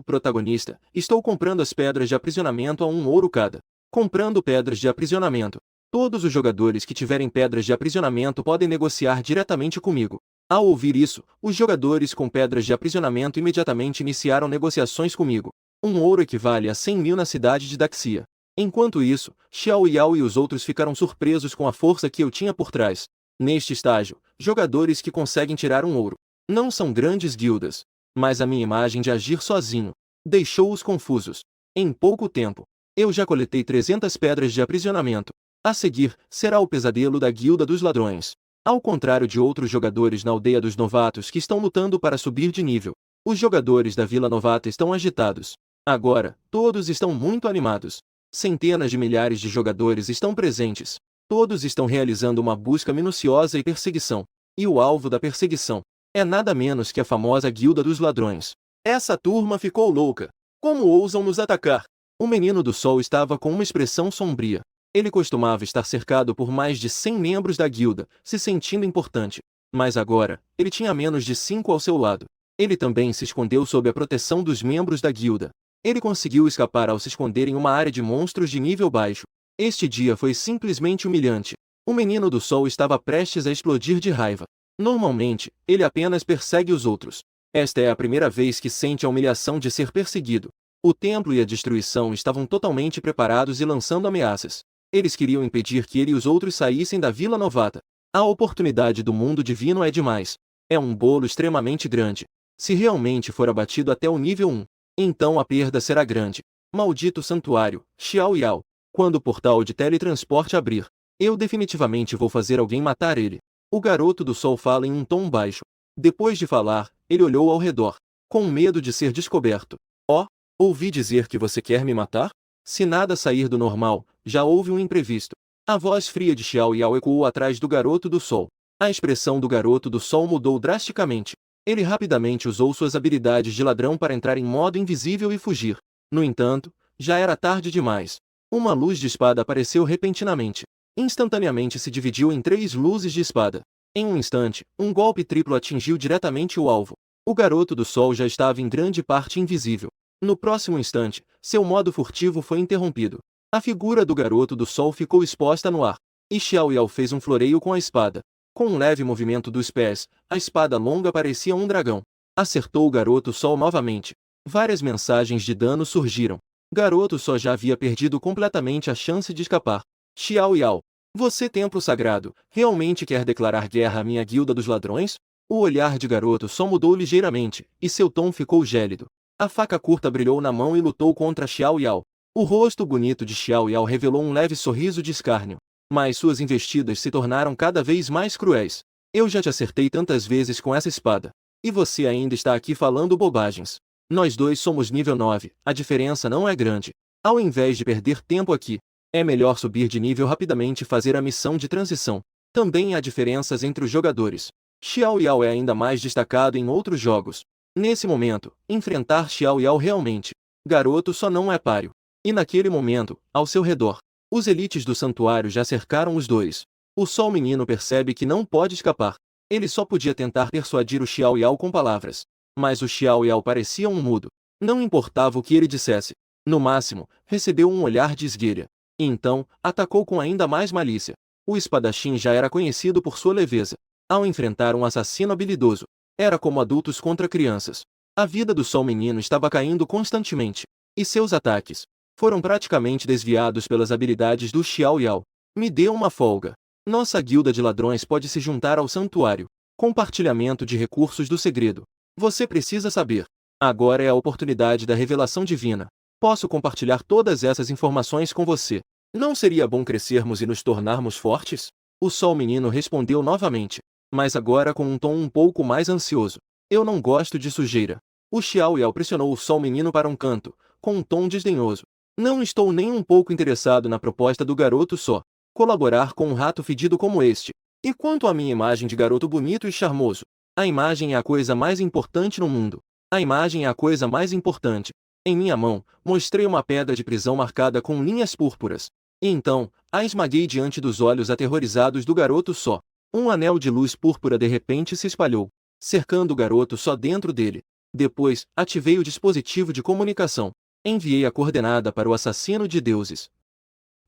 protagonista, estou comprando as pedras de aprisionamento a 1 ouro cada. Comprando pedras de aprisionamento. Todos os jogadores que tiverem pedras de aprisionamento podem negociar diretamente comigo. Ao ouvir isso, os jogadores com pedras de aprisionamento imediatamente iniciaram negociações comigo. 1 ouro equivale a 100.000 na cidade de Daxia. Enquanto isso, Xiao Yao e os outros ficaram surpresos com a força que eu tinha por trás. Neste estágio, jogadores que conseguem tirar 1 ouro não são grandes guildas, mas a minha imagem de agir sozinho deixou-os confusos. Em pouco tempo, eu já coletei 300 pedras de aprisionamento. A seguir, será o pesadelo da Guilda dos Ladrões. Ao contrário de outros jogadores na aldeia dos novatos que estão lutando para subir de nível, os jogadores da Vila Novata estão agitados. Agora, todos estão muito animados. Centenas de milhares de jogadores estão presentes. Todos estão realizando uma busca minuciosa e perseguição. E o alvo da perseguição é nada menos que a famosa Guilda dos Ladrões. Essa turma ficou louca. Como ousam nos atacar? O Menino do Sol estava com uma expressão sombria. Ele costumava estar cercado por mais de 100 membros da guilda, se sentindo importante. Mas agora, ele tinha menos de 5 ao seu lado. Ele também se escondeu sob a proteção dos membros da guilda. Ele conseguiu escapar ao se esconder em uma área de monstros de nível baixo. Este dia foi simplesmente humilhante. O Menino do Sol estava prestes a explodir de raiva. Normalmente, ele apenas persegue os outros. Esta é a primeira vez que sente a humilhação de ser perseguido. O templo e a destruição estavam totalmente preparados e lançando ameaças. Eles queriam impedir que ele e os outros saíssem da Vila Novata. A oportunidade do mundo divino é demais. É um bolo extremamente grande. Se realmente for abatido até o nível 1, então a perda será grande. Maldito santuário, Xiao Yao. Quando o portal de teletransporte abrir, eu definitivamente vou fazer alguém matar ele. O garoto do sol fala em um tom baixo. Depois de falar, ele olhou ao redor, com medo de ser descoberto. Oh, ouvi dizer que você quer me matar? Se nada sair do normal, já houve um imprevisto. A voz fria de Xiao Yao ecoou atrás do garoto do sol. A expressão do garoto do sol mudou drasticamente. Ele rapidamente usou suas habilidades de ladrão para entrar em modo invisível e fugir. No entanto, já era tarde demais. Uma luz de espada apareceu repentinamente. Instantaneamente se dividiu em 3 luzes de espada. Em um instante, um golpe triplo atingiu diretamente o alvo. O garoto do sol já estava em grande parte invisível. No próximo instante, seu modo furtivo foi interrompido. A figura do garoto do sol ficou exposta no ar. E Xiao Yao fez um floreio com a espada. Com um leve movimento dos pés, a espada longa parecia um dragão. Acertou o garoto sol novamente. Várias mensagens de dano surgiram. Garoto só já havia perdido completamente a chance de escapar. Xiao Yao, você templo sagrado, realmente quer declarar guerra à minha guilda dos ladrões? O olhar de garoto só mudou ligeiramente, e seu tom ficou gélido. A faca curta brilhou na mão e lutou contra Xiao Yao. O rosto bonito de Xiao Yao revelou um leve sorriso de escárnio. Mas suas investidas se tornaram cada vez mais cruéis. Eu já te acertei tantas vezes com essa espada. E você ainda está aqui falando bobagens. Nós dois somos nível 9, a diferença não é grande. Ao invés de perder tempo aqui, é melhor subir de nível rapidamente e fazer a missão de transição. Também há diferenças entre os jogadores. Xiao Yao é ainda mais destacado em outros jogos. Nesse momento, enfrentar Xiao Yao realmente. Garoto só não é páreo. E naquele momento, ao seu redor, os elites do santuário já cercaram os dois. O sol menino percebe que não pode escapar. Ele só podia tentar persuadir o Xiao Yao com palavras. Mas o Xiao Yao parecia um mudo. Não importava o que ele dissesse. No máximo, recebeu um olhar de esguelha. E então, atacou com ainda mais malícia. O espadachim já era conhecido por sua leveza. Ao enfrentar um assassino habilidoso, era como adultos contra crianças. A vida do Sol Menino estava caindo constantemente. E seus ataques foram praticamente desviados pelas habilidades do Xiao Yao. Me dê uma folga. Nossa guilda de ladrões pode se juntar ao santuário. Compartilhamento de recursos do segredo. Você precisa saber. Agora é a oportunidade da revelação divina. Posso compartilhar todas essas informações com você. Não seria bom crescermos e nos tornarmos fortes? O Sol Menino respondeu novamente, mas agora com um tom um pouco mais ansioso. Eu não gosto de sujeira. O Xiao Yao pressionou o Sol Menino para um canto, com um tom desdenhoso. Não estou nem um pouco interessado na proposta do garoto só. Colaborar com um rato fedido como este. E quanto à minha imagem de garoto bonito e charmoso? A imagem é a coisa mais importante no mundo. A imagem é a coisa mais importante. Em minha mão, mostrei uma pedra de prisão marcada com linhas púrpuras. E então, a esmaguei diante dos olhos aterrorizados do garoto só. Um anel de luz púrpura de repente se espalhou, cercando o garoto só dentro dele. Depois, ativei o dispositivo de comunicação. Enviei a coordenada para o assassino de deuses,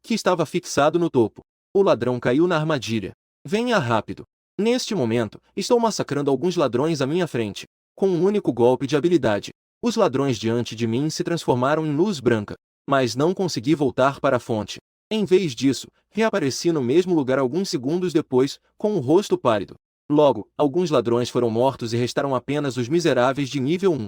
que estava fixado no topo. O ladrão caiu na armadilha. Venha rápido. Neste momento, estou massacrando alguns ladrões à minha frente. Com um único golpe de habilidade, os ladrões diante de mim se transformaram em luz branca. Mas não consegui voltar para a fonte. Em vez disso, reapareci no mesmo lugar alguns segundos depois, com o rosto pálido. Logo, alguns ladrões foram mortos e restaram apenas os miseráveis de nível 1.